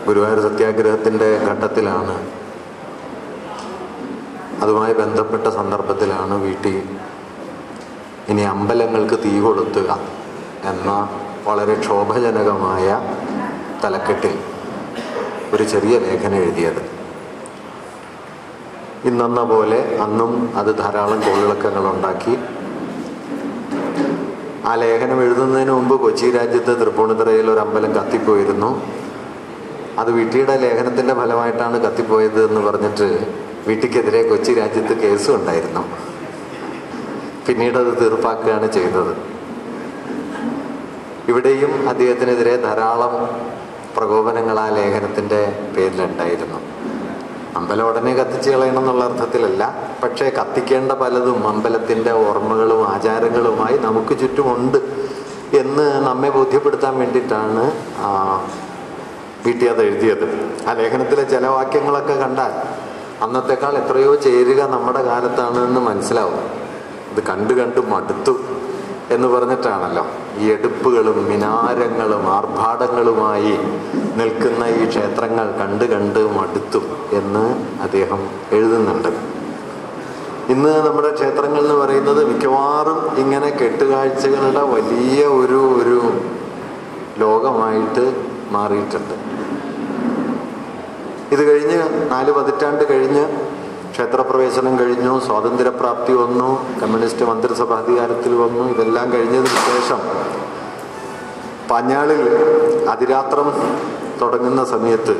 ഗുരുവായൂർ സത്യാഗ്രഹത്തിൻ്റെ ഘട്ടത്തിലാണ്, അതുമായി ബന്ധപ്പെട്ട സന്ദർഭത്തിലാണ് വീട്ടിൽ ഇനി അമ്പലങ്ങൾക്ക് തീ കൊളുത്തുക എന്ന വളരെ ക്ഷോഭജനകമായ തലക്കെട്ടിൽ ഒരു ചെറിയ ലേഖനം എഴുതിയത്. ഇന്നെന്ന പോലെ അന്നും അത് ധാരാളം കോളിളക്കങ്ങളുണ്ടാക്കി. ആ ലേഖനം എഴുതുന്നതിന് മുമ്പ് കൊച്ചി രാജ്യത്ത് തൃപ്പൂണിത്തുറയിൽ ഒരു അമ്പലം കത്തിപ്പോയിരുന്നു. അത് വീട്ടിയുടെ ലേഖനത്തിൻ്റെ ഫലമായിട്ടാണ് കത്തിപ്പോയത് എന്ന് പറഞ്ഞിട്ട് വീട്ടിക്കെതിരെ കൊച്ചി രാജ്യത്ത് കേസും ഉണ്ടായിരുന്നു. പിന്നീട് അത് തീർപ്പാക്കുകയാണ് ചെയ്തത്. ഇവിടെയും അദ്ദേഹത്തിനെതിരെ ധാരാളം പ്രകോപനങ്ങൾ ആ ലേഖനത്തിൻ്റെ പേരിലുണ്ടായിരുന്നു. അമ്പലം ഉടനെ കത്തിച്ച് കളയണം എന്നുള്ള അർത്ഥത്തിലല്ല, പക്ഷേ കത്തിക്കേണ്ട പലതും അമ്പലത്തിൻ്റെ ഓർമ്മകളും ആചാരങ്ങളുമായി നമുക്ക് ചുറ്റുമുണ്ട് എന്ന് നമ്മെ ബോധ്യപ്പെടുത്താൻ വേണ്ടിയിട്ടാണ് വീട്ടിൽ അത് എഴുതിയത്. ആ ലേഖനത്തിലെ ചില വാക്യങ്ങളൊക്കെ കണ്ടാൽ അന്നത്തെക്കാൾ എത്രയോ ചേരുക നമ്മുടെ കാലത്താണ് എന്ന് മനസ്സിലാവും. ഇത് കണ്ടു മടുത്തു എന്ന് പറഞ്ഞിട്ടാണല്ലോ ഈ എടുപ്പുകളും മിനാരങ്ങളും ആർഭാടങ്ങളുമായി നിൽക്കുന്ന ഈ ക്ഷേത്രങ്ങൾ കണ്ട് മടുത്തു എന്ന് അദ്ദേഹം എഴുതുന്നുണ്ട്. ഇന്ന് നമ്മുടെ ക്ഷേത്രങ്ങൾ എന്ന് പറയുന്നത് മിക്കവാറും ഇങ്ങനെ കെട്ടുകാഴ്ചകളുടെ വലിയ ഒരു ലോകമായിട്ട് മാറിയിട്ടുണ്ട്. ഇത് കഴിഞ്ഞ് 4 പതിറ്റാണ്ട് കഴിഞ്ഞ് ക്ഷേത്രപ്രവേശനം കഴിഞ്ഞു, സ്വാതന്ത്ര്യപ്രാപ്തി വന്നു, കമ്മ്യൂണിസ്റ്റ് മന്ത്രിസഭ അധികാരത്തിൽ വന്നു. ഇതെല്ലാം കഴിഞ്ഞതിന് ശേഷം പാഞ്ഞാളിൽ അതിരാത്രം തുടങ്ങുന്ന സമയത്ത്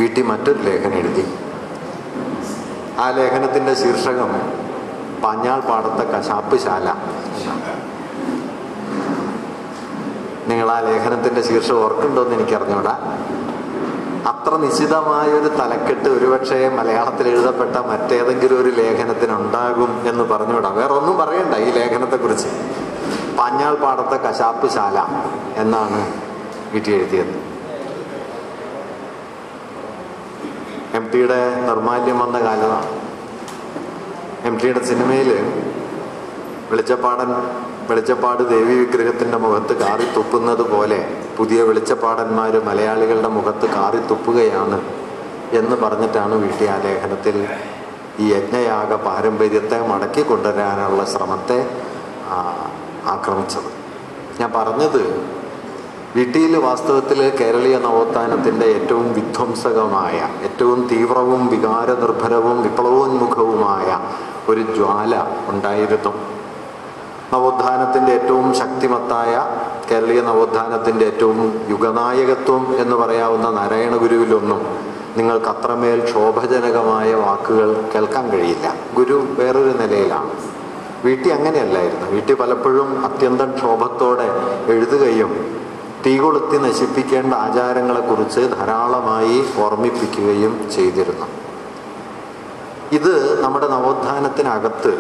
വീട്ടിൽ മറ്റൊരു ലേഖനം എഴുതി. ആ ലേഖനത്തിൻ്റെ ശീർഷകം പാഞ്ഞാൾ പാടത്തെ കശാപ്പ് ശാല. നിങ്ങൾ ആ ലേഖനത്തിൻ്റെ ശീർഷകം ഓർക്കുന്നുണ്ടോയെന്ന് എനിക്കറിഞ്ഞൂടാ. അത്ര നിശ്ചിതമായൊരു തലക്കെട്ട് ഒരുപക്ഷെ മലയാളത്തിൽ എഴുതപ്പെട്ട മറ്റേതെങ്കിലും ഒരു ലേഖനത്തിനുണ്ടാകും എന്ന് പറഞ്ഞുവിടാം. വേറെ ഒന്നും പറയണ്ട ഈ ലേഖനത്തെക്കുറിച്ച്. പാഞ്ഞാൾ പാടത്തെ കശാപ്പ് ശാല എന്നാണ് വീട്ടിൽ എഴുതിയത്. MTയുടെ നിർമാല്യം വന്ന കാലമാണ്. MTയുടെ സിനിമയിൽ വെളിച്ചപ്പാട് ദേവി വിഗ്രഹത്തിൻ്റെ മുഖത്ത് കാറി തുപ്പുന്നത് പോലെ പുതിയ വെളിച്ചപ്പാടന്മാർ മലയാളികളുടെ മുഖത്ത് കാറി തുപ്പുകയാണ് എന്ന് പറഞ്ഞിട്ടാണ് വീട്ടിൽ ആ ലേഖനത്തിൽ ഈ യജ്ഞയാഗ പാരമ്പര്യത്തെ മടക്കി കൊണ്ടുവരാനുള്ള ശ്രമത്തെ ആക്രമിച്ചത്. ഞാൻ പറഞ്ഞത് വീട്ടിൽ വാസ്തവത്തിൽ കേരളീയ നവോത്ഥാനത്തിൻ്റെ ഏറ്റവും വിധ്വംസകമായ, ഏറ്റവും തീവ്രവും വികാരനിർഭരവും വിപ്ലവോന്മുഖവുമായ ഒരു ജ്വാല ഉണ്ടായിരുന്നു. നവോത്ഥാനത്തിൻ്റെ ഏറ്റവും ശക്തിമത്തായ, കേരളീയ നവോത്ഥാനത്തിൻ്റെ ഏറ്റവും യുഗനായകത്വം എന്ന് പറയാവുന്ന നാരായണ ഗുരുവിലൊന്നും നിങ്ങൾക്ക് അത്രമേൽ ക്ഷോഭജനകമായ വാക്കുകൾ കേൾക്കാൻ കഴിയില്ല. ഗുരു വേറൊരു നിലയിലാണ്. വീട്ടിൽ അങ്ങനെയല്ലായിരുന്നു. വീട്ടിൽ പലപ്പോഴും അത്യന്തം ക്ഷോഭത്തോടെ എഴുതുകയും തീ കൊളുത്തി നശിപ്പിക്കേണ്ട ആചാരങ്ങളെക്കുറിച്ച് ധാരാളമായി ഓർമ്മിപ്പിക്കുകയും ചെയ്തിരുന്നു. ഇത് നമ്മുടെ നവോത്ഥാനത്തിനകത്ത്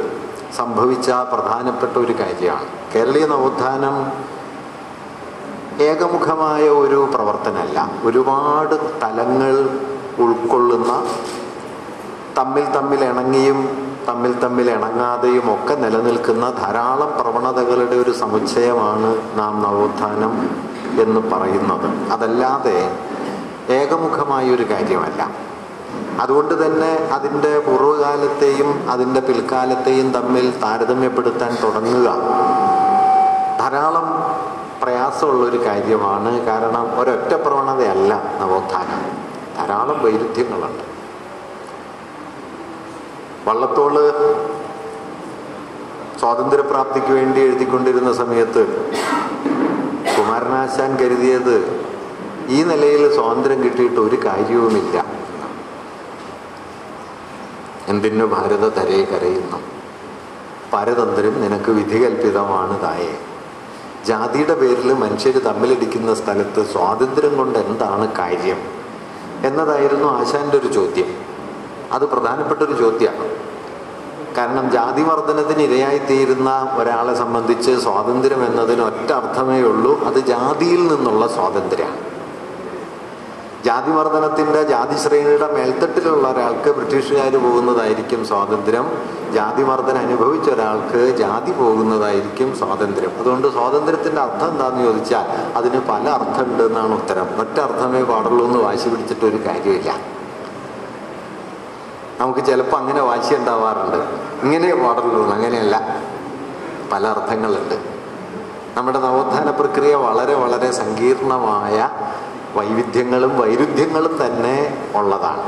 സംഭവിച്ച പ്രധാനപ്പെട്ട ഒരു കാര്യമാണ്. കേരളീയ നവോത്ഥാനം ഏകമുഖമായ ഒരു പ്രവർത്തനമല്ല, ഒരുപാട് തലങ്ങൾ ഉൾക്കൊള്ളുന്ന, തമ്മിൽ ഇണങ്ങിയും തമ്മിൽ ഇണങ്ങാതെയും ഒക്കെ നിലനിൽക്കുന്ന ധാരാളം പ്രവണതകളുടെ ഒരു സമുച്ചയമാണ് നാം നവോത്ഥാനം എന്ന് പറയുന്നത്. അതല്ലാതെ ഏകമുഖമായൊരു കാര്യമല്ല. അതുകൊണ്ട് തന്നെ അതിൻ്റെ പൂർവ്വകാലത്തെയും അതിൻ്റെ പിൽക്കാലത്തെയും തമ്മിൽ താരതമ്യപ്പെടുത്താൻ തുടങ്ങുക ധാരാളം പ്രയാസമുള്ളൊരു കാര്യമാണ്. കാരണം ഒരൊറ്റ പ്രവണതയല്ല നവോത്ഥാനം, ധാരാളം വൈരുദ്ധ്യങ്ങളുണ്ട്. വള്ളത്തോള് സ്വാതന്ത്ര്യപ്രാപ്തിക്ക് വേണ്ടി എഴുതിക്കൊണ്ടിരുന്ന സമയത്ത് കുമാരനാശാൻ കരുതിയത് ഈ നിലയിൽ സ്വാതന്ത്ര്യം കിട്ടിയിട്ട് ഒരു കാര്യവുമില്ല. എന്തിനു ഭാരത തരേ കരയുന്നു, പരതന്ത്രം നിനക്ക് വിധികൽപ്പിതമാണ് തായേ. ജാതിയുടെ പേരിൽ മനുഷ്യർ തമ്മിലടിക്കുന്ന സ്ഥലത്ത് സ്വാതന്ത്ര്യം കൊണ്ട് എന്താണ് കാര്യം എന്നതായിരുന്നു ആശാന്റെ ഒരു ചോദ്യം. അത് പ്രധാനപ്പെട്ടൊരു ചോദ്യമാണ്. കാരണം ജാതിമർദ്ദനത്തിന് ഇരയായിത്തീരുന്ന ഒരാളെ സംബന്ധിച്ച് സ്വാതന്ത്ര്യം എന്നതിന് ഒറ്റ അർത്ഥമേ ഉള്ളൂ, അത് ജാതിയിൽ നിന്നുള്ള സ്വാതന്ത്ര്യമാണ്. ജാതിമർദ്ദനത്തിൻ്റെ ജാതിശ്രേണിയുടെ മേൽത്തട്ടിലുള്ള ഒരാൾക്ക് ബ്രിട്ടീഷുകാർ പോകുന്നതായിരിക്കും സ്വാതന്ത്ര്യം, ജാതിമർദ്ദനം അനുഭവിച്ച ഒരാൾക്ക് ജാതി പോകുന്നതായിരിക്കും സ്വാതന്ത്ര്യം. അതുകൊണ്ട് സ്വാതന്ത്ര്യത്തിൻ്റെ അർത്ഥം എന്താണെന്ന് ചോദിച്ചാൽ അതിന് പല അർത്ഥമുണ്ട് എന്നാണ് ഉത്തരം. ഒറ്റ അർത്ഥമേ പാടുള്ളൂ എന്ന് വാശി പിടിച്ചിട്ടൊരു കാര്യമില്ല. നമുക്ക് ചിലപ്പോൾ അങ്ങനെ വാശി ഉണ്ടാവാറുണ്ട്, ഇങ്ങനെ പാടുള്ളൂ, അങ്ങനെയല്ല, പല അർത്ഥങ്ങളുണ്ട്. നമ്മുടെ നവോത്ഥാന പ്രക്രിയ വളരെ വളരെ സങ്കീർണമായ വൈവിധ്യങ്ങളും വൈരുദ്ധ്യങ്ങളും തന്നെ ഉള്ളതാണ്.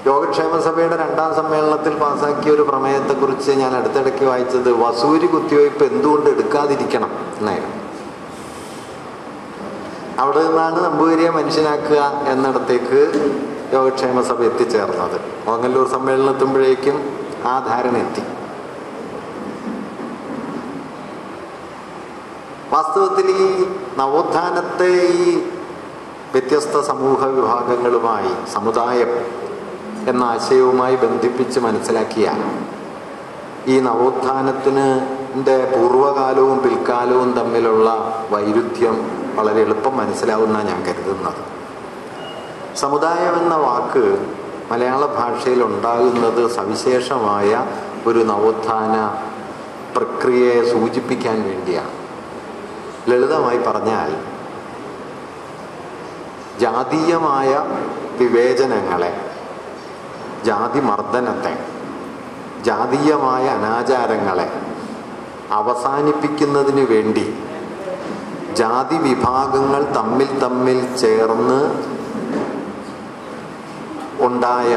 യോഗക്ഷേമ സഭയുടെ 2ാം സമ്മേളനത്തിൽ പാസാക്കിയ ഒരു പ്രമേയത്തെക്കുറിച്ച് ഞാൻ അടുത്തിടയ്ക്ക് വായിച്ചത് വസൂരി കുത്തിവയ്പ് എന്തുകൊണ്ട് എടുക്കാതിരിക്കണം എന്നായിരുന്നു. അവിടെ നിന്നാണ് നമ്പൂതിരിയെ മനുഷ്യനാക്കുക എന്നിടത്തേക്ക് യോഗക്ഷേമ സഭ എത്തിച്ചേർന്നത്. ഓങ്ങല്ലൂർ സമ്മേളനത്തുമ്പോഴേക്കും ആ ധാരണ എത്തി. വാസ്തവത്തിൽ ഈ നവോത്ഥാനത്തെ ഈ വ്യത്യസ്ത സമൂഹ വിഭാഗങ്ങളുമായി, സമുദായം എന്ന ആശയവുമായി ബന്ധിപ്പിച്ച് മനസ്സിലാക്കിയാൽ ഈ നവോത്ഥാനത്തിൻ്റെ പൂർവ്വകാലവും പിൽക്കാലവും തമ്മിലുള്ള വൈരുദ്ധ്യം വളരെ എളുപ്പം മനസ്സിലാവുന്ന ഞാൻ കരുതുന്നത്. സമുദായം എന്ന വാക്ക് മലയാള ഭാഷയിൽ ഉണ്ടാകുന്നത് സവിശേഷമായ ഒരു നവോത്ഥാന പ്രക്രിയയെ സൂചിപ്പിക്കാൻ വേണ്ടിയാണ്. ലളിതമായി പറഞ്ഞാൽ ജാതീയമായ വിവേചനങ്ങളെ, ജാതിമർദ്ദനത്തെ, ജാതീയമായ അനാചാരങ്ങളെ അവസാനിപ്പിക്കുന്നതിന് വേണ്ടി ജാതി വിഭാഗങ്ങൾ തമ്മിൽ ചേർന്ന് ഉണ്ടായ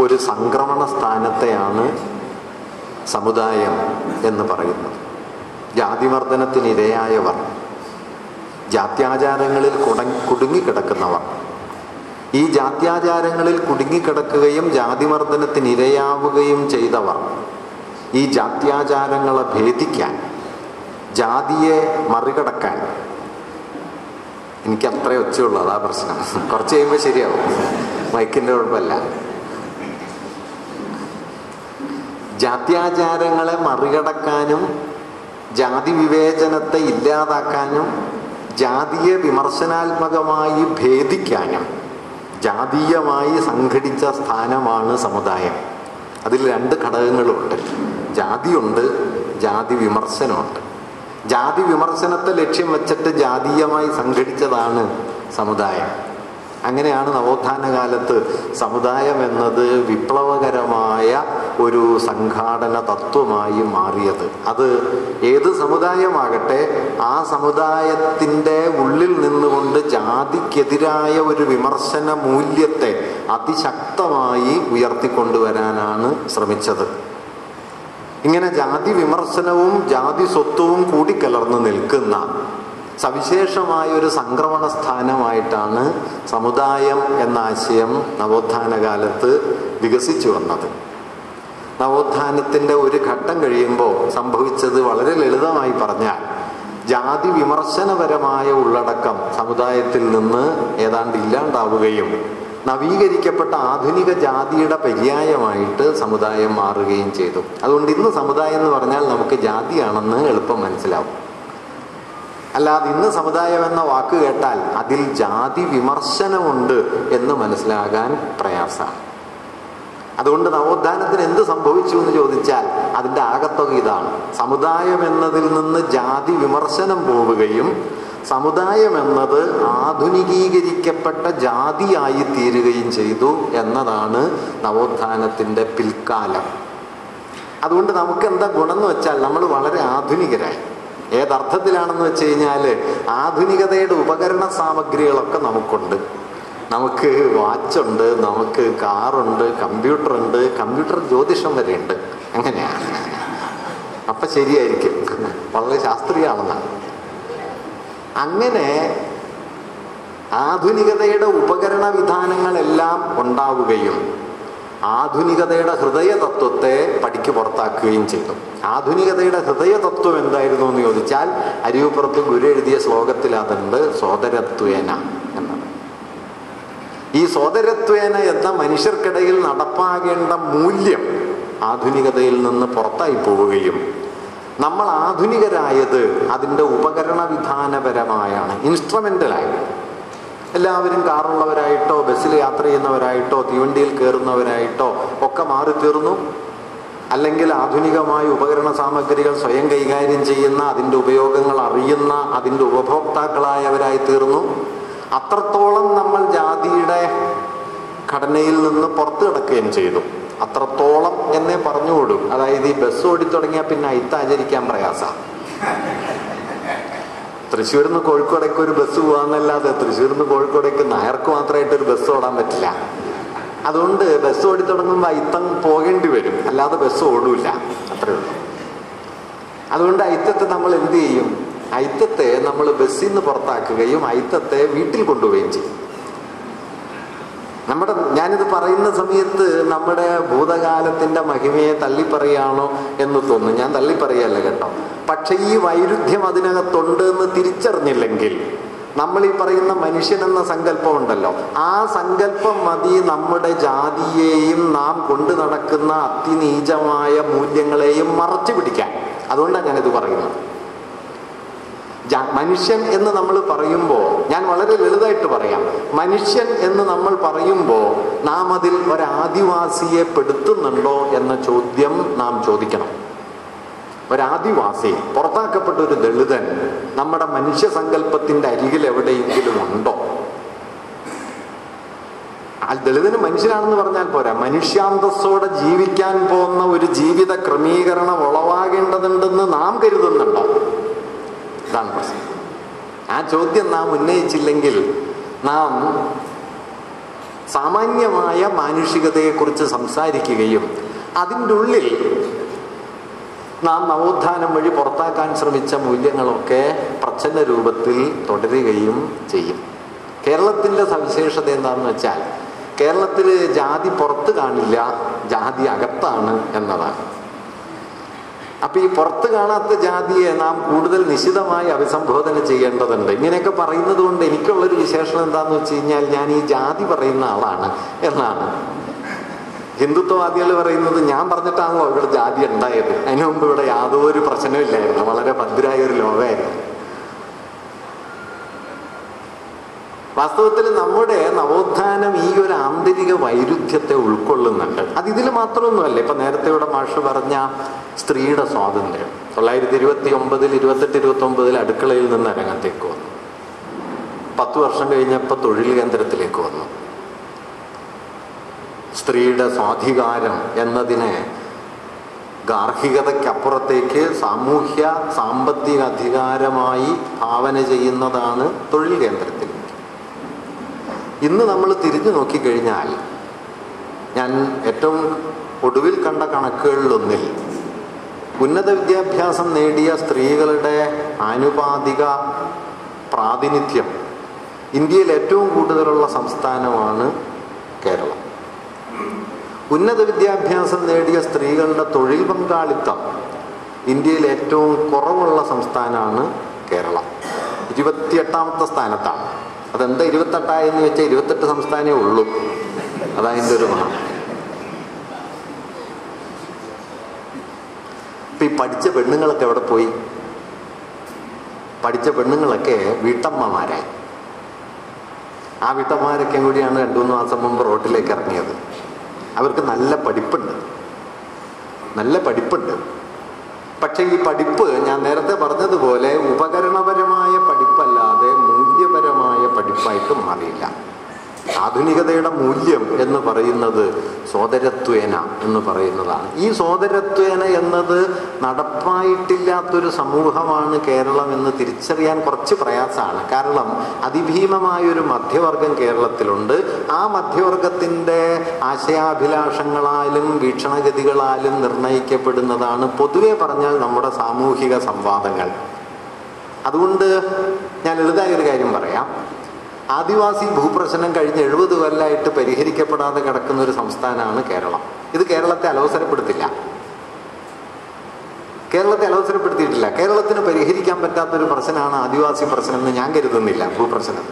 ഒരു സംക്രമണ സ്ഥാനത്തെയാണ് സമുദായം എന്ന് പറയുന്നത്. ജാതിമർദ്ദനത്തിനിരയായവർ, ജാത്യാചാരങ്ങളിൽ കുടുങ്ങിക്കിടക്കുന്നവർ, ഈ ജാത്യാചാരങ്ങളിൽ കുടുങ്ങിക്കിടക്കുകയും ജാതിമർദ്ദനത്തിനിരയാവുകയും ചെയ്തവർ ഈ ജാത്യാചാരങ്ങളെ ഭേദിക്കാൻ, ജാതിയെ മറികടക്കാൻ, എനിക്ക് അത്രേ ഒച്ചയുള്ളൂ, അതാ പ്രശ്നം. കുറച്ച് കഴിയുമ്പോൾ ശരിയാവും, മൈക്കിൻ്റെ കുഴപ്പമല്ല. ജാത്യാചാരങ്ങളെ മറികടക്കാനും ജാതി വിവേചനത്തെ ഇല്ലാതാക്കാനും ജാതിയെ വിമർശനാത്മകമായി ഭേദിക്കാനും ജാതീയമായി സംഘടിച്ച സ്ഥാനമാണ് സമുദായം. അതിൽ 2 ഘടകങ്ങളുണ്ട്. ജാതിയുണ്ട്, ജാതി വിമർശനമുണ്ട്. ജാതി വിമർശനത്തെ ലക്ഷ്യം വെച്ചിട്ട് ജാതീയമായി സംഘടിച്ചതാണ് സമുദായം. അങ്ങനെയാണ് നവോത്ഥാന കാലത്ത് സമുദായം എന്നത് വിപ്ലവകരമായ ഒരു സംഘാടന തത്വമായി മാറിയത്. അത് ഏത് സമുദായമാകട്ടെ, ആ സമുദായത്തിൻ്റെ ഉള്ളിൽ നിന്നുകൊണ്ട് ജാതിക്കെതിരായ ഒരു വിമർശന മൂല്യത്തെ അതിശക്തമായി ഉയർത്തിക്കൊണ്ടുവരാനാണ് ശ്രമിച്ചത്. ഇങ്ങനെ ജാതി വിമർശനവും ജാതി സ്വത്വവും കൂടിക്കലർന്ന് നിൽക്കുന്ന സവിശേഷമായ ഒരു സംക്രമണ സ്ഥാനമായിട്ടാണ് സമുദായം എന്ന ആശയം നവോത്ഥാന കാലത്ത് വികസിച്ചു വന്നത്. നവോത്ഥാനത്തിൻ്റെ ഒരു ഘട്ടം കഴിയുമ്പോൾ സംഭവിച്ചത് വളരെ ലളിതമായി പറഞ്ഞാൽ, ജാതി വിമർശനപരമായ ഉള്ളടക്കം സമുദായത്തിൽ നിന്ന് ഏതാണ്ട് ഇല്ലാണ്ടാവുകയും നവീകരിക്കപ്പെട്ട ആധുനിക ജാതിയുടെ പര്യായമായിട്ട് സമുദായം മാറുകയും ചെയ്തു. അതുകൊണ്ട് ഇന്ന് സമുദായം എന്ന് പറഞ്ഞാൽ നമുക്ക് ജാതിയാണെന്ന് എളുപ്പം മനസ്സിലാവും. അല്ലാതെ ഇന്ന് സമുദായം എന്ന വാക്ക് കേട്ടാൽ അതിൽ ജാതി വിമർശനമുണ്ട് എന്ന് മനസ്സിലാകാൻ പ്രയാസമാണ്. അതുകൊണ്ട് നവോത്ഥാനത്തിന് എന്ത് സംഭവിച്ചു എന്ന് ചോദിച്ചാൽ അതിൻ്റെ ആകത്തുക ഇതാണ്: സമുദായം എന്നതിൽ നിന്ന് ജാതി വിമർശനം പോവുകയും സമുദായം എന്നത് ആധുനികീകരിക്കപ്പെട്ട ജാതിയായി തീരുകയും ചെയ്തു എന്നതാണ് നവോത്ഥാനത്തിൻ്റെ പിൽക്കാലം. അതുകൊണ്ട് നമുക്ക് എന്താ ഗുണം എന്ന് വെച്ചാൽ നമ്മൾ വളരെ ആധുനികരായി. ഏതർത്ഥത്തിലാണെന്ന് വെച്ച് കഴിഞ്ഞാൽ ആധുനികതയുടെ ഉപകരണ സാമഗ്രികളൊക്കെ നമുക്കുണ്ട്. നമുക്ക് വാച്ചുണ്ട്, നമുക്ക് കാറുണ്ട്, കമ്പ്യൂട്ടറുണ്ട്, കമ്പ്യൂട്ടർ ജ്യോതിഷം വരെ ഉണ്ട്. അങ്ങനെയാണ്. അപ്പം ശരിയായിരിക്കും, വളരെ ശാസ്ത്രീയമാണെന്നാണ്. അങ്ങനെ ആധുനികതയുടെ ഉപകരണ വിധാനങ്ങളെല്ലാം ഉണ്ടാവുകയും ആധുനികതയുടെ ഹൃദയതത്വത്തെ പടിക്ക് പുറത്താക്കുകയും ചെയ്തു. ആധുനികതയുടെ ഹൃദയതത്വം എന്തായിരുന്നു എന്ന് ചോദിച്ചാൽ അരിവുപ്പുറത്ത് ഗുരു എഴുതിയ ശ്ലോകത്തിൽ അതുണ്ട്: സോദരത്വേന എന്നത്. ഈ സോദരത്വേന എന്ന മനുഷ്യർക്കിടയിൽ നടപ്പാകേണ്ട മൂല്യം ആധുനികതയിൽ നിന്ന് പുറത്തായി പോവുകയും നമ്മൾ ആധുനികരായത് അതിൻ്റെ ഉപകരണ വിധാനപരമായാണ്, ഇൻസ്ട്രുമെൻ്റലായി. എല്ലാവരും കാറുള്ളവരായിട്ടോ ബസ്സിൽ യാത്ര ചെയ്യുന്നവരായിട്ടോ തീവണ്ടിയിൽ കയറുന്നവരായിട്ടോ ഒക്കെ മാറിത്തീർന്നു. അല്ലെങ്കിൽ ആധുനികമായ ഉപകരണ സാമഗ്രികൾ സ്വയം കൈകാര്യം ചെയ്യുന്ന, അതിൻ്റെ ഉപയോഗങ്ങൾ അറിയുന്ന, അതിൻ്റെ ഉപഭോക്താക്കളായവരായി തീർന്നു. അത്രത്തോളം നമ്മൾ ജാതിയുടെ ഘടനയിൽ നിന്ന് പുറത്തു കിടക്കുകയും ചെയ്തു. അത്രത്തോളം എന്നേ പറഞ്ഞുകൊള്ളൂ. അതായത് ഈ ബസ് ഓടിത്തുടങ്ങിയാൽ പിന്നെ അയിത്ത ആചരിക്കാൻ പ്രയാസമാണ്. തൃശ്ശൂരിൽ നിന്ന് കോഴിക്കോടേക്ക് ഒരു ബസ് പോകാന്നല്ലാതെ തൃശ്ശൂരിൽ നിന്ന് കോഴിക്കോടേക്ക് നായർക്ക് മാത്രമായിട്ടൊരു ബസ് ഓടാൻ പറ്റില്ല. അതുകൊണ്ട് ബസ് ഓടിത്തുടങ്ങുമ്പോൾ അയിത്തം പോകേണ്ടി വരും, അല്ലാതെ ബസ് ഓടൂല. അത്രേ ഉള്ളൂ. അതുകൊണ്ട് അയിത്തത്തെ നമ്മൾ എന്ത് ചെയ്യും? അയിത്തത്തെ നമ്മൾ ബസ്സിൽ നിന്ന് പുറത്താക്കുകയും അയിത്തത്തെ വീട്ടിൽ കൊണ്ടുപോവുകയും ചെയ്യും. ഞാനിത് പറയുന്ന സമയത്ത് നമ്മുടെ ഭൂതകാലത്തിന്റെ മഹിമയെ തള്ളിപ്പറയാണോ എന്ന് തോന്നുന്നു. ഞാൻ തള്ളിപ്പറയല്ല കേട്ടോ. പക്ഷെ ഈ വൈരുദ്ധ്യം അതിനകത്തുണ്ട് എന്ന് തിരിച്ചറിഞ്ഞില്ലെങ്കിൽ നമ്മൾ ഈ പറയുന്ന മനുഷ്യൻ എന്ന സങ്കല്പം ഉണ്ടല്ലോ, ആ സങ്കല്പം മതി നമ്മുടെ ജാതിയെയും നാം കൊണ്ടു നടക്കുന്ന അതിനീചമായ മൂല്യങ്ങളെയും മറച്ചു പിടിക്കാൻ. അതുകൊണ്ടാണ് ഞാനിത് പറയുന്നത്. മനുഷ്യൻ എന്ന് നമ്മൾ പറയുമ്പോൾ, ഞാൻ വളരെ ലളിതമായിട്ട് പറയാം, മനുഷ്യൻ എന്ന് നമ്മൾ പറയുമ്പോൾ നാം അതിൽ ഒരാദിവാസിയെ പെടുത്തുന്നുണ്ടോ എന്ന ചോദ്യം നാം ചോദിക്കണം. ഒരാദിവാസി, പുറത്താക്കപ്പെട്ട ഒരു ദളിതൻ നമ്മുടെ മനുഷ്യസങ്കല്പത്തിന്റെ അരികിൽ എവിടെയെങ്കിലും ഉണ്ടോ? ആ ദളിതന് മനുഷ്യനാണെന്ന് പറഞ്ഞാൽ പോരാ, മനുഷ്യാന്തസ്സോടെ ജീവിക്കാൻ പോകുന്ന ഒരു ജീവിത ക്രമീകരണം ഉളവാകേണ്ടതുണ്ടെന്ന് നാം കരുതുന്നുണ്ടോ? ഇതാണ് പ്രശ്നം. ആ ചോദ്യം നാം ഉന്നയിച്ചില്ലെങ്കിൽ നാം സാമാന്യമായ മാനുഷികതയെക്കുറിച്ച് സംസാരിക്കുകയും അതിൻ്റെ ഉള്ളിൽ നാം നവോത്ഥാനം വഴി പുറത്താക്കാൻ ശ്രമിച്ച മൂല്യങ്ങളൊക്കെ പ്രച്ഛന്ന രൂപത്തിൽ തുടരുകയും ചെയ്യും. കേരളത്തിൻ്റെ സവിശേഷത എന്താണെന്ന് വെച്ചാൽ, കേരളത്തിൽ ജാതി പുറത്ത് കാണില്ല, ജാതി അകത്താണ് എന്നതാണ്. അപ്പൊ ഈ പുറത്ത് കാണാത്ത ജാതിയെ നാം കൂടുതൽ നിശിതമായി അഭിസംബോധന ചെയ്യേണ്ടതുണ്ട്. ഇങ്ങനെയൊക്കെ പറയുന്നത് കൊണ്ട് എനിക്കുള്ളൊരു വിശേഷണം എന്താന്ന് വെച്ച് കഴിഞ്ഞാൽ, ഞാൻ ഈ ജാതി പറയുന്ന ആളാണ് എന്നാണ്. ഹിന്ദുത്വവാദികൾ പറയുന്നത് ഞാൻ പറഞ്ഞിട്ടാണല്ലോ ഇവിടെ ജാതി ഉണ്ടായത്, അതിനു മുമ്പ് ഇവിടെ യാതൊരു പ്രശ്നമില്ലായിരുന്നു, വളരെ ഭദ്രമായ ഒരു ലോകമായിരുന്നു. വാസ്തവത്തിൽ നമ്മുടെ നവോത്ഥാനം ഈ ഒരു ആന്തരിക വൈരുദ്ധ്യത്തെ ഉൾക്കൊള്ളുന്നുണ്ട്. അതിതിൽ മാത്രമൊന്നുമല്ല. ഇപ്പൊ നേരത്തെ ഇവിടെ മാഷ് പറഞ്ഞ സ്ത്രീയുടെ സ്വാതന്ത്ര്യം 1929, 28, 29 അടുക്കളയിൽ നിന്ന് രംഗത്തേക്ക് വന്നു. 10 വർഷം കഴിഞ്ഞപ്പോൾ തൊഴിൽ കേന്ദ്രത്തിലേക്ക് വന്നു. സ്ത്രീയുടെ സ്വാധികാരം എന്നതിനെ ഗാർഹികതയ്ക്കപ്പുറത്തേക്ക് സാമൂഹ്യ സാമ്പത്തിക അധികാരമായി ഭാവന ചെയ്യുന്നതാണ് തൊഴിൽ കേന്ദ്രത്തിൽ. ഇന്ന് നമ്മൾ തിരിഞ്ഞു നോക്കിക്കഴിഞ്ഞാൽ, ഞാൻ ഏറ്റവും ഒടുവിൽ കണ്ട കണക്കുകളിലൊന്നിൽ ഉന്നത വിദ്യാഭ്യാസം നേടിയ സ്ത്രീകളുടെ ആനുപാതിക പ്രാതിനിധ്യം ഇന്ത്യയിൽ ഏറ്റവും കൂടുതലുള്ള സംസ്ഥാനമാണ് കേരളം. ഉന്നത വിദ്യാഭ്യാസം നേടിയ സ്ത്രീകളുടെ തൊഴിൽ പങ്കാളിത്തം ഇന്ത്യയിൽ ഏറ്റവും കുറവുള്ള സംസ്ഥാനമാണ് കേരളം. 28ാമത്തെ സ്ഥാനത്താണ്. അതെന്താ 28 വെച്ചാൽ 28 സംസ്ഥാനമേ ഉള്ളൂ. അതതിൻ്റെ ഒരു ഗുണം. ഇപ്പം ഈ പഠിച്ച പെണ്ണുങ്ങളൊക്കെ എവിടെ പോയി? പഠിച്ച പെണ്ണുങ്ങളൊക്കെ വീട്ടമ്മമാരായി. ആ വീട്ടമ്മമാരൊക്കെ കൂടിയാണ് 2-3 മാസം മുമ്പ് റോട്ടിലേക്ക് ഇറങ്ങിയത്. അവർക്ക് നല്ല പഠിപ്പുണ്ട്. പക്ഷെ ഈ പഠിപ്പ് ഞാൻ നേരത്തെ പറഞ്ഞതുപോലെ ഉപകരണപരമായ പഠിപ്പല്ലാതെ മൂല്യപരമായ പഠിപ്പായിട്ട് മാറിയില്ല. ആധുനികതയുടെ മൂല്യം എന്ന് പറയുന്നത് സോദരത്വേന എന്ന് പറയുന്നതാണ്. ഈ സോദരത്വേന എന്നത് നടപ്പായിട്ടില്ലാത്തൊരു സമൂഹമാണ് കേരളം എന്ന് തിരിച്ചറിയാൻ കുറച്ച് പ്രയാസമാണ്. കാരണം അതിഭീമമായൊരു മധ്യവർഗം കേരളത്തിലുണ്ട്. ആ മധ്യവർഗത്തിൻ്റെ ആശയാഭിലാഷങ്ങളാലും വീക്ഷണഗതികളാലും നിർണയിക്കപ്പെടുന്നതാണ് പൊതുവെ പറഞ്ഞാൽ നമ്മുടെ സാമൂഹിക സംവാദങ്ങൾ. അതുകൊണ്ട് ഞാൻ ലളിതമായൊരു കാര്യം പറയാം. ആദിവാസി ഭൂപ്രശ്നം കഴിഞ്ഞ് 70 കൊല്ലമായിട്ട് പരിഹരിക്കപ്പെടാതെ കിടക്കുന്ന ഒരു സംസ്ഥാനമാണ് കേരളം. ഇത് കേരളത്തെ അലോസരപ്പെടുത്തിയിട്ടില്ല. കേരളത്തിന് പരിഹരിക്കാൻ പറ്റാത്തൊരു പ്രശ്നമാണ് ആദിവാസി പ്രശ്നം എന്ന് ഞാൻ കരുതുന്നില്ല, ഭൂപ്രശ്നം.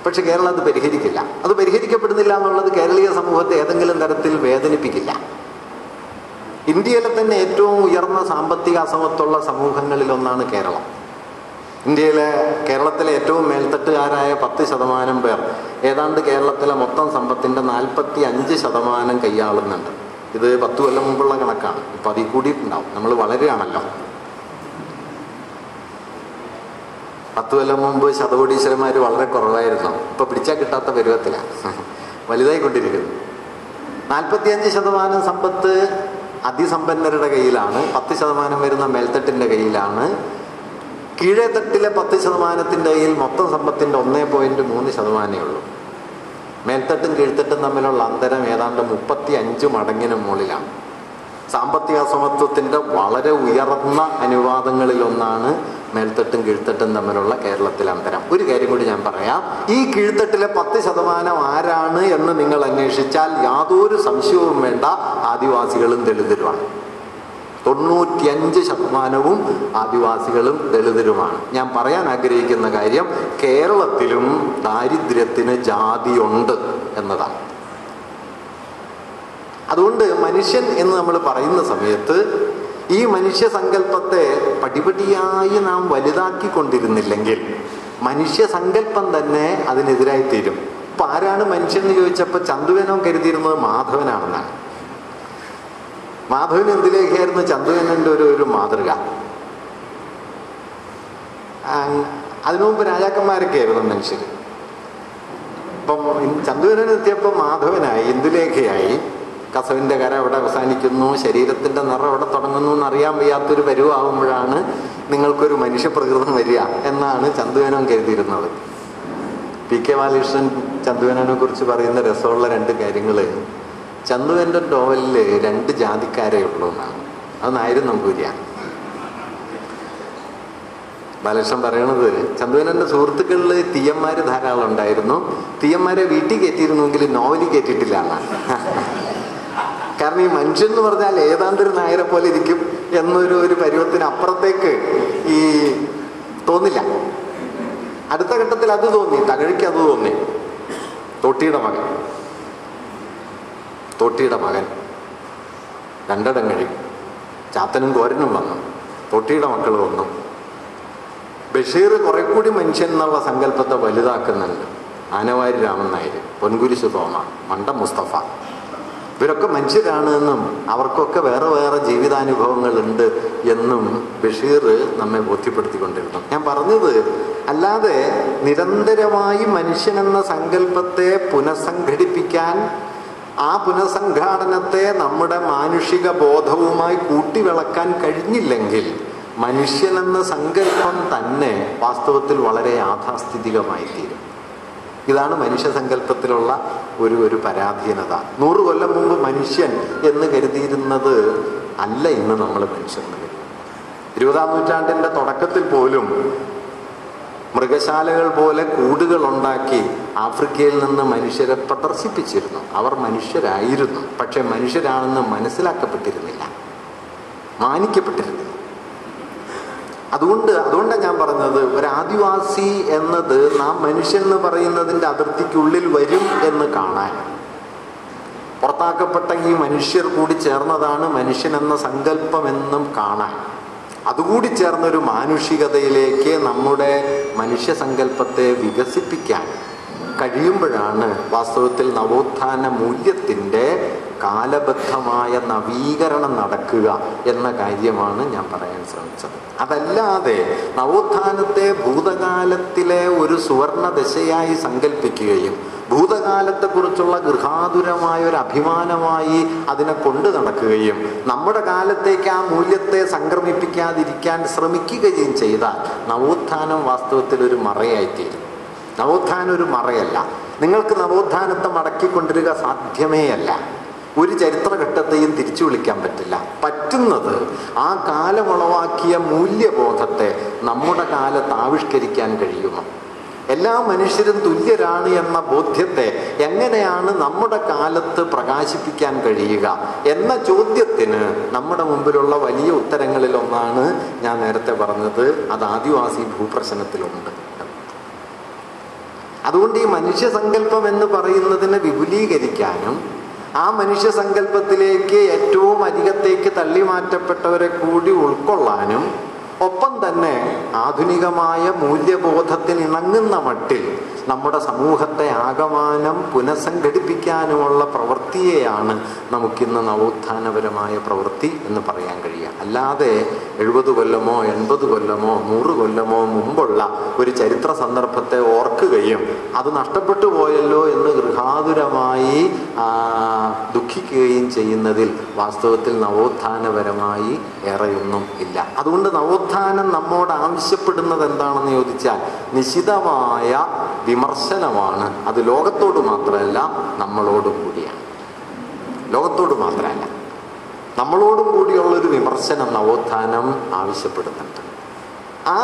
പക്ഷെ കേരളം അത് പരിഹരിക്കില്ല. അത് പരിഹരിക്കപ്പെടുന്നില്ല എന്നുള്ളത് കേരളീയ സമൂഹത്തെ ഏതെങ്കിലും തരത്തിൽ വേദനിപ്പിക്കില്ല. ഇന്ത്യയിലെ തന്നെ ഏറ്റവും ഉയർന്ന സാമ്പത്തിക അസമത്വമുള്ള സമൂഹങ്ങളിൽ ഒന്നാണ് കേരളം. കേരളത്തിലെ ഏറ്റവും മേൽത്തട്ടുകാരായ 10% പേർ ഏതാണ്ട് കേരളത്തിലെ മൊത്തം സമ്പത്തിന്റെ 45% കൈയാളുന്നുണ്ട്. ഇത് 10 കൊല്ലം മുമ്പുള്ള കണക്കാണ്. ഇപ്പൊ അതിൽ കൂടിയിട്ടുണ്ടാവും. നമ്മൾ വളരുകയാണല്ലോ. 10 കൊല്ലം മുമ്പ് ശതകോടീശ്വരന്മാർ വളരെ കുറവായിരുന്നു. ഇപ്പൊ പിടിച്ചാൽ കിട്ടാത്ത പരുവത്തിലാണ്, വലുതായിക്കൊണ്ടിരിക്കുന്നു. 45% സമ്പത്ത് അതിസമ്പന്നരുടെ കയ്യിലാണ്, 10% വരുന്ന മേൽത്തട്ടിന്റെ കയ്യിലാണ്. കീഴേത്തട്ടിലെ 10%ന്റെ കയ്യിൽ മൊത്തം സമ്പത്തിന്റെ 1.3% ഉള്ളൂ. മേൽത്തട്ടും കീഴ്ത്തട്ടും തമ്മിലുള്ള അന്തരം ഏതാണ്ട് 35 മടങ്ങിന് മുകളിലാണ്. സാമ്പത്തിക അസമത്വത്തിന്റെ വളരെ ഉയർന്ന അനുവാദങ്ങളിലൊന്നാണ് മേൽത്തട്ടും കീഴ്ത്തട്ടും തമ്മിലുള്ള കേരളത്തിലെ അന്തരം. ഒരു കാര്യം കൂടി ഞാൻ പറയാം. ഈ കീഴ്ത്തട്ടിലെ 10% ആരാണ് എന്ന് നിങ്ങൾ അന്വേഷിച്ചാൽ യാതൊരു സംശയവും വേണ്ട, ആദിവാസികളും ദളിതരുമാണ്. 95% ആദിവാസികളും ദളിതരുമാണ്. ഞാൻ പറയാൻ ആഗ്രഹിക്കുന്ന കാര്യം, കേരളത്തിലും ദാരിദ്ര്യത്തിന് ജാതിയുണ്ട് എന്നതാണ്. അതുകൊണ്ട് മനുഷ്യൻ എന്ന് നമ്മൾ പറയുന്ന സമയത്ത് ഈ മനുഷ്യ സങ്കല്പത്തെ പടിപടിയായി നാം വലുതാക്കിക്കൊണ്ടിരുന്നില്ലെങ്കിൽ മനുഷ്യ സങ്കല്പം തന്നെ അതിനെതിരായി തീരും. ഇപ്പൊ ആരാണ് മനുഷ്യൻ എന്ന് ചോദിച്ചപ്പോൾ ചന്തുവേനോൻ കരുതിയിരുന്നത് മാധവനാണെന്നാണ്. മാധവൻ എന്തിലേക്കായിരുന്നു ചന്തുവേനന്റെ ഒരു മാതൃക? അതിനു മുമ്പ് രാജാക്കന്മാരൊക്കെ ആയിരുന്നു മനുഷ്യർ. ഇപ്പം ചന്തുവേനൻ എത്തിയപ്പോൾ മാധവനായി, ഇന്ദുലേഖയായി. കസവിന്റെ കര എവിടെ അവസാനിക്കുന്നു, ശരീരത്തിന്റെ നിറം എവിടെ തുടങ്ങുന്നു എന്നറിയാൻ വയ്യാത്തൊരു പരുവാകുമ്പോഴാണ് നിങ്ങൾക്കൊരു മനുഷ്യപ്രകൃതം വരിക എന്നാണ് ചന്തുവേനോൻ കരുതിയിരുന്നത്. പി കെ ബാലകൃഷ്ണൻ ചന്തുവേനോനെ കുറിച്ച് പറയുന്ന രസമുള്ള 2 കാര്യങ്ങള്, ചന്തുവേന്റെ നോവലില് 2 ജാതിക്കാരേ ഉള്ളൂ എന്നാണ്. അത് നായരും നമ്പൂരിയാണ്. ബാലകൃഷ്ണൻ പറയണത്, ചന്തുവേനന്റെ സുഹൃത്തുക്കളിൽ തീയന്മാര് ധാരാളം ഉണ്ടായിരുന്നു. തീയന്മാരെ വീട്ടിൽ കയറ്റിയിരുന്നെങ്കിൽ നോവലിൽ കയറ്റിയിട്ടില്ല എന്നാണ്. കാരണം ഈ മനുഷ്യൻ എന്ന് പറഞ്ഞാൽ ഏതാണ്ട് ഒരു നായരെ പോലെ ഇരിക്കും എന്നൊരു പരുവത്തിന് അപ്പുറത്തേക്ക് ഈ തോന്നില്ല. അടുത്ത ഘട്ടത്തിൽ അത് തോന്നി, തകഴിക്ക് അത് തോന്നി. തോട്ടിയുടെ മകൻ 2 ഇടം കഴിയും. ചാത്തനും കോരനും വന്നു, തോട്ടിയുടെ മക്കൾ വന്നു. ബഷീർ കുറെ കൂടി മനുഷ്യൻ എന്നുള്ള സങ്കല്പത്തെ വലുതാക്കുന്നുണ്ട്. ആനവാരി രാമൻ നായർ, പൊൻകുരിശ് തോമ, മണ്ട മുസ്തഫ, ഇവരൊക്കെ മനുഷ്യരാണ് എന്നും അവർക്കൊക്കെ വേറെ വേറെ ജീവിതാനുഭവങ്ങളുണ്ട് എന്നും ബഷീർ നമ്മെ ബോധ്യപ്പെടുത്തിക്കൊണ്ടിരുന്നു. ഞാൻ പറഞ്ഞത് അല്ലാതെ നിരന്തരമായി മനുഷ്യനെന്ന സങ്കല്പത്തെ പുനഃസംഘടിപ്പിക്കാൻ, ആ പുനഃസംഘാടനത്തെ നമ്മുടെ മാനുഷിക ബോധവുമായി കൂട്ടിവിളക്കാൻ കഴിഞ്ഞില്ലെങ്കിൽ മനുഷ്യനെന്ന സങ്കല്പം തന്നെ വാസ്തവത്തിൽ വളരെ യാഥാസ്ഥിതികമായി തീരും. ഇതാണ് മനുഷ്യസങ്കല്പത്തിലുള്ള ഒരു പരാധീനത. 100 കൊല്ലം മുമ്പ് മനുഷ്യൻ എന്ന് കരുതിയിരുന്നത് അല്ല ഇന്ന് നമ്മൾ മനുഷ്യൻ. 20-ാം നൂറ്റാണ്ടിന്റെ തുടക്കത്തിൽ പോലും മൃഗശാലകൾ പോലെ കൂടുകൾ ഉണ്ടാക്കി ആഫ്രിക്കയിൽ നിന്ന് മനുഷ്യരെ പ്രദർശിപ്പിച്ചിരുന്നു. അവർ മനുഷ്യരായിരുന്നു, പക്ഷെ മനുഷ്യരാണെന്ന് മനസ്സിലാക്കപ്പെട്ടിരുന്നില്ല, മാനിക്കപ്പെട്ടിരുന്നില്ല. അതുകൊണ്ടാണ് ഞാൻ പറഞ്ഞത്, ഒരു ആദിവാസി എന്നത് നാം മനുഷ്യൻ എന്ന് പറയുന്നതിൻ്റെ അതിർത്തിക്കുള്ളിൽ വരും എന്ന് കാണാൻ, പുറത്താക്കപ്പെട്ട ഈ മനുഷ്യർ കൂടി ചേർന്നതാണ് മനുഷ്യൻ എന്ന സങ്കല്പമെന്നും കാണാൻ, അതുകൂടി ചേർന്നൊരു മാനുഷികതയിലേക്ക് നമ്മുടെ മനുഷ്യ സങ്കല്പത്തെ വികസിപ്പിക്കാൻ കഴിയുമ്പോഴാണ് വാസ്തവത്തിൽ നവോത്ഥാന മൂല്യത്തിൻ്റെ കാലബദ്ധമായ നവീകരണം നടക്കുക എന്ന കാര്യമാണ് ഞാൻ പറയാൻ ശ്രമിച്ചത്. അതല്ലാതെ നവോത്ഥാനത്തെ ഭൂതകാലത്തിലെ ഒരു സുവർണ ദശയായി സങ്കല്പിക്കുകയും ഭൂതകാലത്തെക്കുറിച്ചുള്ള ഗൃഹാതുരമായ ഒരു അഭിമാനമായി അതിനെ കൊണ്ടു നടക്കുകയും നമ്മുടെ കാലത്തേക്ക് ആ മൂല്യത്തെ സംക്രമിപ്പിക്കാതിരിക്കാൻ ശ്രമിക്കുകയും ചെയ്താൽ നവോത്ഥാനം വാസ്തവത്തിൽ ഒരു മറയായിത്തീരും. നവോത്ഥാനം ഒരു മറയല്ല. നിങ്ങൾക്ക് നവോത്ഥാനത്തെ മടക്കിക്കൊണ്ടിരിക്കുക സാധ്യമേയല്ല. ഒരു ചരിത്രഘട്ടത്തെയും തിരിച്ചു വിളിക്കാൻ പറ്റില്ല. പറ്റുന്നത് ആ കാലമുളവാക്കിയ മൂല്യബോധത്തെ നമ്മുടെ കാലത്ത് ആവിഷ്കരിക്കാൻ കഴിയുമോ? എല്ലാ മനുഷ്യരും തുല്യരാണ് എന്ന ബോധ്യത്തെ എങ്ങനെയാണ് നമ്മുടെ കാലത്ത് പ്രകാശിപ്പിക്കാൻ കഴിയുക എന്ന ചോദ്യത്തിന് നമ്മുടെ മുമ്പിലുള്ള വലിയ ഉത്തരങ്ങളിലൊന്നാണ് ഞാൻ നേരത്തെ പറഞ്ഞത്, അത് ആദിവാസി ഭൂപ്രശ്നത്തിലുണ്ട്. അതുകൊണ്ട് ഈ മനുഷ്യസങ്കല്പം എന്ന് പറയുന്നതിനെ വിപുലീകരിക്കാനും ആ മനുഷ്യസങ്കല്പത്തിലേക്ക് ഏറ്റവും അധികത്തേക്ക് തള്ളിമാറ്റപ്പെട്ടവരെ കൂടി ഉൾക്കൊള്ളാനും ഒപ്പം തന്നെ ആധുനികമായ മൂല്യബോധത്തിനിണങ്ങുന്ന മട്ടിൽ നമ്മുടെ സമൂഹത്തെ ആകമാനം പുനഃസംഘടിപ്പിക്കാനുമുള്ള പ്രവൃത്തിയെയാണ് നമുക്കിന്ന് നവോത്ഥാനപരമായ പ്രവൃത്തി എന്ന് പറയാൻ കഴിയുക. അല്ലാതെ 70 കൊല്ലമോ 80 കൊല്ലമോ 100 കൊല്ലമോ മുമ്പുള്ള ഒരു ചരിത്ര സന്ദർഭത്തെ ഓർക്കുകയും അത് നഷ്ടപ്പെട്ടു പോയല്ലോ എന്ന് ഗൃഹാതുരമായി ദുഃഖിക്കുകയും ചെയ്യുന്നതിൽ വാസ്തവത്തിൽ നവോത്ഥാനപരമായി ഏറെയൊന്നും ഇല്ല. അതുകൊണ്ട് നവോത്ഥാനം നമ്മോട് ആവശ്യപ്പെടുന്നത് എന്താണെന്ന് ചോദിച്ചാൽ നിശിതമായ വിമർശനമാണ്. അത് ലോകത്തോട് മാത്രമല്ല നമ്മളോടും കൂടിയാണ്. ലോകത്തോട് മാത്രമല്ല നമ്മളോടും കൂടിയുള്ളൊരു വിമർശനം നവോത്ഥാനം ആവശ്യപ്പെടുന്നുണ്ട്. ആ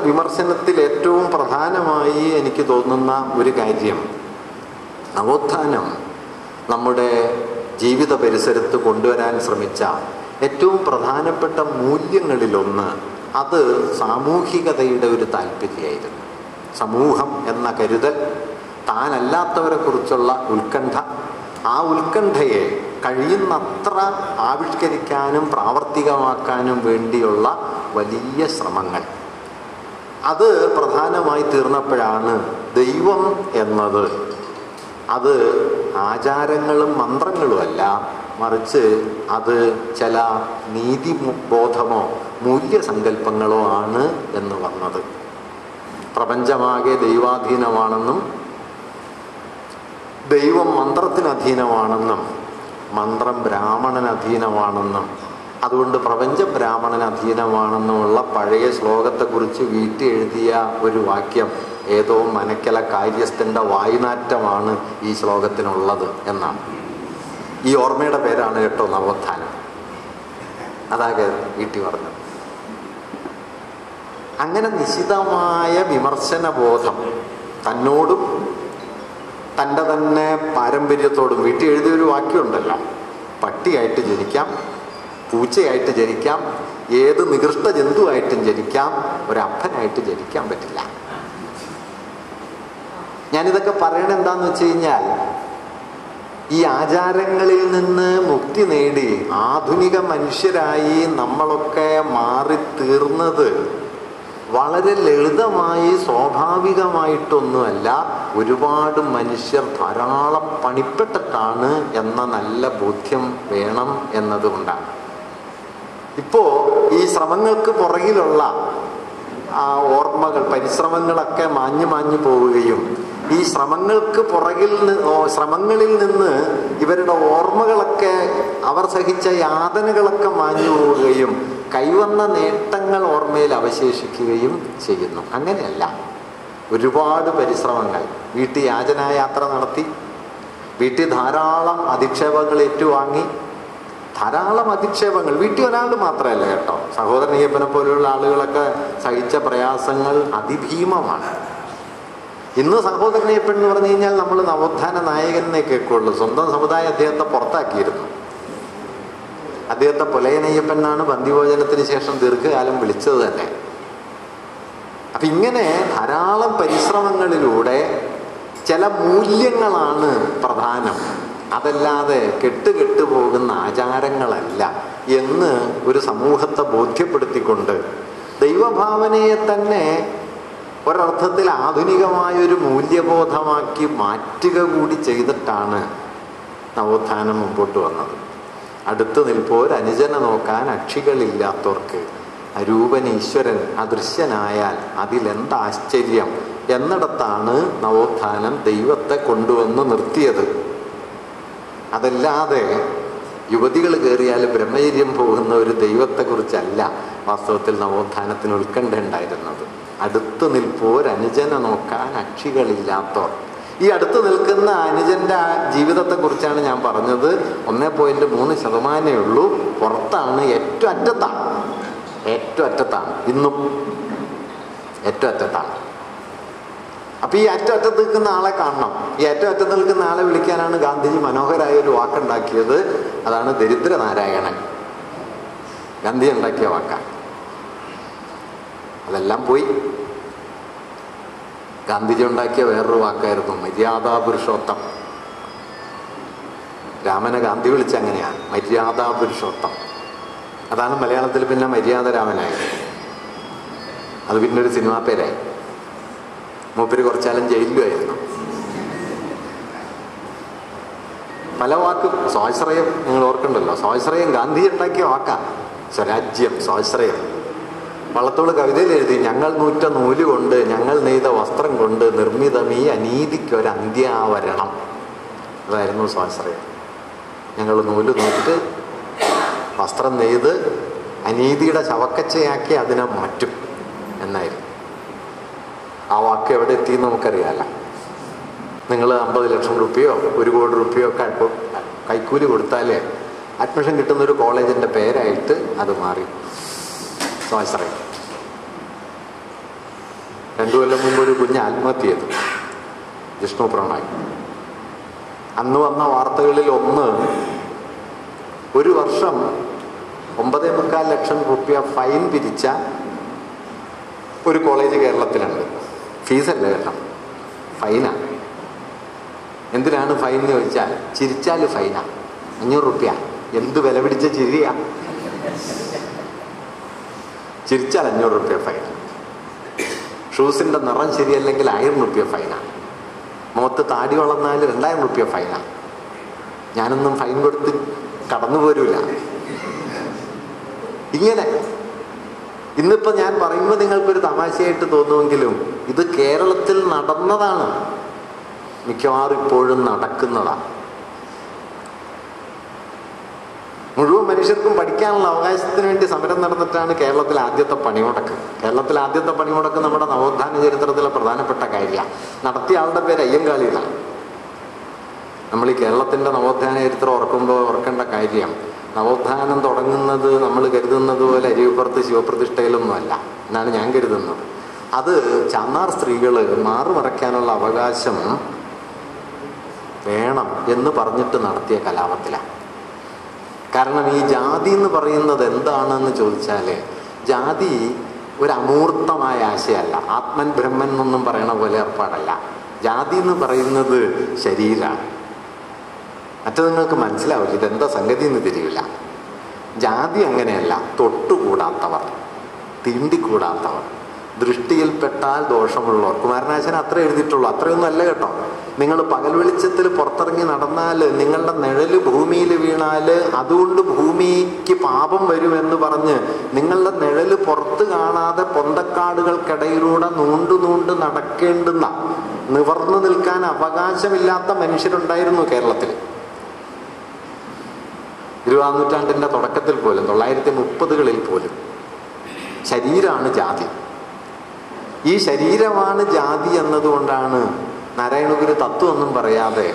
വിമർശനത്തിൽ ഏറ്റവും പ്രധാനമായി എനിക്ക് തോന്നുന്ന ഒരു കാര്യം, നവോത്ഥാനം നമ്മുടെ ജീവിത പരിസരത്ത് കൊണ്ടുവരാൻ ശ്രമിച്ച ഏറ്റവും പ്രധാനപ്പെട്ട മൂല്യങ്ങളിലൊന്ന് അത് സാമൂഹികതയുടെ ഒരു താല്പര്യമായിരുന്നു. സമൂഹം എന്ന കരുതൽ, താനല്ലാത്തവരെ കുറിച്ചുള്ള ഉത്കണ്ഠ, ആ ഉത്കണ്ഠയെ കഴിയുന്നത്ര ആവിഷ്കരിക്കാനും പ്രാവർത്തികമാക്കാനും വേണ്ടിയുള്ള വലിയ ശ്രമങ്ങൾ, അത് പ്രധാനമായി തീർന്നപ്പോഴാണ് ദൈവം എന്നത് അത് ആചാരങ്ങളും മന്ത്രങ്ങളുമല്ല, മറിച്ച് അത് ചില നീതിബോധമോ മൂല്യസങ്കല്പങ്ങളോ ആണ് എന്ന് വന്നത്. പ്രപഞ്ചമാകെ ദൈവാധീനമാണെന്നും ദൈവം മന്ത്രത്തിനധീനമാണെന്നും മന്ത്രം ബ്രാഹ്മണനധീനമാണെന്നും അതുകൊണ്ട് പ്രപഞ്ച ബ്രാഹ്മണനധീനമാണെന്നുമുള്ള പഴയ ശ്ലോകത്തെക്കുറിച്ച് വീട്ടി എഴുതിയ ഒരു വാക്യം ഏതോ മനക്കല കാര്യസ്ഥൻ്റെ വായുനാറ്റമാണ് ഈ ശ്ലോകത്തിനുള്ളത് എന്നാണ്. ഈ ഓർമ്മയുടെ പേരാണ് കേട്ടോ നവോത്ഥാനം. അതാകെ വീട്ടി പറഞ്ഞത്. അങ്ങനെ നിശിതമായ വിമർശനബോധം തന്നോടും തൻ്റെ തന്നെ പാരമ്പര്യത്തോടും വീട്ടിൽ എഴുതിയൊരു വാക്യമുണ്ടല്ലോ, പട്ടിയായിട്ട് ജനിക്കാം, പൂച്ചയായിട്ട് ജനിക്കാം, ഏത് നികൃഷ്ട ജന്തുവായിട്ടും ജനിക്കാം, ഒരപ്പനായിട്ട് ജനിക്കാൻ പറ്റില്ല. ഞാനിതൊക്കെ പറയണത് എന്താന്ന് വെച്ച് കഴിഞ്ഞാൽ, ഈ ആചാരങ്ങളിൽ നിന്ന് മുക്തി നേടി ആധുനിക മനുഷ്യരായി നമ്മളൊക്കെ മാറിത്തീർന്നത് വളരെ ലളിതമായി സ്വാഭാവികമായിട്ടൊന്നുമല്ല, ഒരുപാട് മനുഷ്യർ ധാരാളം പണിപ്പെട്ടിട്ടാണ് എന്ന നല്ല ബോധ്യം വേണം എന്നതുകൊണ്ടാണ്. ഇപ്പോൾ ഈ ശ്രമങ്ങൾക്ക് പുറകിലുള്ള ആ ഓർമ്മകൾ, പരിശ്രമങ്ങളൊക്കെ മാഞ്ഞു പോവുകയും ഈ ശ്രമങ്ങളിൽ നിന്ന് ഇവരുടെ ഓർമ്മകളൊക്കെ, അവർ സഹിച്ച യാതനകളൊക്കെ മാഞ്ഞു പോവുകയും കൈവന്ന നേട്ടങ്ങൾ ഓർമ്മയിൽ അവശേഷിക്കുകയും ചെയ്യുന്നു. അങ്ങനെയല്ല, ഒരുപാട് പരിശ്രമങ്ങൾ. വീട്ടിൽ യാചനായാത്ര നടത്തി, വീട്ടിൽ ധാരാളം അധിക്ഷേപങ്ങൾ ഏറ്റുവാങ്ങി, ധാരാളം അധിക്ഷേപങ്ങൾ. വീട്ടിൽ ഒരാൾ മാത്രമല്ല കേട്ടോ, സഹോദരൻ അയ്യപ്പനെ പോലെയുള്ള ആളുകളൊക്കെ സഹിച്ച പ്രയാസങ്ങൾ അതിഭീമമാണ്. ഇന്ന് സഹോദരൻ അയ്യപ്പൻ എന്ന് പറഞ്ഞു കഴിഞ്ഞാൽ നമ്മൾ നവോത്ഥാന നായകനെ കേൾക്കുള്ളൂ. സ്വന്തം സമുദായം അദ്ദേഹത്തെ പുറത്താക്കിയിരുന്നു. അദ്ദേഹത്തെ പൊലയനയ്യപ്പൻ എന്നാണ് പന്തിഭോജനത്തിന് ശേഷം ദീർഘകാലം വിളിച്ചത് തന്നെ. അപ്പം ഇങ്ങനെ ധാരാളം പരിശ്രമങ്ങളിലൂടെ ചില മൂല്യങ്ങളാണ് പ്രധാനം, അതല്ലാതെ കെട്ടുകെട്ടു പോകുന്ന ആചാരങ്ങളല്ല എന്ന് ഒരു സമൂഹത്തെ ബോധ്യപ്പെടുത്തിക്കൊണ്ട് ദൈവഭാവനയെ തന്നെ ഒരർത്ഥത്തിൽ ആധുനികമായൊരു മൂല്യബോധമാക്കി മാറ്റുക കൂടി ചെയ്തിട്ടാണ് നവോത്ഥാനം മുമ്പോട്ട് വന്നത്. അടുത്ത് നിൽപ്പോർ അനുജനെ നോക്കാൻ അക്ഷികളില്ലാത്തവർക്ക് അരൂപൻ ഈശ്വരൻ അദൃശ്യനായാൽ അതിലെന്താശ്ചര്യം എന്നിടത്താണ് നവോത്ഥാനം ദൈവത്തെ കൊണ്ടുവന്ന് നിർത്തിയത്. അതല്ലാതെ യുവതികൾ കയറിയാൽ ബ്രഹ്മചര്യം പോകുന്ന ഒരു ദൈവത്തെക്കുറിച്ചല്ല വാസ്തവത്തിൽ നവോത്ഥാനത്തിന് ഉത്കണ്ഠ ഉണ്ടായിരുന്നത്. അടുത്ത് നിൽപ്പോർ അനുജനെ നോക്കാൻ അക്ഷികളില്ലാത്തവർ. ഈ അടുത്ത് നിൽക്കുന്ന അനുജന്റെ ജീവിതത്തെക്കുറിച്ചാണ് ഞാൻ പറഞ്ഞത്. 1.3% ഉള്ളൂ. പുറത്താണ്, ഏറ്റവും അറ്റത്താണ്, ഇന്നും ഏറ്റവും അറ്റത്താണ്. അപ്പൊ ഈ അറ്റത്ത് നിൽക്കുന്ന ആളെ കാണണം. ഈ അറ്റത്ത് നിൽക്കുന്ന ആളെ വിളിക്കാനാണ് ഗാന്ധിജി മനോഹരമായ ഒരു വാക്കുണ്ടാക്കിയത്. അതാണ് ദരിദ്രനാരായണൻ. ഗാന്ധി ഉണ്ടാക്കിയ വാക്കാണ്. അതെല്ലാം പോയി. ഗാന്ധിജി ഉണ്ടാക്കിയ വേറൊരു വാക്കായിരുന്നു മര്യാദാ പുരുഷോത്തം. രാമനെ ഗാന്ധി വിളിച്ച അങ്ങനെയാണ്, മര്യാദാ പുരുഷോത്തം. അതാണ് മലയാളത്തിൽ പിന്നെ മര്യാദ രാമനായത്. അത് പിന്നെ ഒരു സിനിമാ പേരായി. മൂപ്പര് കുറച്ചാലും ജയിലിലുമായിരുന്നു. പല വാക്കും സ്വാശ്രയം നിങ്ങൾ ഓർക്കണ്ടല്ലോ. സ്വാശ്രയം ഗാന്ധി ഉണ്ടാക്കിയ വാക്കാ. സ്വരാജ്യം, സ്വാശ്രയം. വള്ളത്തോൾ കവിതയിൽ എഴുതി, ഞങ്ങൾ നൂറ്റ നൂല് കൊണ്ട്, ഞങ്ങൾ നെയ്ത വസ്ത്രം കൊണ്ട് നിർമ്മിതം ഈ അനീതിക്കൊരന്ത്യാവരണം. അതായിരുന്നു സ്വാശ്രയം. ഞങ്ങൾ നൂല് നൂറ്റ് വസ്ത്രം നെയ്ത് അനീതിയുടെ ചവക്കച്ചയാക്കി അതിനെ മാറ്റും എന്നായിരുന്നു. ആ വാക്ക് എവിടെ എത്തിയെന്ന് നമുക്കറിയാമല്ല. നിങ്ങൾ 50 ലക്ഷം റുപ്യയോ 1 കോടി റുപ്യയോ ഒക്കെ കൈക്കൂലി കൊടുത്താലേ അഡ്മിഷൻ കിട്ടുന്നൊരു കോളേജിൻ്റെ പേരായിട്ട് അത് മാറി സ്വാശ്രയം. 2 കൊല്ലം മുമ്പ് ഒരു കുഞ്ഞ് ആത്മഹത്യ ചെയ്തു, ജിഷ്ണു പ്രണോയ്. അന്ന് വന്ന വാർത്തകളിൽ ഒന്ന്, 1 വർഷം 9.25 ലക്ഷം റുപ്യ ഫൈൻ പിരിച്ച ഒരു കോളേജ് കേരളത്തിലുണ്ട്. ഫീസല്ല കേട്ടോ, ഫൈനാ. എന്തിനാണ് ഫൈൻ എന്ന് ചോദിച്ചാൽ, ചിരിച്ചാൽ ഫൈനാ. 500 റുപ്യ. എന്ത് വില പിടിച്ച ചിരിയാ! ചിരിച്ചാൽ 500 റുപ്യ ഫൈൻ. ഷൂസിൻ്റെ നിറം ശരിയല്ലെങ്കിൽ 1000 റുപ്യ ഫൈനാണ്. മുഖത്ത് താടി വളർന്നാൽ 2000 റുപ്യ ഫൈനാണ്. ഞാനൊന്നും ഫൈൻ കൊടുത്ത് കടന്നു പോരൂല. ഇങ്ങനെ ഇന്നിപ്പോൾ ഞാൻ പറയുമ്പോൾ നിങ്ങൾക്കൊരു തമാശയായിട്ട് തോന്നുമെങ്കിലും ഇത് കേരളത്തിൽ നടന്നതാണ്, മിക്കവാറും ഇപ്പോഴും നടക്കുന്നതാണ്. മുഴുവൻ മനുഷ്യർക്കും പഠിക്കാനുള്ള അവകാശത്തിന് വേണ്ടി സമരം നടന്നിട്ടാണ് കേരളത്തിൽ ആദ്യത്തെ പണിമുടക്ക്. കേരളത്തിൽ ആദ്യത്തെ പണിമുടക്ക് നമ്മുടെ നവോത്ഥാന ചരിത്രത്തിലെ പ്രധാനപ്പെട്ട കാര്യമാണ്. നടത്തിയ ആളുടെ പേര് അയ്യങ്കാളിയാണ്. നമ്മൾ ഈ കേരളത്തിൻ്റെ നവോത്ഥാന ചരിത്രം ഓർക്കേണ്ട കാര്യം, നവോത്ഥാനം തുടങ്ങുന്നത് നമ്മൾ കരുതുന്നത് പോലെ അരിവിപ്പുറത്ത് ശിവപ്രതിഷ്ഠയിലൊന്നുമല്ല എന്നാണ് ഞാൻ കരുതുന്നത്. അത് ചാന്നാർ സ്ത്രീകൾ മാറുമറയ്ക്കാനുള്ള അവകാശം വേണം എന്ന് പറഞ്ഞിട്ട് നടത്തിയ കലാപത്തിലാണ്. കാരണം ഈ ജാതി എന്ന് പറയുന്നത് എന്താണെന്ന് ചോദിച്ചാൽ, ജാതി ഒരു അമൂർത്തമായ ആശയമല്ല, ആത്മൻ ബ്രഹ്മൻ എന്നൊന്നും പറയണ പോലെ ഏർപ്പാടല്ല. ജാതി എന്ന് പറയുന്നത് ശരീരമാണ്. മറ്റു നിങ്ങൾക്ക് മനസ്സിലാവില്ല, ഇതെന്താ സംഗതി എന്ന് തിരിയില്ല. ജാതി അങ്ങനെയല്ല, തൊട്ടുകൂടാത്തവർ, തീണ്ടിക്കൂടാത്തവർ, ദൃഷ്ടിയിൽപ്പെട്ടാൽ ദോഷമുള്ളവർ. കുമാരനാശൻ അത്ര എഴുതിയിട്ടുള്ളൂ, അത്രയൊന്നും അല്ല കേട്ടോ. നിങ്ങൾ പകൽ വെളിച്ചത്തിൽ പുറത്തിറങ്ങി നടന്നാൽ, നിങ്ങളുടെ നിഴല് ഭൂമിയിൽ വീണാൽ അതുകൊണ്ട് ഭൂമിക്ക് പാപം വരുമെന്ന് പറഞ്ഞ് നിങ്ങളുടെ നിഴല് പുറത്ത് കാണാതെ പൊന്തക്കാടുകൾക്കിടയിലൂടെ നൂണ്ട് നടക്കേണ്ടുന്ന, നിവർന്നു നിൽക്കാൻ അവകാശമില്ലാത്ത മനുഷ്യരുണ്ടായിരുന്നു കേരളത്തിൽ. 20-ാം നൂറ്റാണ്ടിൻ്റെ തുടക്കത്തിൽ പോലും, 930കളിൽ പോലും ശരീരമാണ് ജാതി. ഈ ശരീരമാണ് ജാതി എന്നതുകൊണ്ടാണ് നാരായണഗുരു തത്വമൊന്നും പറയാതെ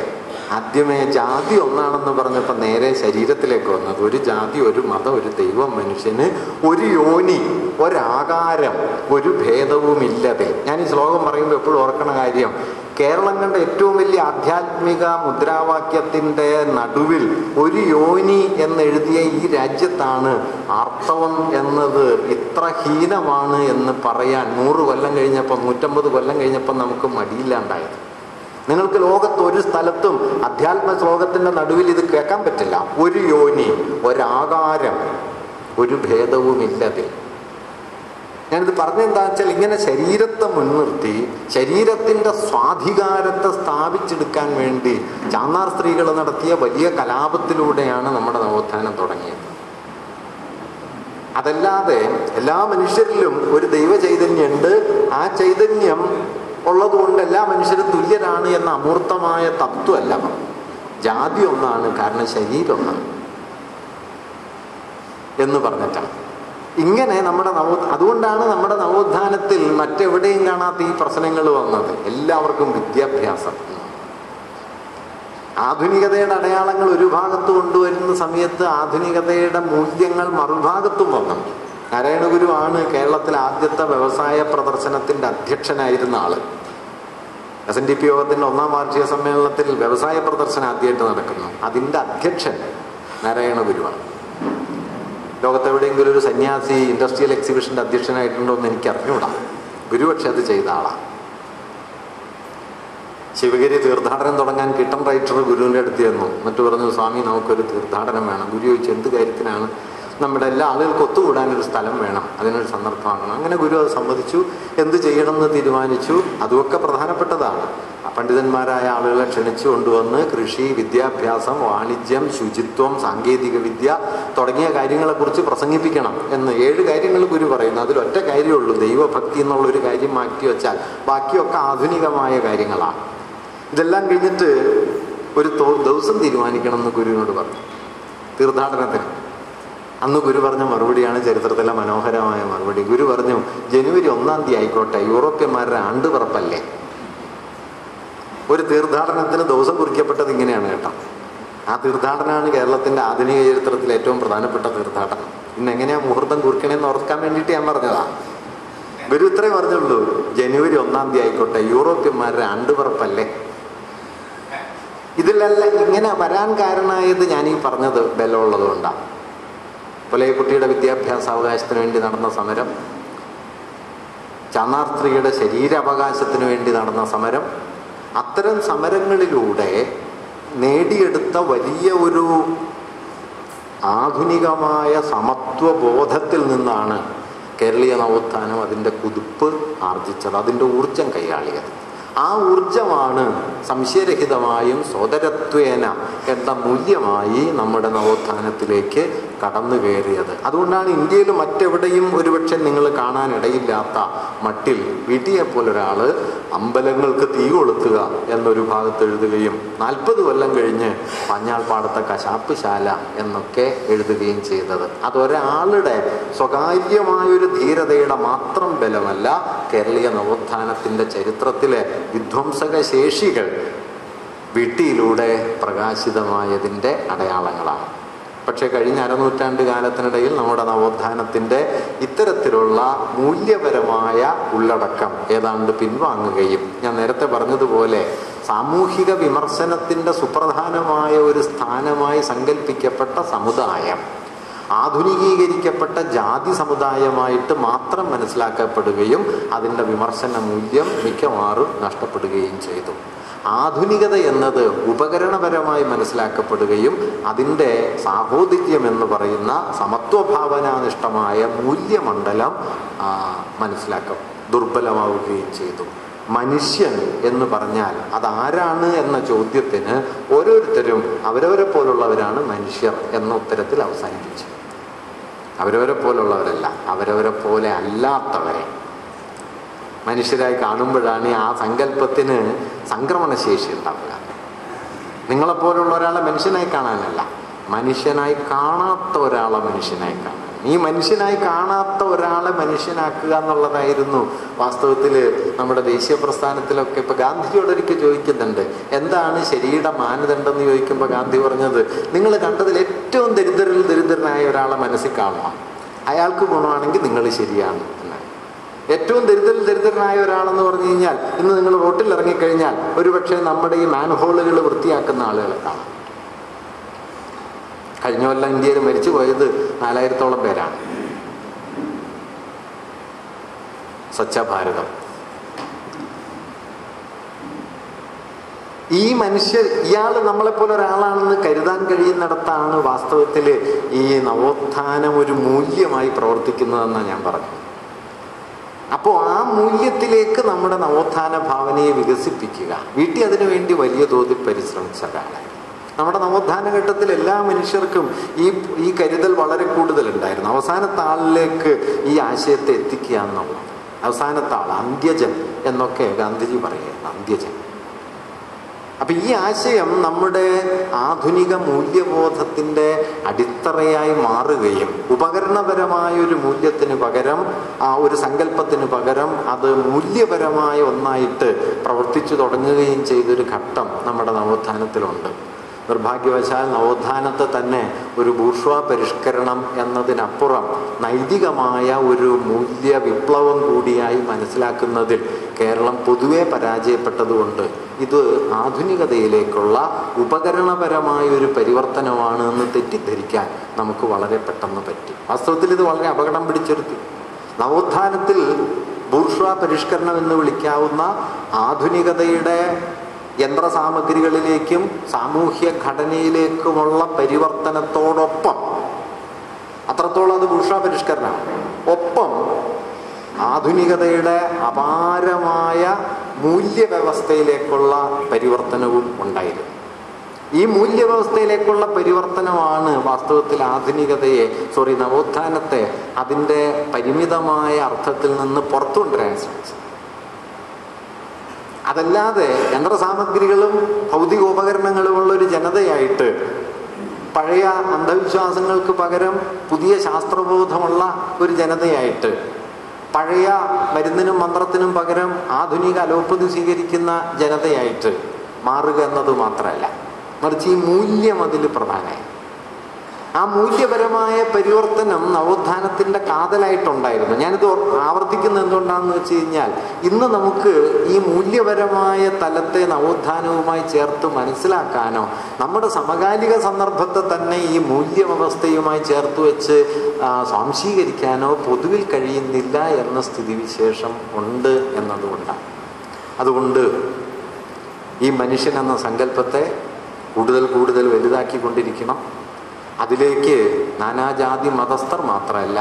ആദ്യമേ ജാതി ഒന്നാണെന്ന് പറഞ്ഞപ്പോൾ നേരെ ശരീരത്തിലേക്ക് വന്നത്. ഒരു ജാതി, ഒരു മതം, ഒരു ദൈവം, മനുഷ്യന് ഒരു യോനി, ഒരാകാരം, ഒരു ഭേദവുമില്ലതെ. ഞാൻ ഈ ശ്ലോകം പറയുമ്പോൾ എപ്പോഴും ഓർക്കണ കാര്യം, കേരളം കണ്ട ഏറ്റവും വലിയ ആധ്യാത്മിക മുദ്രാവാക്യത്തിൻ്റെ നടുവിൽ ഒരു യോനി എന്നെഴുതിയ ഈ രാജ്യത്താണ് ആർത്തവം എന്നത് ഇത്ര ഹീനമാണ് എന്ന് പറയാൻ 100 കൊല്ലം കഴിഞ്ഞപ്പോൾ, 150 കൊല്ലം കഴിഞ്ഞപ്പോൾ നമുക്ക് മടിയില്ലാണ്ടായത്. നിങ്ങൾക്ക് ലോകത്ത് ഒരു സ്ഥലത്തും അധ്യാത്മ ശ്ലോകത്തിൻ്റെ നടുവിൽ ഇത് കേൾക്കാൻ പറ്റില്ല. ഒരു യോനി, ഒരാകാരം, ഒരു ഭേദവുമില്ലതിൽ. ഞാനിത് പറഞ്ഞെന്താ വെച്ചാൽ, ഇങ്ങനെ ശരീരത്തെ മുൻനിർത്തി ശരീരത്തിൻ്റെ സ്വാധികാരത്തെ സ്ഥാപിച്ചെടുക്കാൻ വേണ്ടി ചാന്നാർ സ്ത്രീകൾ നടത്തിയ വലിയ കലാപത്തിലൂടെയാണ് നമ്മുടെ നവോത്ഥാനം തുടങ്ങിയത്. അതല്ലാതെ എല്ലാ മനുഷ്യരിലും ഒരു ദൈവ ചൈതന്യമുണ്ട്, ആ ചൈതന്യം ഉള്ളതുകൊണ്ട് എല്ലാ മനുഷ്യരും തുല്യരാണ് എന്ന അമൂർത്തമായ തത്വമല്ല. ജാതി ഒന്നാണ്, കാരണം ശരീരം ഒന്നാണ് എന്ന് പറഞ്ഞിട്ടാണ്. ഇങ്ങനെ നമ്മുടെ അതുകൊണ്ടാണ് നമ്മുടെ നവോത്ഥാനത്തിൽ മറ്റെവിടെയും കാണാത്ത ഈ പ്രശ്നങ്ങൾ വന്നത്. എല്ലാവർക്കും വിദ്യാഭ്യാസം. ആധുനികതയുടെ അടയാളങ്ങൾ ഒരു ഭാഗത്ത് കൊണ്ടുവരുന്ന സമയത്ത് ആധുനികതയുടെ മൂല്യങ്ങൾ മറുഭാഗത്തും വന്നു. നാരായണഗുരു ആണ് കേരളത്തിൽ ആദ്യത്തെ വ്യവസായ പ്രദർശനത്തിൻ്റെ അധ്യക്ഷനായിരുന്ന ആള്. SNDP യോഗത്തിൻ്റെ 1-ാം വാർഷിക സമ്മേളനത്തിൽ വ്യവസായ പ്രദർശനം ആദ്യമായിട്ട് നടക്കുന്നു. അതിൻ്റെ അധ്യക്ഷൻ നാരായണഗുരുവാണ്. ലോകത്തെവിടെയെങ്കിലും ഒരു സന്യാസി ഇൻഡസ്ട്രിയൽ എക്സിബിഷൻ്റെ അധ്യക്ഷനായിട്ടുണ്ടോ എന്ന് എനിക്ക് അറിഞ്ഞൂടാ. ഗുരു പക്ഷെ അത് ചെയ്ത ആളാണ്. ശിവഗിരി തീർത്ഥാടനം തുടങ്ങാൻ കിട്ടൻ റൈറ്റർ ഗുരുവിൻ്റെ അടുത്ത് ചെന്നു. എന്നിട്ട് പറഞ്ഞു, സ്വാമി നമുക്കൊരു തീർത്ഥാടനം വേണം. ഗുരു ചോദിച്ചു, എന്ത് കാര്യത്തിനാണ്? നമ്മുടെ എല്ലാ ആളുകൾക്ക് ഒത്തുകൂടാനൊരു സ്ഥലം വേണം, അതിനൊരു സന്ദർഭമാകണം. അങ്ങനെ ഗുരു അത് സമ്മതിച്ചു. എന്ത് ചെയ്യണമെന്ന് തീരുമാനിച്ചു. അതുമൊക്കെ പ്രധാനപ്പെട്ടതാണ്. പണ്ഡിതന്മാരായ ആളുകളെ ക്ഷണിച്ചു കൊണ്ടുവന്ന് കൃഷി, വിദ്യാഭ്യാസം, വാണിജ്യം, ശുചിത്വം, സാങ്കേതിക വിദ്യ തുടങ്ങിയ കാര്യങ്ങളെക്കുറിച്ച് പ്രസംഗിപ്പിക്കണം എന്ന് 7 കാര്യങ്ങൾ ഗുരു പറയുന്നു. അതിലൊറ്റ കാര്യമുള്ളൂ, ദൈവഭക്തി എന്നുള്ളൊരു കാര്യം മാറ്റി വെച്ചാൽ ബാക്കിയൊക്കെ ആധുനികമായ കാര്യങ്ങളാണ്. ഇതെല്ലാം കഴിഞ്ഞിട്ട് ഒരു ദിവസം തീരുമാനിക്കണം എന്ന് ഗുരുവിനോട് പറഞ്ഞു, തീർത്ഥാടനത്തിന്. അന്ന് ഗുരു പറഞ്ഞ മറുപടിയാണ് ചരിത്രത്തിലെ മനോഹരമായ മറുപടി. ഗുരു പറഞ്ഞു, ജനുവരി 1-ാം തീയതി ആയിക്കോട്ടെ, യൂറോപ്യന്മാരുടെ ആണ്ടുപിറപ്പല്ലേ. ഒരു തീർത്ഥാടനത്തിന് ദിവസം കുറിക്കപ്പെട്ടത് ഇങ്ങനെയാണ് കേട്ടോ. ആ തീർത്ഥാടനമാണ് കേരളത്തിൻ്റെ ആധുനിക ചരിത്രത്തിൽ ഏറ്റവും പ്രധാനപ്പെട്ട തീർത്ഥാടനം. ഇന്ന് എങ്ങനെയാ മുഹൂർത്തം കുറിക്കണമെന്ന് ഓർക്കാൻ വേണ്ടിയിട്ട് ഞാൻ പറഞ്ഞതാണ്. ഗുരു ഇത്രേ പറഞ്ഞുള്ളൂ, ജനുവരി 1-ാം തീയതി ആയിക്കോട്ടെ, യൂറോപ്യന്മാരുടെ ആണ്ടുപിറപ്പല്ലേ. ഇതിലല്ല ഇങ്ങനെ വരാൻ കാരണമായത് ഞാൻ ഈ പറഞ്ഞത് ബലമുള്ളത് കൊണ്ടാണ്. പുലയക്കുട്ടിയുടെ വിദ്യാഭ്യാസ അവകാശത്തിന് വേണ്ടി നടന്ന സമരം, ചാന്നാർസ്ത്രീയുടെ ശരീരാവകാശത്തിന് വേണ്ടി നടന്ന സമരം, അത്തരം സമരങ്ങളിലൂടെ നേടിയെടുത്ത വലിയ ഒരു ആധുനികമായ സമത്വബോധത്തിൽ നിന്നാണ് കേരളീയ നവോത്ഥാനം അതിൻ്റെ കുതിപ്പ് ആർജിച്ചത്, അതിൻ്റെ ഊർജം കൈയാളിയത്. ആ ഊർജമാണ് സംശയരഹിതമായും സോദരത്വേന എന്ന മൂല്യമായി നമ്മുടെ നവോത്ഥാനത്തിലേക്ക് കടന്നു കയറിയത്. അതുകൊണ്ടാണ് ഇന്ത്യയിൽ മറ്റെവിടെയും ഒരുപക്ഷെ നിങ്ങൾ കാണാനിടയില്ലാത്ത മട്ടിൽ വീട്ടിയെ പോലൊരാൾ അമ്പലങ്ങൾക്ക് തീ കൊളുത്തുക എന്നൊരു ഭാഗത്ത് എഴുതുകയും 40 കൊല്ലം കഴിഞ്ഞ് പാഞ്ഞാൾപ്പാടത്തെ കശാപ്പുശാല എന്നൊക്കെ എഴുതുകയും ചെയ്തത്. അതൊരാളുടെ സ്വകാര്യമായൊരു ധീരതയുടെ മാത്രം ബലമല്ല, കേരളീയ നവോത്ഥാനത്തിൻ്റെ ചരിത്രത്തിലെ വിധ്വംസക ശേഷികൾ വീട്ടിയിലൂടെ പ്രകാശിതമായതിൻ്റെ അടയാളങ്ങളാണ്. പക്ഷേ കഴിഞ്ഞ അരനൂറ്റാണ്ട് കാലത്തിനിടയിൽ നമ്മുടെ നവോത്ഥാനത്തിൻ്റെ ഇത്തരത്തിലുള്ള മൂല്യപരമായ ഉള്ളടക്കം ഏതാണ്ട് പിൻവാങ്ങുകയും, ഞാൻ നേരത്തെ പറഞ്ഞതുപോലെ സാമൂഹിക വിമർശനത്തിൻ്റെ സുപ്രധാനമായ ഒരു സ്ഥാനമായി സങ്കല്പിക്കപ്പെട്ട സമുദായം ആധുനികീകരിക്കപ്പെട്ട ജാതി സമുദായമായിട്ട് മാത്രം മനസ്സിലാക്കപ്പെടുകയും അതിൻ്റെ വിമർശന മൂല്യം മിക്കവാറും നഷ്ടപ്പെടുകയും ചെയ്തു. ആധുനികത എന്നത് ഉപകരണപരമായി മനസ്സിലാക്കപ്പെടുകയും അതിൻ്റെ സാഹോദര്യം എന്ന് പറയുന്ന സമത്വഭാവനാനിഷ്ഠമായ മൂല്യമണ്ഡലം ദുർബലമാവുകയും ചെയ്തു. മനുഷ്യൻ എന്ന് പറഞ്ഞാൽ അതാരാണ് എന്ന ചോദ്യത്തിന് ഓരോരുത്തരും അവരവരെ പോലുള്ളവരാണ് മനുഷ്യർ എന്ന ഉത്തരത്തിൽ അവസാനിപ്പിച്ചു. അവരവരെ പോലുള്ളവരല്ല, അവരവരെ പോലെ അല്ലാത്തവരെ മനുഷ്യരായി കാണുമ്പോഴാണ് ആ സങ്കല്പത്തിന് സംക്രമണശേഷി ഉണ്ടാവുക. നിങ്ങളെപ്പോലുള്ള ഒരാളെ മനുഷ്യനായി കാണാനല്ല, മനുഷ്യനായി കാണാത്ത ഒരാളെ മനുഷ്യനായി കാണാൻ. ഈ മനുഷ്യനായി കാണാത്ത ഒരാളെ മനുഷ്യനാക്കുക എന്നുള്ളതായിരുന്നു വാസ്തവത്തിൽ നമ്മുടെ ദേശീയ പ്രസ്ഥാനത്തിലൊക്കെ. ഇപ്പം ഗാന്ധിജിയോടൊരിക്കൽ ചോദിക്കുന്നുണ്ട്, എന്താണ് ശരിയുടെ മാനദണ്ഡം എന്ന് ചോദിക്കുമ്പോൾ ഗാന്ധി പറഞ്ഞത്, നിങ്ങൾ കണ്ടതിൽ ഏറ്റവും ദരിദ്രനായ ഒരാളെ മനസ്സിൽ കാണുക, അയാൾക്ക് ഗുണമാണെങ്കിൽ നിങ്ങൾ ശരിയാണ് എന്നാണ്. ഏറ്റവും ദരിദ്രനായ ഒരാളെന്ന് പറഞ്ഞു കഴിഞ്ഞാൽ ഇന്ന് നിങ്ങൾ റോട്ടിൽ ഇറങ്ങിക്കഴിഞ്ഞാൽ ഒരുപക്ഷെ നമ്മുടെ ഈ മാൻഹോളുകൾ വൃത്തിയാക്കുന്ന ആളുകളെ കാണാം. കഴിഞ്ഞ കൊല്ലം ഇന്ത്യയിൽ മരിച്ചു പോയത് 4000-ഓളം പേരാണ്. സ്വച്ഛ ഭാരതം. ഈ ഇയാൾ നമ്മളെപ്പോലെ ഒരാളാണെന്ന് കരുതാൻ കഴിയുന്നിടത്താണ് വാസ്തവത്തിൽ ഈ നവോത്ഥാനം ഒരു മൂല്യമായി പ്രവർത്തിക്കുന്നതെന്നാണ് ഞാൻ പറഞ്ഞത്. അപ്പോൾ ആ മൂല്യത്തിലേക്ക് നമ്മുടെ നവോത്ഥാന ഭാവനയെ വികസിപ്പിക്കുക, വീട്ടിൽ അതിനു വേണ്ടി വലിയ തോതിൽ പരിശ്രമിച്ച കാലം. നമ്മുടെ നവോത്ഥാന ഘട്ടത്തിൽ എല്ലാ മനുഷ്യർക്കും ഈ കരുതൽ വളരെ കൂടുതലുണ്ടായിരുന്നു. അവസാനത്തെ ആളിലേക്ക് ഈ ആശയത്തെ എത്തിക്കുക എന്നുള്ളത്. അവസാനത്തെ ആൾ, അന്ത്യജൻ എന്നൊക്കെ ഗാന്ധിജി പറയുകയാണ്, അന്ത്യജൻ. അപ്പം ഈ ആശയം നമ്മുടെ ആധുനിക മൂല്യബോധത്തിൻ്റെ അടിത്തറയായി മാറുകയും ഉപകരണപരമായൊരു മൂല്യത്തിന് പകരം ഒരു സങ്കല്പത്തിന് പകരം അത് മൂല്യപരമായ ഒന്നായിട്ട് പ്രവർത്തിച്ചു തുടങ്ങുകയും ചെയ്തൊരു ഘട്ടം നമ്മുടെ നവോത്ഥാനത്തിലുണ്ട്. നിർഭാഗ്യവശാൽ നവോത്ഥാനത്തെ തന്നെ ഒരു ബൂർഷ്വാ പരിഷ്കരണം എന്നതിനപ്പുറം നൈതികമായ ഒരു മൂല്യ വിപ്ലവം കൂടിയായി മനസ്സിലാക്കുന്നതിൽ കേരളം പൊതുവെ പരാജയപ്പെട്ടതുകൊണ്ട് ഇത് ആധുനികതയിലേക്കുള്ള ഉപകരണപരമായ ഒരു പരിവർത്തനമാണ് എന്ന് തെറ്റിദ്ധരിക്കാൻ നമുക്ക് വളരെ പെട്ടെന്ന് പറ്റി. വാസ്തവത്തിൽ ഇത് വളരെ അപകടം പിടിച്ചെടുത്തി. നവോത്ഥാനത്തിൽ ബൂർഷ്വാ പരിഷ്കരണം എന്ന് വിളിക്കാവുന്ന ആധുനികതയുടെ യന്ത്രസാമഗ്രികളിലേക്കും സാമൂഹ്യ ഘടനയിലേക്കുമുള്ള പരിവർത്തനത്തോടൊപ്പം അത്രത്തോളം അത് പുരുഷാപരിഷ്കരണമാണ്. ഒപ്പം ആധുനികതയുടെ അപാരമായ മൂല്യവ്യവസ്ഥയിലേക്കുള്ള പരിവർത്തനവും ഉണ്ടായിരുന്നു. ഈ മൂല്യവ്യവസ്ഥയിലേക്കുള്ള പരിവർത്തനമാണ് വാസ്തവത്തിൽ നവോത്ഥാനത്തെ അതിൻ്റെ പരിമിതമായ അർത്ഥത്തിൽ നിന്ന് പുറത്തു കൊണ്ടുവരാൻ ശ്രമിച്ചത്. അതല്ലാതെ യന്ത്രസാമഗ്രികളും ഭൗതികോപകരണങ്ങളുമുള്ള ഒരു ജനതയായിട്ട്, പഴയ അന്ധവിശ്വാസങ്ങൾക്ക് പകരം പുതിയ ശാസ്ത്രബോധമുള്ള ഒരു ജനതയായിട്ട്, പഴയ മരുന്നിനും മന്ത്രത്തിനും പകരം ആധുനിക അലോപ്പതി സ്വീകരിക്കുന്ന ജനതയായിട്ട് മാറുക എന്നത് മാത്രമല്ല, മറിച്ച് ഈ മൂല്യം അതിൽ പ്രധാനമായി. ആ മൂല്യപരമായ പരിവർത്തനം നവോത്ഥാനത്തിൻ്റെ കാതലായിട്ടുണ്ടായിരുന്നു. ഞാനിത് ആവർത്തിക്കുന്നത് എന്തുകൊണ്ടാണെന്ന് വെച്ച് കഴിഞ്ഞാൽ, ഇന്ന് നമുക്ക് ഈ മൂല്യപരമായ തലത്തെ നവോത്ഥാനവുമായി ചേർത്ത് മനസ്സിലാക്കാനോ നമ്മുടെ സമകാലിക സന്ദർഭത്തെ തന്നെ ഈ മൂല്യവ്യവസ്ഥയുമായി ചേർത്ത് വെച്ച് സ്വാംശീകരിക്കാനോ പൊതുവിൽ കഴിയുന്നില്ല എന്ന സ്ഥിതിവിശേഷം ഉണ്ട് എന്നതുകൊണ്ടാണ്. അതുകൊണ്ട് ഈ മനുഷ്യൻ എന്ന സങ്കല്പത്തെ കൂടുതൽ കൂടുതൽ വലുതാക്കിക്കൊണ്ടിരിക്കണം. അതിലേക്ക് നാനാജാതി മതസ്ഥർ മാത്രമല്ല,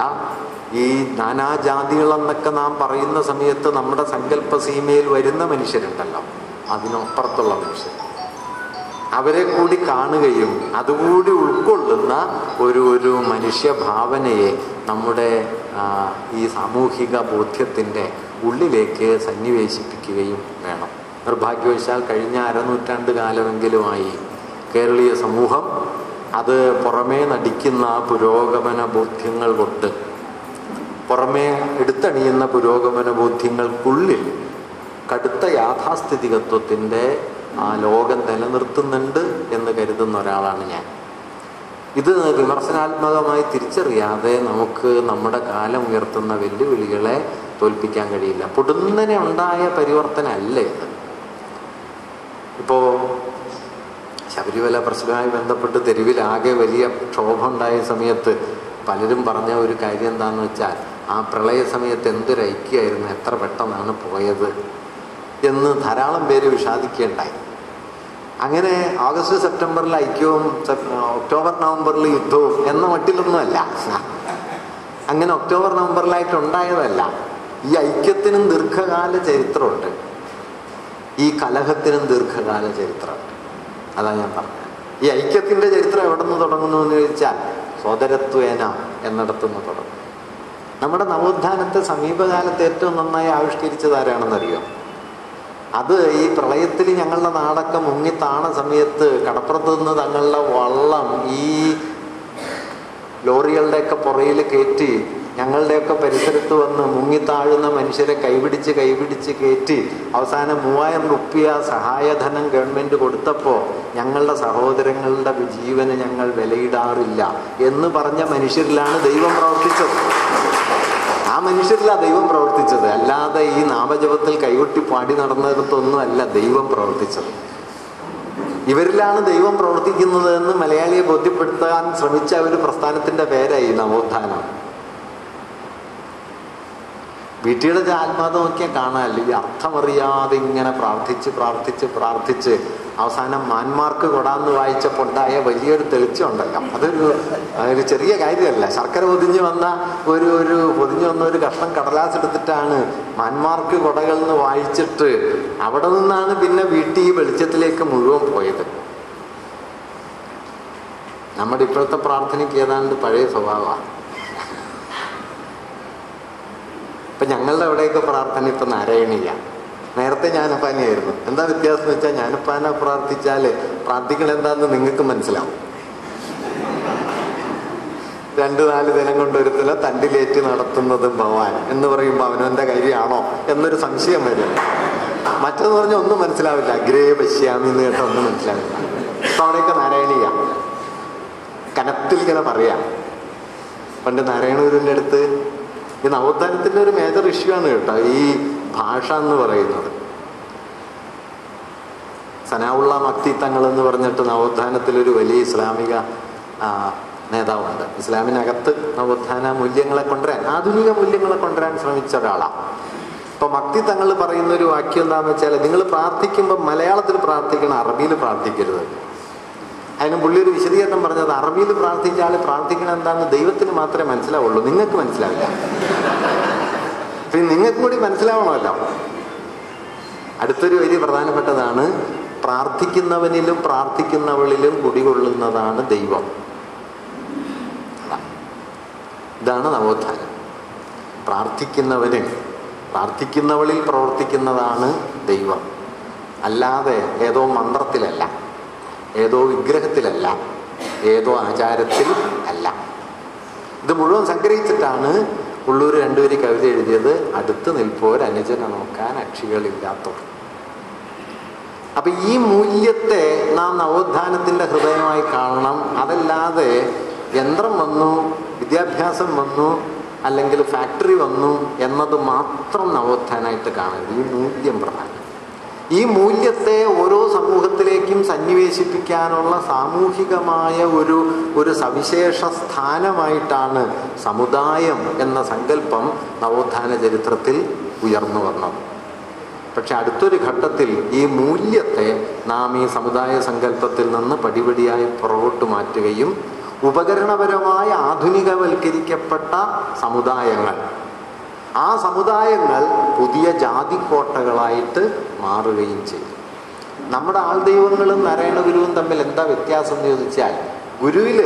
ഈ നാനാജാതികളെന്നൊക്കെ നാം പറയുന്ന സമയത്ത് നമ്മുടെ സങ്കല്പ സീമയിൽ വരുന്ന മനുഷ്യരുണ്ടല്ലോ, അതിനപ്പുറത്തുള്ള മനുഷ്യർ, അവരെ കൂടി കാണുകയും അതുകൂടി ഉൾക്കൊള്ളുന്ന ഒരു മനുഷ്യഭാവനയെ നമ്മുടെ ഈ സാമൂഹിക ബോധ്യത്തിൻ്റെ ഉള്ളിലേക്ക് സന്നിവേശിപ്പിക്കുകയും വേണം. നിർഭാഗ്യവശാൽ കഴിഞ്ഞ അരനൂറ്റാണ്ട് കാലമെങ്കിലുമായി കേരളീയ സമൂഹം അത് പുറമേ നടിക്കുന്ന പുരോഗമന ബോധ്യങ്ങൾ കൊണ്ട്, പുറമേ എടുത്തണിയുന്ന പുരോഗമന ബോധ്യങ്ങൾക്കുള്ളിൽ കടുത്ത യാഥാസ്ഥിതികത്വത്തിൻ്റെ ലോകം നിലനിർത്തുന്നുണ്ട് എന്ന് കരുതുന്ന ഒരാളാണ് ഞാൻ. ഇത് വിമർശനാത്മകമായി തിരിച്ചറിയാതെ നമുക്ക് നമ്മുടെ കാലം ഉയർത്തുന്ന വെല്ലുവിളികളെ തോൽപ്പിക്കാൻ കഴിയില്ല. പൊടുന്നനെ ഉണ്ടായ പരിവർത്തനമല്ല ഇത്. ഇപ്പോൾ ശബരിമല പ്രശ്നവുമായി ബന്ധപ്പെട്ട് തെരുവിലാകെ വലിയ ക്ഷോഭം ഉണ്ടായ സമയത്ത് പലരും പറഞ്ഞ ഒരു കാര്യം എന്താണെന്ന് വെച്ചാൽ, ആ പ്രളയ സമയത്ത് എന്തൊരു ഐക്യമായിരുന്നു, എത്ര പെട്ടെന്നാണ് പോയത് എന്ന് ധാരാളം പേര് വിഷാദിക്കുകയുണ്ടായി. അങ്ങനെ ഓഗസ്റ്റ് സെപ്റ്റംബറിൽ ഐക്യവും ഒക്ടോബർ നവംബറിൽ യുദ്ധവും എന്ന മട്ടിലൊന്നുമല്ല. അങ്ങനെ ഒക്ടോബർ നവംബറിലായിട്ടുണ്ടായതല്ല. ഈ ഐക്യത്തിനും ദീർഘകാല ചരിത്രമുണ്ട്, ഈ കലഹത്തിനും ദീർഘകാല ചരിത്രമുണ്ട്. അതാണ് ഞാൻ പറഞ്ഞത്. ഈ ഐക്യത്തിൻ്റെ ചരിത്രം എവിടെ നിന്ന് തുടങ്ങുന്നു എന്ന് ചോദിച്ചാൽ, സോദരത്വേന എന്നിടത്തുനിന്ന് തുടങ്ങും. നമ്മുടെ നവോത്ഥാനത്തെ സമീപകാലത്ത് ഏറ്റവും നന്നായി ആവിഷ്കരിച്ചത് ആരാണെന്നറിയോ? അത് ഈ പ്രളയത്തിൽ ഞങ്ങളുടെ നാടൊക്കെ മുങ്ങിത്താണ സമയത്ത് കടപ്പുറത്ത് നിന്ന് തങ്ങളുടെ വള്ളം ഈ ലോറികളുടെയൊക്കെ പുറയിൽ കയറ്റി ഞങ്ങളുടെയൊക്കെ പരിസരത്ത് വന്ന് മുങ്ങിത്താഴുന്ന മനുഷ്യരെ കൈപിടിച്ച് കയറ്റി അവസാനം 3000 റുപ്യ സഹായധനം ഗവൺമെൻറ് കൊടുത്തപ്പോൾ ഞങ്ങളുടെ സഹോദരങ്ങളുടെ ജീവന് ഞങ്ങൾ വിലയിടാറില്ല എന്ന് പറഞ്ഞ മനുഷ്യരിലാണ് ദൈവം പ്രവർത്തിച്ചത്. ആ മനുഷ്യരിലാണ് ദൈവം പ്രവർത്തിച്ചത്, അല്ലാതെ ഈ നാമജപത്തിൽ കൈകൊട്ടി പാടി നടന്നിടത്തൊന്നും അല്ല ദൈവം പ്രവർത്തിച്ചത്. ഇവരിലാണ് ദൈവം പ്രവർത്തിക്കുന്നത് എന്ന് മലയാളിയെ ബോധ്യപ്പെടുത്താൻ ശ്രമിച്ച ഒരു പ്രസ്ഥാനത്തിൻ്റെ പേരായി നവോത്ഥാനം. വീട്ടിയുടെ ആത്മാർത്ഥം നോക്കിയാൽ കാണാമല്ലോ, ഈ അർത്ഥമറിയാതെ ഇങ്ങനെ പ്രാർത്ഥിച്ച് അവസാനം മാന്മാർക്ക് കൊടാന്ന് വായിച്ചപ്പോൾ ഉണ്ടായ വലിയൊരു തെളിച്ചമുണ്ടല്ലോ. അതൊരു ചെറിയ കാര്യമല്ല. ശർക്കര പൊതിഞ്ഞു വന്ന ഒരു കഷ്ണം കടലാസ് എടുത്തിട്ടാണ് മാന്മാർക്ക് കൊടകൾ എന്ന് വായിച്ചിട്ട് അവിടെ നിന്നാണ് പിന്നെ വീട്ടിൽ ഈ വെളിച്ചത്തിലേക്ക് മുഴുവൻ പോയത്. നമ്മുടെ ഇപ്പോഴത്തെ പ്രാർത്ഥനയ്ക്ക് ഏതാണ്ട് പഴയ സ്വഭാവമാണ്. ഇപ്പം ഞങ്ങളുടെ അവിടെയൊക്കെ പ്രാർത്ഥന ഇപ്പം നാരായണീയ. നേരത്തെ ജ്ഞാനപ്പാനയായിരുന്നു. എന്താ വ്യത്യാസം എന്ന് വെച്ചാൽ, ജ്ഞാനപ്പാന പ്രാർത്ഥിച്ചാൽ പ്രാർത്ഥിക്കൽ എന്താണെന്ന് നിങ്ങൾക്ക് മനസ്സിലാവും. 2-4 ദിനം കൊണ്ടൊരുത്തില തണ്ടിലേറ്റ് നടത്തുന്നതും ഭഗവാൻ എന്ന് പറയുമ്പോൾ അവനവൻ്റെ കാര്യമാണോ എന്നൊരു സംശയം വരും. മറ്റെന്ന് പറഞ്ഞാൽ ഒന്നും മനസ്സിലാവില്ല. അഗ്രേ പശ്യാമി എന്ന് കേട്ടാൽ ഒന്നും മനസ്സിലാവില്ല. അപ്പം അവിടെയൊക്കെ നാരായണീയ കനത്തിൽ ഇങ്ങനെ പറയാം. പണ്ട് നാരായണഗുരുവിൻ്റെ അടുത്ത് ഈ നവോത്ഥാനത്തിൻ്റെ ഒരു മേജർ ഇഷ്യൂ ആണ് കേട്ടോ ഈ ഭാഷ എന്ന് പറയുന്നത്. സനാഉള്ള മക്തി തങ്ങൾ എന്ന് പറഞ്ഞിട്ട് നവോത്ഥാനത്തിലൊരു വലിയ ഇസ്ലാമിക നേതാവുണ്ട്. ഇസ്ലാമിനകത്ത് നവോത്ഥാന മൂല്യങ്ങളെ കൊണ്ടുവരാൻ, ആധുനിക മൂല്യങ്ങളെ കൊണ്ടുവരാൻ ശ്രമിച്ച ഒരാളാണ്. ഇപ്പം മക്തി തങ്ങൾ പറയുന്ന ഒരു വാക്യം എന്താണെന്ന് വെച്ചാൽ, നിങ്ങൾ പ്രാർത്ഥിക്കുമ്പോൾ മലയാളത്തിൽ പ്രാർത്ഥിക്കണം, അറബിയിൽ പ്രാർത്ഥിക്കരുത്. അതിന് പുള്ളി ഒരു വിശദീകരണം പറഞ്ഞത്, അറബിയിൽ പ്രാർത്ഥിച്ച ആൾ പ്രാർത്ഥിക്കണം എന്താണെന്ന് ദൈവത്തിന് മാത്രമേ മനസ്സിലാവുള്ളൂ, നിങ്ങൾക്ക് മനസ്സിലാവില്ല. പിന്നെ നിങ്ങൾക്കും കൂടി മനസ്സിലാവണമല്ലോ. അടുത്തൊരു വലിയ പ്രധാനപ്പെട്ടതാണ്, പ്രാർത്ഥിക്കുന്നവനിലും പ്രാർത്ഥിക്കുന്നവളിലും കുടികൊള്ളുന്നതാണ് ദൈവം. ഇതാണ് നവോത്ഥാനം. പ്രാർത്ഥിക്കുന്നവളിൽ പ്രവർത്തിക്കുന്നതാണ് ദൈവം, അല്ലാതെ ഏതോ മന്ത്രത്തിലല്ല, ഏതോ വിഗ്രഹത്തിലല്ല, ഏതോ ആചാരത്തിൽ അല്ല. ഇത് മുഴുവൻ സംഗ്രഹിച്ചിട്ടാണ് ഉള്ളൂർ രണ്ടുപേര് കവിത എഴുതിയത്, അടുത്ത് നിൽപ്പോർ അനുജനെ നോക്കാൻ അക്ഷികളില്ലാത്തവർ. അപ്പൊ ഈ മൂല്യത്തെ നാം നവോത്ഥാനത്തിന്റെ ഹൃദയമായി കാണണം. അതല്ലാതെ യന്ത്രം വന്നു, വിദ്യാഭ്യാസം വന്നു, അല്ലെങ്കിൽ ഫാക്ടറി വന്നു എന്നത് മാത്രം നവോത്ഥാനമായിട്ട് കാണരുത്. ഈ മൂല്യം പ്രധാനം. ഈ മൂല്യത്തെ ഓരോ സമൂഹത്തിലേക്കും സന്നിവേശിപ്പിക്കാനുള്ള സാമൂഹികമായ ഒരു സവിശേഷ സ്ഥാനമായിട്ടാണ് സമുദായം എന്ന സങ്കല്പം നവോത്ഥാന ചരിത്രത്തിൽ ഉയർന്നു വന്നത്. പക്ഷെ അടുത്തൊരു ഘട്ടത്തിൽ ഈ മൂല്യത്തെ നാം ഈ സമുദായ സങ്കല്പത്തിൽ നിന്ന് പടിപടിയായി പുറകോട്ട് മാറ്റുകയും ഉപകരണപരമായ ആധുനികവൽക്കരിക്കപ്പെട്ട സമുദായങ്ങൾ, ആ സമുദായങ്ങൾ പുതിയ ജാതിക്കോട്ടകളായിട്ട് മാറുകയും ചെയ്തു. നമ്മുടെ ആൾദൈവങ്ങളും നാരായണ ഗുരുവും തമ്മിൽ എന്താ വ്യത്യാസം എന്ന് ചോദിച്ചാൽ, ഗുരുവിൽ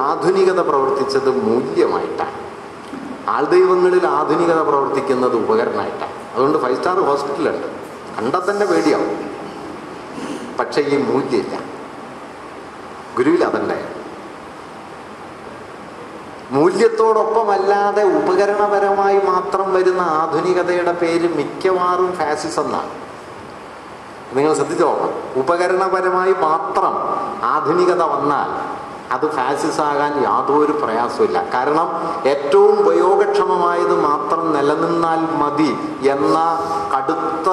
ആധുനികത പ്രവർത്തിച്ചത് മൂല്യമായിട്ടാണ്, ആൾദൈവങ്ങളിൽ ആധുനികത പ്രവർത്തിക്കുന്നത് ഉപകരണമായിട്ടാണ്. അതുകൊണ്ട് 5 സ്റ്റാർ ഹോസ്പിറ്റലുണ്ട്, കണ്ടാൽ തന്നെ പേടിയാവും. പക്ഷെ ഈ മൂല്യമില്ല, ഗുരുവിൽ അതുണ്ട്. മൂല്യത്തോടൊപ്പമല്ലാതെ ഉപകരണപരമായി മാത്രം വരുന്ന ആധുനികതയുടെ പേര് മിക്കവാറും ഫാസിസം എന്നാണ്. നിങ്ങൾ ശ്രദ്ധിച്ചോ, ഉപകരണപരമായി മാത്രം ആധുനികത വന്നാൽ അത് ഫാസിസമാകാൻ യാതൊരു പ്രയാസമില്ല. കാരണം ഏറ്റവും ഉപയോഗക്ഷമമായത് മാത്രം നിലനിന്നാൽ മതി എന്ന കടുത്ത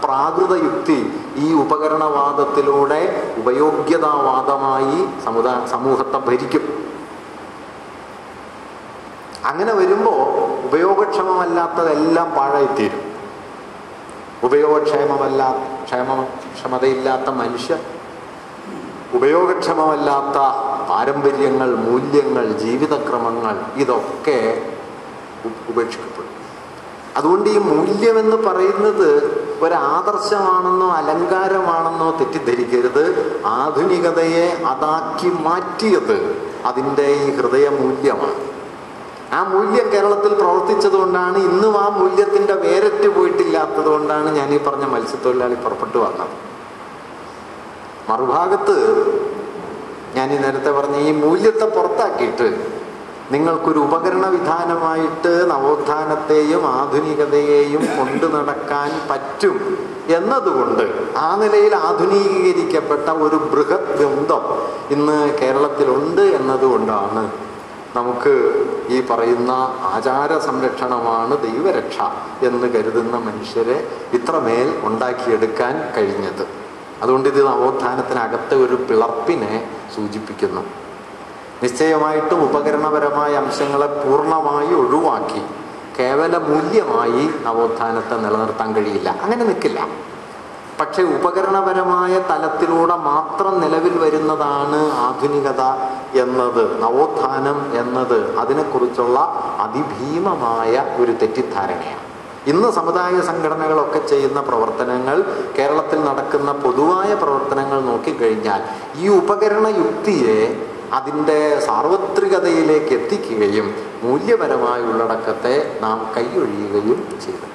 പ്രാകൃത യുക്തി ഈ ഉപകരണവാദത്തിലൂടെ ഉപയോഗ്യതാവാദമായി സമൂഹത്തെ ഭരിക്കും. അങ്ങനെ വരുമ്പോൾ ഉപയോഗക്ഷമമല്ലാത്തതെല്ലാം പാഴായിത്തീരും. ക്ഷമതയില്ലാത്ത മനുഷ്യർ, ഉപയോഗക്ഷമമല്ലാത്ത പാരമ്പര്യങ്ങൾ, മൂല്യങ്ങൾ, ജീവിതക്രമങ്ങൾ, ഇതൊക്കെ ഉപേക്ഷിക്കപ്പെടും. അതുകൊണ്ട് ഈ മൂല്യമെന്ന് പറയുന്നത് ഒരാദർശമാണെന്നോ അലങ്കാരമാണെന്നോ തെറ്റിദ്ധരിക്കരുത്. ആധുനികതയെ അതാക്കി മാറ്റിയത് അതിൻ്റെ ഈ ഹൃദയമൂല്യമാണ്. ആ മൂല്യം കേരളത്തിൽ പ്രവർത്തിച്ചത് കൊണ്ടാണ് ഇന്നും ആ മൂല്യത്തിൻ്റെ വേരറ്റ് പോയിട്ടില്ലാത്തത് കൊണ്ടാണ് ഞാൻ ഈ പറഞ്ഞ മത്സ്യത്തൊഴിലാളി പുറപ്പെട്ടു വന്നത്. മറുഭാഗത്ത് ഞാൻ ഈ നേരത്തെ പറഞ്ഞ ഈ മൂല്യത്തെ പുറത്താക്കിയിട്ട് നിങ്ങൾക്കൊരു ഉപകരണ വിധാനമായിട്ട് നവോത്ഥാനത്തെയും ആധുനികതയെയും കൊണ്ടു നടക്കാൻ പറ്റും എന്നതുകൊണ്ട് ആ നിലയിൽ ആധുനികീകരിക്കപ്പെട്ട ഒരു ബൃഹത് ഗ്രന്ഥം ഇന്ന് കേരളത്തിലുണ്ട് എന്നതുകൊണ്ടാണ് നമുക്ക് ഈ പറയുന്ന ആചാര സംരക്ഷണമാണ് ദൈവരക്ഷ എന്ന് കരുതുന്ന മനുഷ്യരെ ഇത്രമേൽ ഉണ്ടാക്കിയെടുക്കാൻ കഴിഞ്ഞത്. അതുകൊണ്ട് ഇത് നവോത്ഥാനത്തിനകത്തെ ഒരു പിളർപ്പിനെ സൂചിപ്പിക്കുന്നു. നിശ്ചയമായിട്ടും ഉപകരണപരമായ അംശങ്ങളെ പൂർണ്ണമായി ഒഴിവാക്കി കേവല മൂല്യമായി നവോത്ഥാനത്തെ നിലനിർത്താൻ കഴിയില്ല, അങ്ങനെ നിൽക്കില്ല. പക്ഷെ ഉപകരണപരമായ തലത്തിലൂടെ മാത്രം നിലവിൽ വരുന്നതാണ് ആധുനികത എന്നത്, നവോത്ഥാനം എന്നത് അതിനെക്കുറിച്ചുള്ള അതിഭീമമായ ഒരു തെറ്റിദ്ധാരണയാണ്. ഇന്ന് സമുദായ സംഘടനകളൊക്കെ ചെയ്യുന്ന പ്രവർത്തനങ്ങൾ, കേരളത്തിൽ നടക്കുന്ന പൊതുവായ പ്രവർത്തനങ്ങൾ നോക്കിക്കഴിഞ്ഞാൽ ഈ ഉപകരണ യുക്തിയെ അതിൻ്റെ സാർവത്രികതയിലേക്ക് എത്തിക്കുകയും മൂല്യപരമായ ഉള്ളടക്കത്തെ നാം കൈയൊഴിയുകയും ചെയ്തിട്ടുണ്ട്.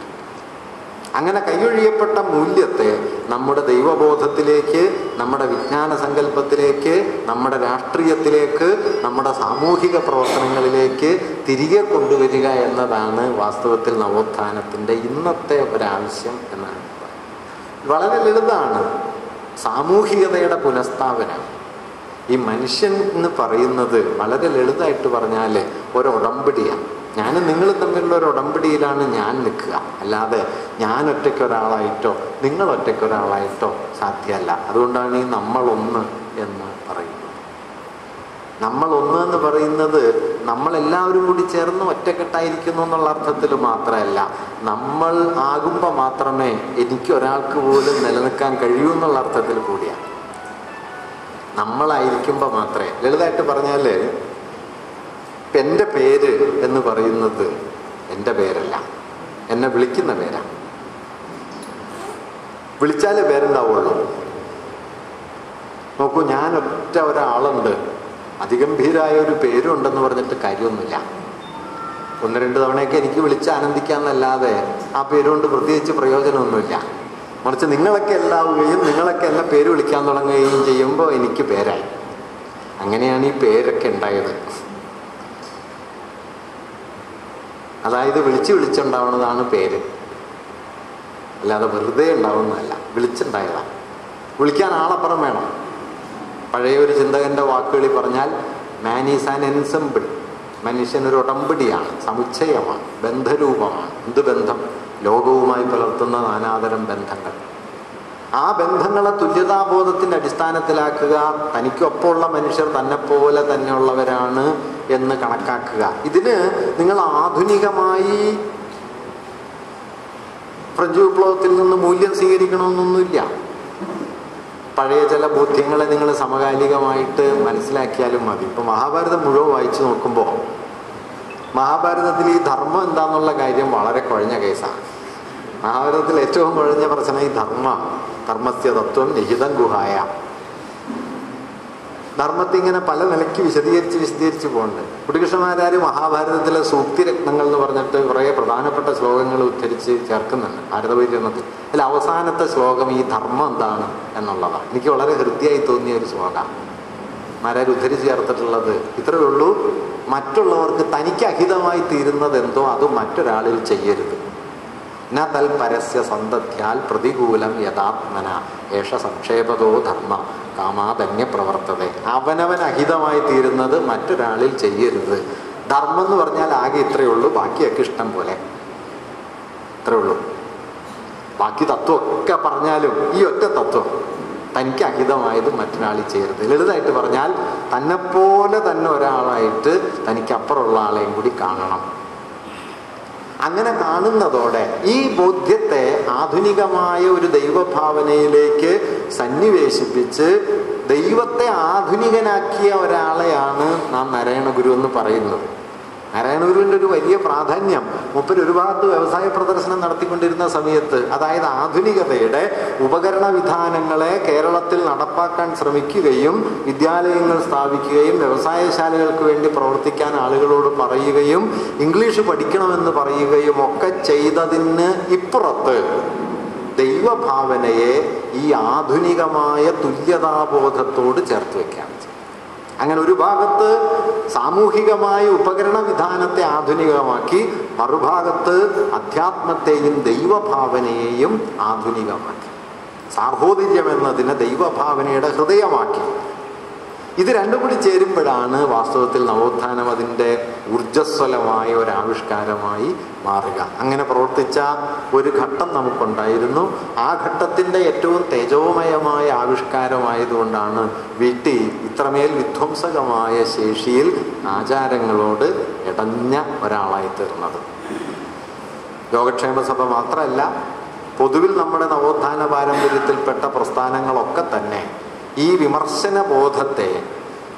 അങ്ങനെ കൈയൊഴിയപ്പെട്ട മൂല്യത്തെ നമ്മുടെ ദൈവബോധത്തിലേക്ക്, നമ്മുടെ വിജ്ഞാന സങ്കല്പത്തിലേക്ക്, നമ്മുടെ രാഷ്ട്രീയത്തിലേക്ക്, നമ്മുടെ സാമൂഹിക പ്രവർത്തനങ്ങളിലേക്ക് തിരികെ കൊണ്ടുവരിക എന്നതാണ് വാസ്തവത്തിൽ നവോത്ഥാനത്തിൻ്റെ ഇന്നത്തെ ഒരാവശ്യം എന്നാണ്. വളരെ ലളിതമാണ് സാമൂഹികതയുടെ പുനഃസ്ഥാപനം. ഈ മനുഷ്യൻ എന്ന് പറയുന്നത് വളരെ ലളിതമായിട്ട് പറഞ്ഞാൽ ഒരു ഉടമ്പടിയാണ്. ഞാനും നിങ്ങളും തമ്മിലുള്ള ഒരു ഉടമ്പടിയിലാണ് ഞാൻ നിൽക്കുക, അല്ലാതെ ഞാൻ ഒറ്റയ്ക്കൊരാളായിട്ടോ നിങ്ങൾ ഒറ്റയ്ക്കൊരാളായിട്ടോ സാധ്യമല്ല. അതുകൊണ്ടാണ് ഈ നമ്മളൊന്ന് എന്ന് പറയുന്നത്. നമ്മളൊന്ന് എന്ന് പറയുന്നത് നമ്മളെല്ലാവരും കൂടി ചേർന്ന് ഒറ്റക്കെട്ടായിരിക്കുന്നു എന്നുള്ള അർത്ഥത്തിൽ മാത്രമല്ല, നമ്മൾ ആകുമ്പോൾ മാത്രമേ എനിക്ക് ഒരാൾക്ക് പോലും നിലനിൽക്കാൻ കഴിയൂ എന്നുള്ള അർത്ഥത്തിൽ കൂടിയാണ്. നമ്മളായിരിക്കുമ്പോൾ മാത്രമേ. ലളിതമായിട്ട് പറഞ്ഞാൽ എൻ്റെ പേര് എന്ന് പറയുന്നത് എൻ്റെ പേരല്ല, എന്നെ വിളിക്കുന്ന പേരാണ്. വിളിച്ചാലേ പേരുണ്ടാവുള്ളൂ. നോക്കൂ, ഞാൻ ഒരാളുണ്ട്, അതിഗംഭീരായ ഒരു പേരുണ്ടെന്ന് പറഞ്ഞിട്ട് കാര്യമൊന്നുമില്ല. 1-2 തവണയൊക്കെ എനിക്ക് വിളിച്ച് ആനന്ദിക്കാമെന്നല്ലാതെ ആ പേരുകൊണ്ട് പ്രത്യേകിച്ച് പ്രയോജനമൊന്നുമില്ല. മറിച്ച് നിങ്ങളൊക്കെ എല്ലാവുകയും നിങ്ങളൊക്കെ എന്നെ പേര് വിളിക്കാൻ തുടങ്ങുകയും ചെയ്യുമ്പോൾ എനിക്ക് പേരായി. അങ്ങനെയാണ് ഈ പേരൊക്കെ ഉണ്ടായത്. അതായത് വിളിച്ചുണ്ടാവുന്നതാണ് പേര്, അല്ലാതെ വെറുതെ ഉണ്ടാവുന്നതല്ല. വിളിച്ചുണ്ടായതാണ്. വിളിക്കാൻ ആളപ്പുറം വേണം. പഴയ ഒരു ചിന്തകന്റെ വാക്കുകളിൽ പറഞ്ഞാൽ മാൻ ഈസ് ആൻ എൻസെമ്പിൾ. മനുഷ്യനൊരു ഉടമ്പടിയാണ്, സമുച്ചയമാണ്, ബന്ധരൂപമാണ്. എന്ത് ബന്ധം? ലോകവുമായി പുലർത്തുന്ന നാനാതരം ബന്ധങ്ങൾ. ആ ബന്ധങ്ങളെ തുല്യതാബോധത്തിന്റെ അടിസ്ഥാനത്തിലാക്കുക, തനിക്കൊപ്പമുള്ള മനുഷ്യർ തന്നെപ്പോലെ തന്നെയുള്ളവരാണ് എന്ന് കണക്കാക്കുക. ഇതിന് നിങ്ങൾ ആധുനികമായി ഫ്രഞ്ച് വിപ്ലവത്തിൽ നിന്ന് മൂല്യം സ്വീകരിക്കണമെന്നൊന്നുമില്ല. പഴയ ചില ബോധ്യങ്ങളെ നിങ്ങൾ സമകാലികമായിട്ട് മനസ്സിലാക്കിയാലും മതി. ഇപ്പം മഹാഭാരതം മുഴുവൻ വായിച്ചു നോക്കുമ്പോൾ മഹാഭാരതത്തിൽ ഈ ധർമ്മം എന്താന്നുള്ള കാര്യം വളരെ കുഴഞ്ഞ കേസാണ്. മഹാഭാരതത്തിൽ ഏറ്റവും കുഴഞ്ഞ പ്രശ്നം ഈ ധർമ്മസ്യ തത്വം നിഹിതം ഗുഹായ. ധർമ്മത്തെ ഇങ്ങനെ പല നിലയ്ക്ക് വിശദീകരിച്ച് പോകുന്നുണ്ട്. കുട്ടികൃഷ്ണമാരാര് മഹാഭാരതത്തിലെ സൂക്തിരത്നങ്ങൾ എന്ന് പറഞ്ഞിട്ട് കുറേ പ്രധാനപ്പെട്ട ശ്ലോകങ്ങൾ ഉദ്ധരിച്ച് ചേർക്കുന്നുണ്ട് ഭാരതപര്യത്തിൽ. അതിൽ അവസാനത്തെ ശ്ലോകം ഈ ധർമ്മം എന്താണ് എന്നുള്ളതാണ്. എനിക്ക് വളരെ ഹൃദ്യമായി തോന്നിയ ഒരു ശ്ലോകമാണ്. മാരാർ ഉദ്ധരിച്ച് ചേർത്തിട്ടുള്ളത് ഇത്രയേ ഉള്ളൂ: മറ്റുള്ളവർക്ക് തനിക്ക് അഹിതമായി തീരുന്നത് എന്തോ അത് മറ്റൊരാളിൽ ചെയ്യരുത്. ന തൽ പരസ്യ സന്തത്യാൽ പ്രതികൂലം യഥാത്മന ഏഷ സംക്ഷേപതോ ധർമ്മ കാമാധന്യ പ്രവർത്തതേ. അവനവൻ അഹിതമായി തീരുന്നത് മറ്റൊരാളിൽ ചെയ്യരുത്. ധർമ്മം എന്ന് പറഞ്ഞാൽ ആകെ ഇത്രയേ ഉള്ളൂ, ബാക്കിയൊക്കെ ഇഷ്ടം പോലെ. ഇത്രയേ ഉള്ളൂ. ബാക്കി തത്വമൊക്കെ പറഞ്ഞാലും ഈ ഒറ്റ തത്വം, തനിക്ക് അഹിതമായത് മറ്റൊരാളിൽ ചെയ്യരുത്. ലളിതമായിട്ട് പറഞ്ഞാൽ തന്നെപ്പോലെ തന്നെ ഒരാളായിട്ട് തനിക്കപ്പുറമുള്ള ആളെയും കൂടി കാണണം. അങ്ങനെ കാണുന്നതോടെ ഈ ബോധ്യത്തെ ആധുനികമായ ഒരു ദൈവഭാവനയിലേക്ക് സന്നിവേശിപ്പിച്ച് ദൈവത്തെ ആധുനികനാക്കിയ ഒരാളെയാണ് നാം നാരായണ ഗുരു എന്ന് പറയുന്നത്. നാരായണ ഗുരുവിൻ്റെ ഒരു വലിയ പ്രാധാന്യം, മൂപ്പര് ഒരുപാട് വ്യവസായ പ്രദർശനം നടത്തിക്കൊണ്ടിരുന്ന സമയത്ത്, അതായത് ആധുനികതയുടെ ഉപകരണ വിധാനങ്ങളെ കേരളത്തിൽ നടപ്പാക്കാൻ ശ്രമിക്കുകയും വിദ്യാലയങ്ങൾ സ്ഥാപിക്കുകയും വ്യവസായശാലകൾക്ക് വേണ്ടി പ്രവർത്തിക്കാൻ ആളുകളോട് പറയുകയും ഇംഗ്ലീഷ് പഠിക്കണമെന്ന് പറയുകയും ഒക്കെ ചെയ്തതിന് ഇപ്പുറത്ത് ദൈവഭാവനയെ ഈ ആധുനികമായ തുല്യതാബോധത്തോട് ചേർത്ത് വയ്ക്കുകയാണ്. അങ്ങനെ ഒരു ഭാഗത്ത് സാമൂഹികമായ ഉപകരണ വിധാനത്തെ ആധുനികമാക്കി, മറുഭാഗത്ത് അധ്യാത്മത്തെയും ദൈവഭാവനയെയും ആധുനികമാക്കി. സാഹോദര്യം എന്നതിനെ ദൈവഭാവനയുടെ ഹൃദയമാക്കി. ഇത് രണ്ടും കൂടി ചേരുമ്പോഴാണ് വാസ്തവത്തിൽ നവോത്ഥാനം അതിൻ്റെ ഊർജ്ജസ്വലമായ ഒരാവിഷ്കാരമായി മാറുക. അങ്ങനെ പ്രവർത്തിച്ച ഒരു ഘട്ടം നമുക്കുണ്ടായിരുന്നു. ആ ഘട്ടത്തിൻ്റെ ഏറ്റവും തേജോമയമായ ആവിഷ്കാരമായതുകൊണ്ടാണ് വീട്ടി ഇത്രമേൽ വിധ്വംസകമായ ശേഷിയിൽ ആചാരങ്ങളോട് ഇടഞ്ഞ ഒരാളായി തീർന്നത്. യോഗക്ഷേമ സഭ മാത്രമല്ല, പൊതുവിൽ നമ്മുടെ നവോത്ഥാന പാരമ്പര്യത്തിൽപ്പെട്ട പ്രസ്ഥാനങ്ങളൊക്കെ തന്നെ ഈ വിമർശന ബോധത്തെ,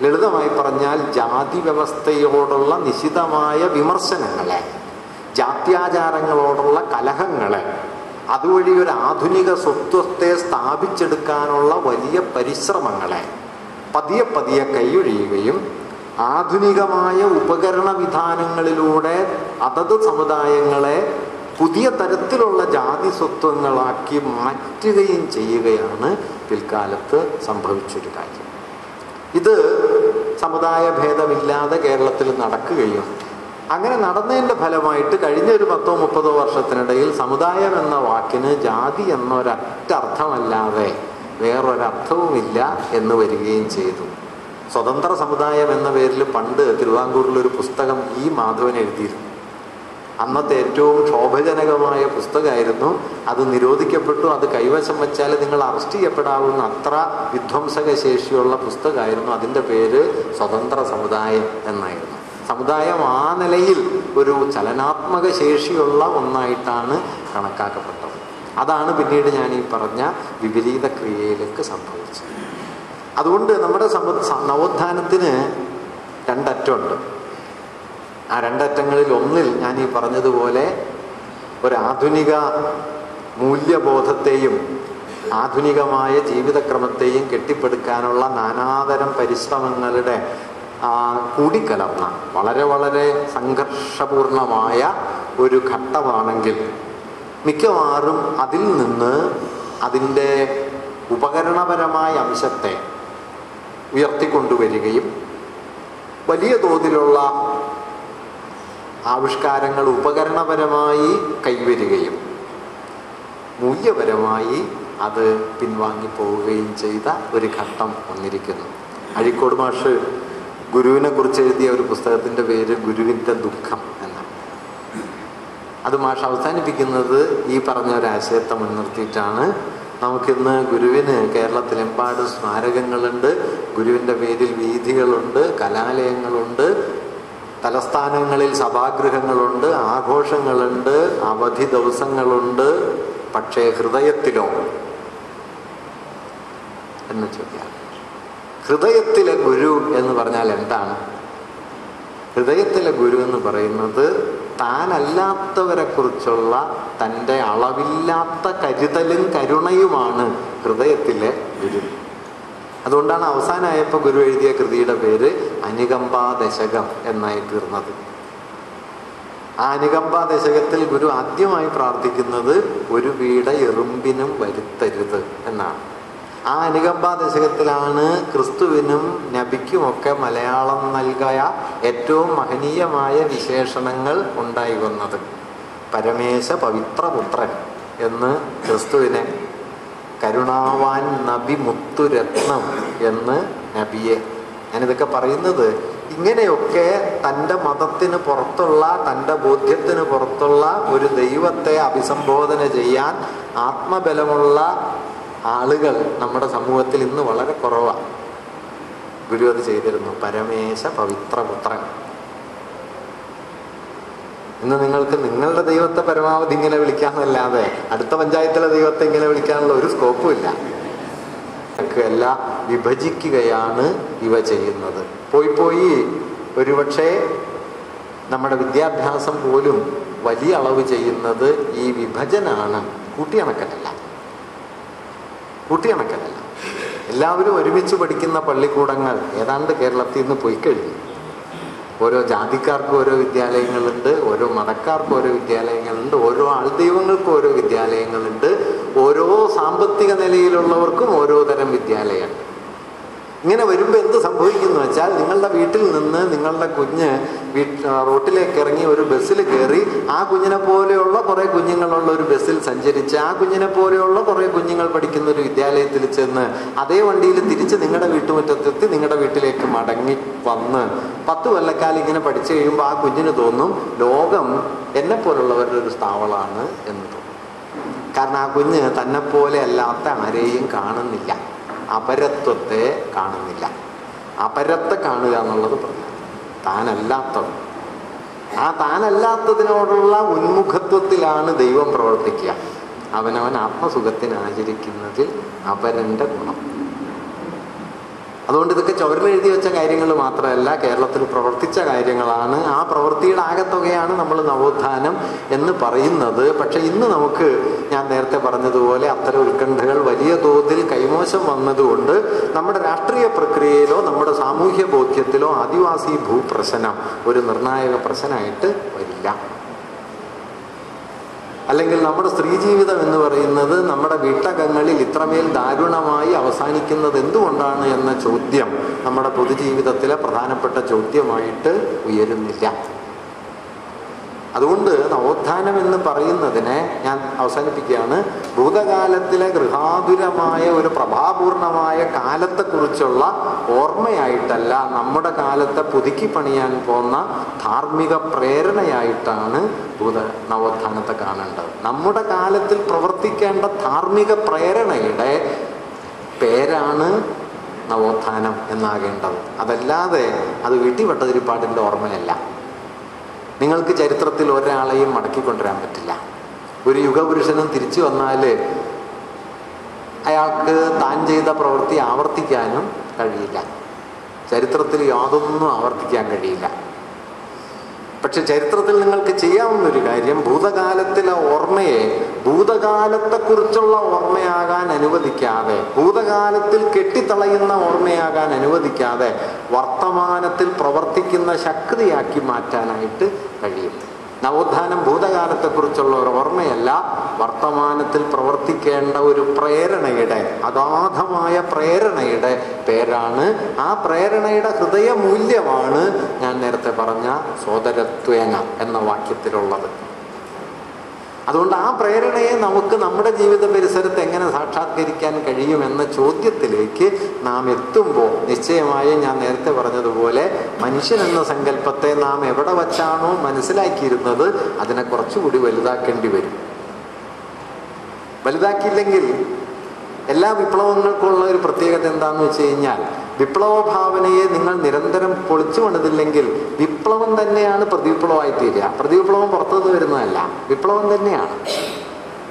ലളിതമായി പറഞ്ഞാൽ ജാതി വ്യവസ്ഥയോടുള്ള നിശിതമായ വിമർശനങ്ങളെ, ജാത്യാചാരങ്ങളോടുള്ള കലഹങ്ങളെ, അതുവഴി ഒരു ആധുനിക സ്വത്വത്തെ സ്ഥാപിച്ചെടുക്കാനുള്ള വലിയ പരിശ്രമങ്ങളെ പതിയെ പതിയെ കൈയൊഴിയുകയും ആധുനികമായ ഉപകരണ വിധാനങ്ങളിലൂടെ അതത് സമുദായങ്ങളെ പുതിയ തരത്തിലുള്ള ജാതി സ്വത്വങ്ങളാക്കി മാറ്റുകയും ചെയ്യുകയാണ് പിൽക്കാലത്ത് സംഭവിച്ചൊരു കാര്യം. ഇത് സമുദായ ഭേദമില്ലാതെ കേരളത്തിൽ നടക്കുകയും അങ്ങനെ നടന്നതിൻ്റെ ഫലമായിട്ട് കഴിഞ്ഞ ഒരു 10-30 വർഷത്തിനിടയിൽ സമുദായം എന്ന വാക്കിന് ജാതി എന്നൊരർത്ഥമല്ലാതെ വേറൊരർത്ഥവുമില്ല എന്ന് വരികയും ചെയ്തു. സ്വതന്ത്ര സമുദായം എന്ന പേരിൽ പണ്ട് തിരുവിതാംകൂറിലൊരു പുസ്തകം ഈ മാധവൻ എഴുതിയിരുന്നു. അന്നത്തെ ഏറ്റവും ക്ഷോഭജനകമായ പുസ്തകമായിരുന്നു. അത് നിരോധിക്കപ്പെട്ടു. അത് കൈവശം വെച്ചാൽ നിങ്ങൾ അറസ്റ്റ് ചെയ്യപ്പെടാവുന്ന അത്ര വിധ്വംസക ശേഷിയുള്ള പുസ്തകമായിരുന്നു. അതിൻ്റെ പേര് സ്വതന്ത്ര സമുദായം എന്നായിരുന്നു. സമുദായം ആ നിലയിൽ ഒരു ചലനാത്മക ശേഷിയുള്ള ഒന്നായിട്ടാണ് കണക്കാക്കപ്പെട്ടത്. അതാണ് പിന്നീട് ഞാൻ ഈ പറഞ്ഞ വിപരീത ക്രിയയിലേക്ക് സംഭവിച്ചത്. അതുകൊണ്ട് നമ്മുടെ നവോത്ഥാനത്തിന് രണ്ടറ്റമുണ്ട്. ആ രണ്ടറ്റങ്ങളിൽ ഒന്നിൽ ഞാൻ ഈ പറഞ്ഞതുപോലെ ഒരാധുനിക മൂല്യബോധത്തെയും ആധുനികമായ ജീവിതക്രമത്തെയും കെട്ടിപ്പടുക്കാനുള്ള നാനാതരം പരിശ്രമങ്ങളുടെ കൂടിക്കലർന്ന വളരെ വളരെ സംഘർഷപൂർണമായ ഒരു ഘട്ടമാണെങ്കിൽ മിക്കവാറും അതിൽ നിന്ന് അതിൻ്റെ ഉപകരണപരമായ അംശത്തെ ഉയർത്തിക്കൊണ്ടുവരികയും വലിയ തോതിലുള്ള ആവിഷ്കാരങ്ങൾ ഉപകരണപരമായി കൈവരികയും മൂല്യപരമായി അത് പിൻവാങ്ങിപ്പോവുകയും ചെയ്ത ഒരു ഘട്ടം വന്നിരിക്കുന്നു. അഴീക്കോട് മാഷ് ഗുരുവിനെ കുറിച്ച് എഴുതിയ ഒരു പുസ്തകത്തിൻ്റെ പേര് ഗുരുവിൻ്റെ ദുഃഖം എന്നാണ്. അത് മാഷ് അവസാനിപ്പിക്കുന്നത് ഈ പറഞ്ഞ ഒരാശയത്തെ മുൻനിർത്തിയിട്ടാണ്. നമുക്കിന്ന് ഗുരുവിന് കേരളത്തിലെമ്പാട് സ്മാരകങ്ങളുണ്ട്, ഗുരുവിൻ്റെ പേരിൽ വീഥികളുണ്ട്, കലാലയങ്ങളുണ്ട്, തലസ്ഥാനങ്ങളിൽ സഭാഗൃഹങ്ങളുണ്ട്, ആഘോഷങ്ങളുണ്ട്, അവധി ദിവസങ്ങളുണ്ട്. പക്ഷേ ഹൃദയത്തിലോ എന്ന് ചോദ്യം. ഹൃദയത്തിലെ ഗുരു എന്ന് പറഞ്ഞാൽ എന്താണ്? ഹൃദയത്തിലെ ഗുരു എന്ന് പറയുന്നത് താനല്ലാത്തവരെ കുറിച്ചുള്ള തൻ്റെ അളവില്ലാത്ത കരുതലും കരുണയുമാണ് ഹൃദയത്തിലെ ഗുരു. അതുകൊണ്ടാണ് അവസാനമായപ്പോൾ ഗുരു എഴുതിയ കൃതിയുടെ പേര് അനുകമ്പാ ദശകം എന്നായി തീർന്നത്. ആ അനുകമ്പാ ദശകത്തിൽ ഗുരു ആദ്യമായി പ്രാർത്ഥിക്കുന്നത് ഒരു വീട എറുമ്പിനും വരുത്തരുത് എന്നാണ്. ആ അനുകമ്പാ ദശകത്തിലാണ് ക്രിസ്തുവിനും നബിക്കുമൊക്കെ മലയാളം നൽകിയ ഏറ്റവും മഹനീയമായ വിശേഷണങ്ങൾ ഉണ്ടായി വന്നത്. പരമേശ പവിത്രപുത്രൻ എന്ന് ക്രിസ്തുവിനെ, കരുണാവാൻ നബി മുത്തുരത്നം എന്ന് നബിയെ. ഞാനിതൊക്കെ പറയുന്നത് ഇങ്ങനെയൊക്കെ തൻ്റെ മതത്തിന് പുറത്തുള്ള, തൻ്റെ ബോധ്യത്തിന് പുറത്തുള്ള ഒരു ദൈവത്തെ അഭിസംബോധന ചെയ്യാൻ ആത്മബലമുള്ള ആളുകൾ നമ്മുടെ സമൂഹത്തിൽ ഇന്ന് വളരെ കുറവാണ്. ഗുരു അത് ചെയ്തിരുന്നു. പരമേശ പവിത്രപുത്രൻ. ഇന്ന് നിങ്ങൾക്ക് നിങ്ങളുടെ ദൈവത്തെ പരമാവധി ഇങ്ങനെ വിളിക്കാമെന്നല്ലാതെ അടുത്ത പഞ്ചായത്തിലെ ദൈവത്തെ ഇങ്ങനെ വിളിക്കാനുള്ള ഒരു സ്കോപ്പും ഇല്ല. എല്ലാം വിഭജിക്കുകയാണ് ഇവ ചെയ്യുന്നത്. പോയി ഒരുപക്ഷെ നമ്മുടെ വിദ്യാഭ്യാസം പോലും വലിയ അളവ് ചെയ്യുന്നത് ഈ വിഭജനാണ്, കൂട്ടിയണക്കലല്ല. എല്ലാവരും ഒരുമിച്ച് പഠിക്കുന്ന പള്ളിക്കൂടങ്ങൾ ഏതാണ്ട് കേരളത്തിൽ നിന്ന് പോയി കഴിഞ്ഞു. ഓരോ ജാതിക്കാർക്ക് ഓരോ വിദ്യാലയങ്ങളുണ്ട്, ഓരോ മതക്കാർക്ക് ഓരോ വിദ്യാലയങ്ങളുണ്ട്, ഓരോ ആൾദൈവങ്ങൾക്കും ഓരോ വിദ്യാലയങ്ങളുണ്ട്, ഓരോ സാമ്പത്തിക നിലയിലുള്ളവർക്കും ഓരോ തരം വിദ്യാലയമുണ്ട്. ഇങ്ങനെ വരുമ്പോൾ എന്ത് സംഭവിക്കുന്നു വെച്ചാൽ, നിങ്ങളുടെ വീട്ടിൽ നിന്ന് നിങ്ങളുടെ കുഞ്ഞ് റോട്ടിലേക്ക് ഇറങ്ങി ഒരു ബസ്സിൽ കയറി ആ കുഞ്ഞിനെ പോലെയുള്ള കുറേ കുഞ്ഞുങ്ങളുള്ള ഒരു ബസ്സിൽ സഞ്ചരിച്ച് ആ കുഞ്ഞിനെ പോലെയുള്ള കുറേ കുഞ്ഞുങ്ങൾ പഠിക്കുന്ന ഒരു വിദ്യാലയത്തിൽ ചെന്ന് അതേ വണ്ടിയിൽ തിരിച്ച് നിങ്ങളുടെ വീട്ടുമുറ്റത്തെത്തി നിങ്ങളുടെ വീട്ടിലേക്ക് മടങ്ങി വന്ന് 10 കൊല്ലക്കാലം ഇങ്ങനെ പഠിച്ചു കഴിയുമ്പോൾ ആ കുഞ്ഞിന് തോന്നും ലോകം എന്നെപ്പോലുള്ളവരുടെ ഒരു സ്ഥാവളാണ് എന്ന് തോന്നും. കാരണം ആ കുഞ്ഞ് തന്നെപ്പോലെ അല്ലാത്ത ആരെയും കാണുന്നില്ല, അപരത്വത്തെ കാണുന്നില്ല. അപരത്തെ കാണുക എന്നുള്ളത് പറഞ്ഞു താനല്ലാത്തത്. ആ താനല്ലാത്തതിനോടുള്ള ഉന്മുഖത്വത്തിലാണ് ദൈവം പ്രവർത്തിക്കുക. അവനവൻ ആത്മസുഖത്തിന് ആചരിക്കുന്നതിൽ അപരന്റെ ഗുണം. അതുകൊണ്ട് ഇതൊക്കെ ചുവരിലെഴുതി വെച്ച കാര്യങ്ങൾ മാത്രമല്ല, കേരളത്തിൽ പ്രവർത്തിച്ച കാര്യങ്ങളാണ്. ആ പ്രവൃത്തിയുടെ ആകത്തുകയാണ് നമ്മൾ നവോത്ഥാനം എന്ന് പറയുന്നത്. പക്ഷെ ഇന്ന് നമുക്ക്, ഞാൻ നേരത്തെ പറഞ്ഞതുപോലെ, അത്തരം ഉത്കണ്ഠകൾ വലിയ തോതിൽ കൈമോശം വന്നതുകൊണ്ട് നമ്മുടെ രാഷ്ട്രീയ പ്രക്രിയയിലോ നമ്മുടെ സാമൂഹ്യ ബോധ്യത്തിലോ ആദിവാസി ഭൂപ്രശ്നം ഒരു നിർണായക പ്രശ്നമായിട്ട് വരില്ല. അല്ലെങ്കിൽ നമ്മുടെ സ്ത്രീജീവിതം എന്ന് പറയുന്നത് നമ്മുടെ വീട്ടകങ്ങളിൽ ഇത്രമേൽ ദാരുണമായി അവസാനിക്കുന്നത് എന്തുകൊണ്ടാണ് എന്ന ചോദ്യം നമ്മുടെ പൊതുജീവിതത്തിലെ പ്രധാനപ്പെട്ട ചോദ്യമായിട്ട് ഉയരുന്നില്ല. അതുകൊണ്ട് നവോത്ഥാനം എന്ന് പറയുന്നതിനെ ഞാൻ അവസാനിപ്പിക്കുകയാണ്. ഭൂതകാലത്തിലെ ഗൃഹാതുരമായ ഒരു പ്രഭാപൂർണമായ കാലത്തെക്കുറിച്ചുള്ള ഓർമ്മയായിട്ടല്ല, നമ്മുടെ കാലത്തെ പുതുക്കി പണിയാൻ പോന്ന ധാർമ്മിക പ്രേരണയായിട്ടാണ് നവോത്ഥാനത്തെ കാണേണ്ടത്. നമ്മുടെ കാലത്തിൽ പ്രവർത്തിക്കേണ്ട ധാർമ്മിക പ്രേരണയുടെ പേരാണ് നവോത്ഥാനം എന്നാകേണ്ടത്. അതല്ലാതെ അത് വീട്ടിവട്ടതിരിപ്പാടിൻ്റെ ഓർമ്മയല്ല. നിങ്ങൾക്ക് ചരിത്രത്തിൽ ഒരാളെയും മടക്കിക്കൊണ്ടുവരാൻ പറ്റില്ല. ഒരു യുഗപുരുഷനും തിരിച്ചു വന്നാൽ അയാൾക്ക് താൻ ചെയ്ത പ്രവൃത്തി ആവർത്തിക്കാനും കഴിയില്ല. ചരിത്രത്തിൽ യാതൊന്നും ആവർത്തിക്കാൻ കഴിയില്ല. പക്ഷെ ചരിത്രത്തിൽ നിങ്ങൾക്ക് ചെയ്യാവുന്നൊരു കാര്യം, ഭൂതകാലത്തിലെ ഓർമ്മയെ ഭൂതകാലത്തെക്കുറിച്ചുള്ള ഓർമ്മയാകാൻ അനുവദിക്കാതെ, ഭൂതകാലത്തിൽ കെട്ടിത്തളയുന്ന ഓർമ്മയാകാൻ അനുവദിക്കാതെ വർത്തമാനത്തിൽ പ്രവർത്തിക്കുന്ന ശക്തിയാക്കി മാറ്റാനായിട്ട് കഴിയും. നവോത്ഥാനം ഭൂതകാലത്തെക്കുറിച്ചുള്ള ഒരു ഓർമ്മയല്ല, വർത്തമാനത്തിൽ പ്രവർത്തിക്കേണ്ട ഒരു പ്രേരണയുടെ, അഗാധമായ പ്രേരണയുടെ പേരാണ്. ആ പ്രേരണയുടെ ഹൃദയമൂല്യമാണ് ഞാൻ നേരത്തെ പറഞ്ഞ സോദരത്വേന എന്ന വാക്യത്തിലുള്ളത്. അതുകൊണ്ട് ആ പ്രേരണയെ നമുക്ക് നമ്മുടെ ജീവിത പരിസരത്ത് എങ്ങനെ സാക്ഷാത്കരിക്കാൻ കഴിയുമെന്ന ചോദ്യത്തിലേക്ക് നാം എത്തുമ്പോൾ നിശ്ചയമായും ഞാൻ നേരത്തെ പറഞ്ഞതുപോലെ മനുഷ്യൻ എന്ന സങ്കല്പത്തെ നാം എവിടെ വച്ചാണോ മനസ്സിലാക്കിയിരുന്നത് അതിനെ കുറച്ചുകൂടി വലുതാക്കേണ്ടി വരും. വലുതാക്കിയില്ലെങ്കിൽ എല്ലാ വിപ്ലവങ്ങൾക്കുള്ള ഒരു പ്രത്യേകത എന്താണെന്ന് വെച്ച് കഴിഞ്ഞാൽ, വിപ്ലവ ഭാവനയെ നിങ്ങൾ നിരന്തരം പൊളിച്ചു പണിതില്ലെങ്കിൽ വിപ്ലവം തന്നെയാണ് പ്രതിവിപ്ലവമായി തീരുക. പ്രതിവിപ്ലവം പുറത്തുനിന്ന് വരുന്നതല്ല, വിപ്ലവം തന്നെയാണ്.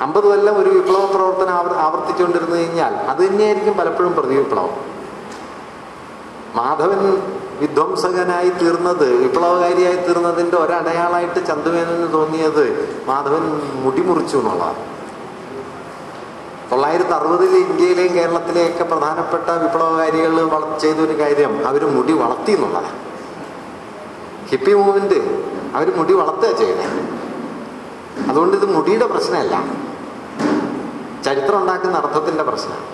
50 കൊല്ലം ഒരു വിപ്ലവ പ്രവർത്തനം ആവർത്തിച്ചുകൊണ്ടിരുന്നു കഴിഞ്ഞാൽ അത് തന്നെയായിരിക്കും പലപ്പോഴും പ്രതിവിപ്ലവം. മാധവൻ വിധ്വംസകനായി തീർന്നത്, വിപ്ലവകാരിയായി തീർന്നതിൻ്റെ ഒരടയാളമായിട്ട് ചന്തുമേനോന് തോന്നിയത് മാധവൻ മുടിമുറിച്ചു എന്നുള്ളതാണ്. 960 ഇന്ത്യയിലെയും കേരളത്തിലെയൊക്കെ പ്രധാനപ്പെട്ട വിപ്ലവകാരികൾ ചെയ്തൊരു കാര്യം, അവർ മുടി വളർത്തി എന്നുള്ളതാണ്. ഹിപ്പി മൂവ്മെന്റ് അവർ മുടി വളർത്തുക ചെയ്യണേ. അതുകൊണ്ട് ഇത് മുടിയുടെ പ്രശ്നമല്ല, ചരിത്രം ഉണ്ടാക്കുന്ന അർത്ഥത്തിൻ്റെ പ്രശ്നമാണ്.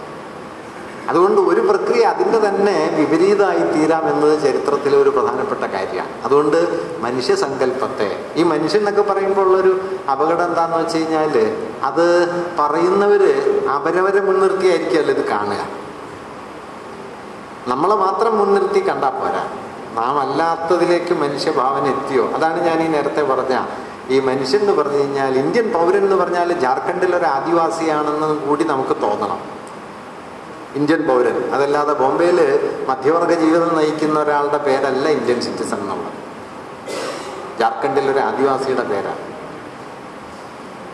അതുകൊണ്ട് ഒരു പ്രക്രിയ അതിൻ്റെ തന്നെ വിപരീതമായി തീരാമെന്നത് ചരിത്രത്തിലെ ഒരു പ്രധാനപ്പെട്ട കാര്യമാണ്. അതുകൊണ്ട് മനുഷ്യസങ്കല്പത്തെ, ഈ മനുഷ്യൻ എന്നൊക്കെ പറയുമ്പോൾ ഉള്ളൊരു അപകടം എന്താണെന്ന് വെച്ച് കഴിഞ്ഞാൽ, അത് പറയുന്നവർ അവരവരെ മുൻനിർത്തിയായിരിക്കുമല്ലോ ഇത് കാണുക. നമ്മളെ മാത്രം മുൻനിർത്തി കണ്ടാൽ പോരാ, നാം അല്ലാത്തതിലേക്ക് മനുഷ്യഭാവന എത്തിയോ? അതാണ് ഞാൻ ഈ നേരത്തെ പറഞ്ഞ ഈ മനുഷ്യൻ എന്ന് പറഞ്ഞു കഴിഞ്ഞാൽ, ഇന്ത്യൻ പൗരൻ എന്ന് പറഞ്ഞാൽ ജാർഖണ്ഡിലൊരു ആദിവാസിയാണെന്ന് കൂടി നമുക്ക് തോന്നണം. ഇന്ത്യൻ പൗരൻ, അതല്ലാതെ ബോംബെയിൽ മധ്യവർഗ ജീവിതം നയിക്കുന്ന ഒരാളുടെ പേരല്ല ഇന്ത്യൻ സിറ്റിസൺ എന്നുള്ളത്. ജാർഖണ്ഡിലൊരു ആദിവാസിയുടെ പേരാണ്.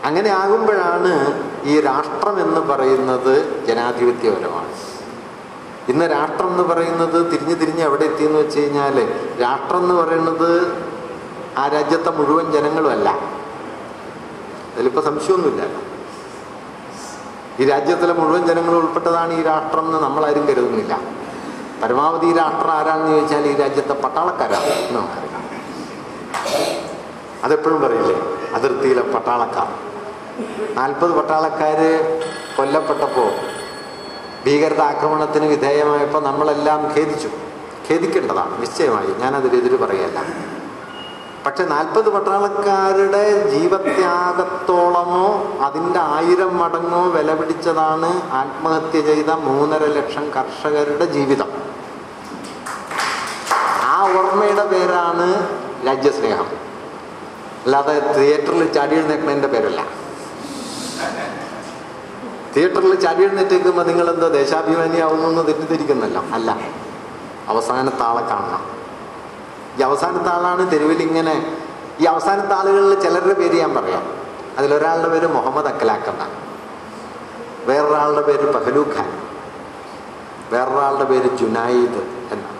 അങ്ങനെ ആകുമ്പോഴാണ് ഈ രാഷ്ട്രം എന്ന് പറയുന്നത് ജനാധിപത്യപരമാണ്. ഇന്ന് രാഷ്ട്രം എന്ന് പറയുന്നത് തിരിഞ്ഞ് എവിടെ എത്തിയെന്ന് വെച്ച് കഴിഞ്ഞാൽ, രാഷ്ട്രം എന്ന് പറയുന്നത് ആ രാജ്യത്തെ മുഴുവൻ ജനങ്ങളും അല്ല. അതിലിപ്പോൾ സംശയമൊന്നുമില്ല. ഈ രാജ്യത്തിലെ മുഴുവൻ ജനങ്ങളും ഉൾപ്പെട്ടതാണ് ഈ രാഷ്ട്രം എന്ന് നമ്മളാരും കരുതുന്നില്ല. പരമാവധി ഈ രാഷ്ട്രം ആരാണെന്ന് ചോദിച്ചാൽ ഈ രാജ്യത്തെ പട്ടാളക്കാരാണ് എന്ന് നമുക്കറിയാം. അതെപ്പോഴും പറയില്ലേ, അതിർത്തിയിലെ പട്ടാളക്കാർ. 40 പട്ടാളക്കാർ കൊല്ലപ്പെട്ടപ്പോൾ, ഭീകരത ആക്രമണത്തിന് വിധേയമായപ്പോൾ നമ്മളെല്ലാം ഖേദിക്കേണ്ടതാണ് നിശ്ചയമായി, ഞാനതിനെതിരെ പറയല്ല. പക്ഷെ 40 പട്ടാളക്കാരുടെ ജീവത്യാഗത്തോളമോ അതിൻ്റെ 1000 മടങ്ങോ വില പിടിച്ചതാണ് ആത്മഹത്യ ചെയ്ത 3.5 ലക്ഷം കർഷകരുടെ ജീവിതം. ആ ഓർമ്മയുടെ പേരാണ് രാജ്യസ്നേഹം, അല്ലാതെ തിയേറ്ററിൽ ചാടി എഴുന്നേക്കുന്നതിൻ്റെ പേരല്ല. തിയേറ്ററിൽ ചാടി എഴുന്നേറ്റേക്കുമ്പോൾ നിങ്ങളെന്തോ ദേശാഭിമാനിയാവുന്നു എന്ന് തെറ്റിദ്ധരിക്കുന്നല്ലോ, അല്ല. അവസാനത്തെ ആളെ കാണണം. ഈ അവസാനത്തെ ആളാണ് തെരുവിൽ ഇങ്ങനെ. ഈ അവസാനത്തെ ആളുകളിൽ ചിലരുടെ പേര് ഞാൻ പറയാം. അതിലൊരാളുടെ പേര് മുഹമ്മദ് അഖ്ലാഖ് എന്നാണ്, വേറൊരാളുടെ പേര് പഹലു ഖാൻ, വേറൊരാളുടെ പേര് ജുനായിദ് എന്നാണ്,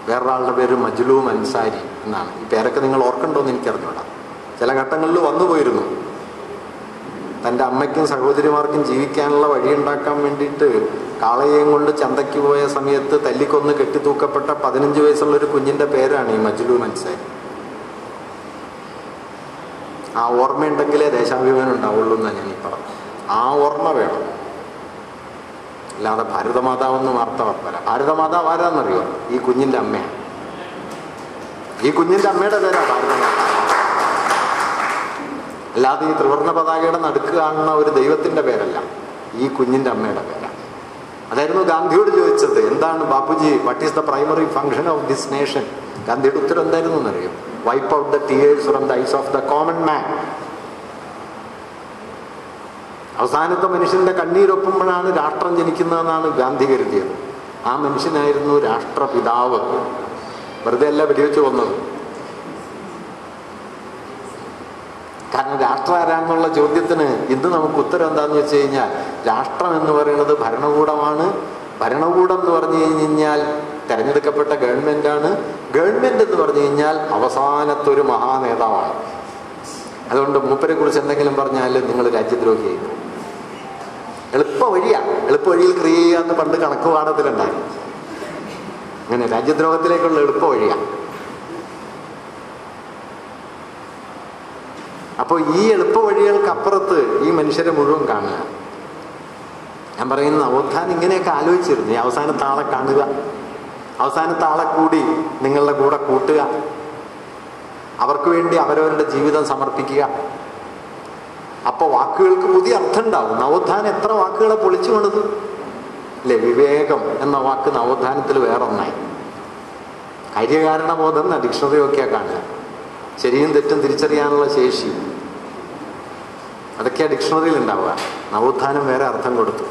വേറൊരാളുടെ പേര് മജ്ലൂം അൻസാരി എന്നാണ്. ഈ പേരൊക്കെ നിങ്ങൾ ഓർക്കണ്ടോന്ന് എനിക്കറിഞ്ഞൂടാ. ചില ഘട്ടങ്ങളിൽ വന്നു പോയിരുന്നു. തൻ്റെ അമ്മയ്ക്കും സഹോദരിമാർക്കും ജീവിക്കാനുള്ള വഴിയുണ്ടാക്കാൻ വേണ്ടിയിട്ട് കാളയെയും കൊണ്ട് ചന്തയ്ക്ക് പോയ സമയത്ത് തല്ലിക്കൊന്ന് കെട്ടിത്തൂക്കപ്പെട്ട 15 വയസ്സുള്ളൊരു കുഞ്ഞിൻ്റെ പേരാണ് ഈ മജ്ലൂം അൻസാരി. ആ ഓർമ്മയുണ്ടെങ്കിലേ ദേശാഭിമാനം ഉണ്ടാവുള്ളൂ എന്നാണ് ഞാൻ ഈ പറഞ്ഞത്. ആ ഓർമ്മ വേണം, അല്ലാതെ ഭാരതമാതാവെന്ന് വാർത്ത വർപ്പല. ഭാരതമാതാവ് ആരാന്നറിയോ? ഈ കുഞ്ഞിൻ്റെ അമ്മയാണ്. ഈ കുഞ്ഞിൻ്റെ അമ്മയുടെ പേരാ ഭാരതമാതാവ്, അല്ലാതെ ഈ ത്രിവർണ്ണ പതാകയുടെ നടുക്ക് കാണുന്ന ഒരു ദൈവത്തിൻ്റെ പേരല്ല, ഈ കുഞ്ഞിൻ്റെ അമ്മയുടെ പേരാണ്. അതായിരുന്നു ഗാന്ധിയോട് ചോദിച്ചത്, എന്താണ് Bapuji, what is the primary function of this nation? ഗാന്ധിയുടെ ഉത്തരം എന്തായിരുന്നു എന്നറിയോ? Wipe out the tears from the ice of the common man. അവസാനത്തെ മനുഷ്യന്റെ കണ്ണീരൊപ്പുമ്പോഴാണ് രാഷ്ട്രം ജനിക്കുന്നതെന്നാണ് ഗാന്ധി കരുതിയത്. ആ മനുഷ്യനായിരുന്നു രാഷ്ട്രപിതാവ്. വെറുതെ അല്ല വെടിവെച്ച് കൊന്നത്. കാരണം രാഷ്ട്രം ആരാന്നുള്ള ചോദ്യത്തിന് ഇന്ന് നമുക്ക് ഉത്തരം എന്താണെന്ന് വെച്ച് കഴിഞ്ഞാൽ, രാഷ്ട്രം എന്ന് പറയുന്നത് ഭരണകൂടമാണ്, ഭരണകൂടം എന്ന് പറഞ്ഞു കഴിഞ്ഞാൽ തെരഞ്ഞെടുക്കപ്പെട്ട ഗവൺമെൻറ്റാണ്. ഗവൺമെൻറ് എന്ന് പറഞ്ഞു കഴിഞ്ഞാൽ അവസാനത്തൊരു മഹാനേതാവാണ്. അതുകൊണ്ട് മൂപ്പരെ കുറിച്ച് എന്തെങ്കിലും പറഞ്ഞാൽ നിങ്ങൾ രാജ്യദ്രോഹിയായി. എളുപ്പ വഴിയിൽ ക്രിയ ചെയ്യാന്ന് പണ്ട് കണക്ക് പാഠത്തിലുണ്ടായി. അങ്ങനെ രാജ്യദ്രോഹത്തിലേക്കുള്ള എളുപ്പ വഴിയാണ്. അപ്പോൾ ഈ എളുപ്പ വഴികൾക്കപ്പുറത്ത് ഈ മനുഷ്യരെ മുഴുവൻ കാണുക. ഞാൻ പറയുന്ന നവോത്ഥാനം ഇങ്ങനെയൊക്കെ ആലോചിച്ചിരുന്നു. ഈ അവസാനത്തെ ആളെ കാണുക, അവസാനത്തെ ആളെ കൂടി നിങ്ങളുടെ കൂടെ കൂട്ടുക, അവർക്ക് വേണ്ടി അവരവരുടെ ജീവിതം സമർപ്പിക്കുക. അപ്പോൾ വാക്കുകൾക്ക് പുതിയ അർത്ഥം ഉണ്ടാവും. നവോത്ഥാനം എത്ര വാക്കുകളെ പൊളിച്ചു പണിതു അല്ലേ? വിവേകം എന്ന വാക്ക് നവോത്ഥാനത്തിൽ വേറൊന്നായി. കാര്യകാരണബോധം എന്ന ഡിക്ഷണറി നോക്കിയാൽ കാണുക. ശരിയും തെറ്റും തിരിച്ചറിയാനുള്ള ശേഷി, അതൊക്കെയാണ് ഡിക്ഷണറിയിൽ ഉണ്ടാവുക. നവോത്ഥാനം വേറെ അർത്ഥം കൊടുത്തു.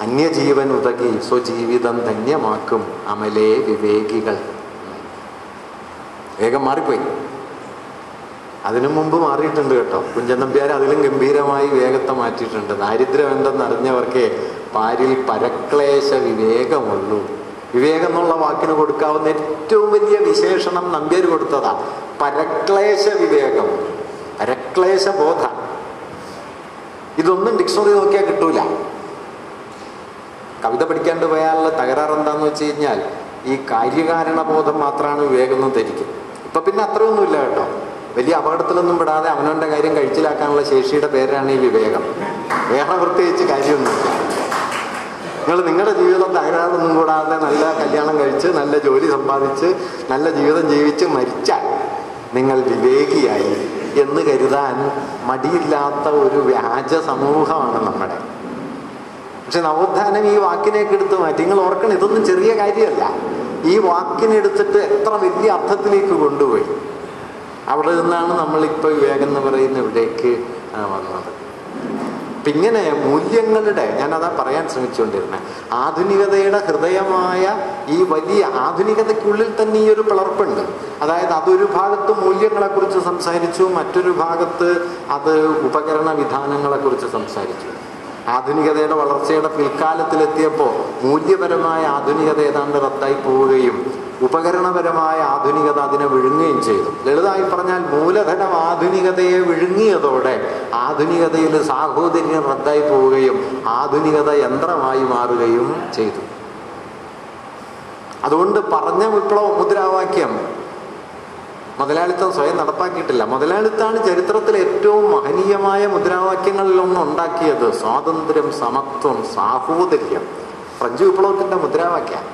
അന്യജീവൻ ഉതകി സ്വജീവിതം ധന്യമാക്കും അമലേ വിവേകികൾ. വേഗം മാറിപ്പോയി. അതിനു മുമ്പ് മാറിയിട്ടുണ്ട് കേട്ടോ. കുഞ്ചൻ നമ്പ്യാർ അതിലും ഗംഭീരമായി വേഗത്തെ മാറ്റിയിട്ടുണ്ട്. ദാരിദ്ര്യം എന്തെന്നറിഞ്ഞവർക്ക് പാരിൽ പരക്ലേശ വിവേകമുള്ളൂ. വിവേകം എന്നുള്ള വാക്കിന് കൊടുക്കാവുന്ന ഏറ്റവും വലിയ വിശേഷണം നമ്പ്യാർ കൊടുത്തതാ. പരക്ലേശ വിവേകം, പരക്ലേശ ബോധ. ഇതൊന്നും ഡിക്ഷണറി നോക്കിയാൽ കിട്ടൂല. കവിത പഠിക്കാണ്ട് പോയാലുള്ള തകരാറ് എന്താന്ന് വെച്ച് കഴിഞ്ഞാൽ ഈ കാര്യകാരണബോധം മാത്രമാണ് വിവേകം എന്ന് ധരിക്കും. ഇപ്പൊ പിന്നെ അത്രയൊന്നുമില്ല കേട്ടോ. വലിയ അപകടത്തിലൊന്നും പെടാതെ അവനവൻ്റെ കാര്യം കഴിച്ചിലാക്കാനുള്ള ശേഷിയുടെ പേരാണ് ഈ വിവേകം. വേറെ പ്രത്യേകിച്ച് കാര്യമൊന്നുമില്ല. നിങ്ങളുടെ ജീവിതം തകരാറൊന്നും കൂടാതെ നല്ല കല്യാണം കഴിച്ച് നല്ല ജോലി സമ്പാദിച്ച് നല്ല ജീവിതം ജീവിച്ച് മരിച്ചാൽ നിങ്ങൾ വിവേകിയായി എന്ന് കരുതാൻ മടിയില്ലാത്ത ഒരു വ്യാജ സമൂഹമാണ് നമ്മുടെ. പക്ഷെ നവോത്ഥാനം ഈ വാക്കിനേക്ക് എടുത്ത് മാറ്റി. നിങ്ങൾ ഓർക്കണം, ഇതൊന്നും ചെറിയ കാര്യമല്ല. ഈ വാക്കിനെടുത്തിട്ട് എത്ര വലിയ അർത്ഥത്തിലേക്ക് കൊണ്ടുപോയി. അവിടെ നിന്നാണ് നമ്മളിപ്പോൾ വിവേകം എന്ന് പറയുന്ന ഇവിടേക്ക് വന്നത്. ഇങ്ങനെ മൂല്യങ്ങളുടെ, ഞാനതാ പറയാൻ ശ്രമിച്ചുകൊണ്ടിരുന്നത്, ആധുനികതയുടെ ഹൃദയമായ ഈ വലിയ ആധുനികതയ്ക്കുള്ളിൽ തന്നെ ഈ ഒരു പിളർപ്പുണ്ട്. അതായത് അതൊരു ഭാഗത്ത് മൂല്യങ്ങളെക്കുറിച്ച് സംസാരിച്ചു, മറ്റൊരു ഭാഗത്ത് അത് ഉപകരണ വിധാനങ്ങളെക്കുറിച്ച് സംസാരിച്ചു. ആധുനികതയുടെ വളർച്ചയുടെ പിൽക്കാലത്തിലെത്തിയപ്പോൾ മൂല്യപരമായ ആധുനികത ഏതാണ്ട് റദ്ദായി പോവുകയും ഉപകരണപരമായ ആധുനികത അതിനെ വിഴുങ്ങുകയും ചെയ്തു. ലളിതമായി പറഞ്ഞാൽ മൂലധനം ആധുനികതയെ വിഴുങ്ങിയതോടെ ആധുനികതയിൽ സാഹോദര്യം റദ്ദായി പോവുകയും ആധുനികത യന്ത്രമായി മാറുകയും ചെയ്തു. അതുകൊണ്ട് പറഞ്ഞ വിപ്ലവ മുദ്രാവാക്യം മുതലാളിത്തം സ്വയം നടപ്പാക്കിയിട്ടില്ല. മുതലാളിത്താണ് ചരിത്രത്തിലെ ഏറ്റവും മഹനീയമായ മുദ്രാവാക്യങ്ങളിലൊന്നും ഉണ്ടാക്കിയത്. സ്വാതന്ത്ര്യം, സമത്വം, സാഹോദര്യം ഫ്രഞ്ച് വിപ്ലവത്തിന്റെ മുദ്രാവാക്യം.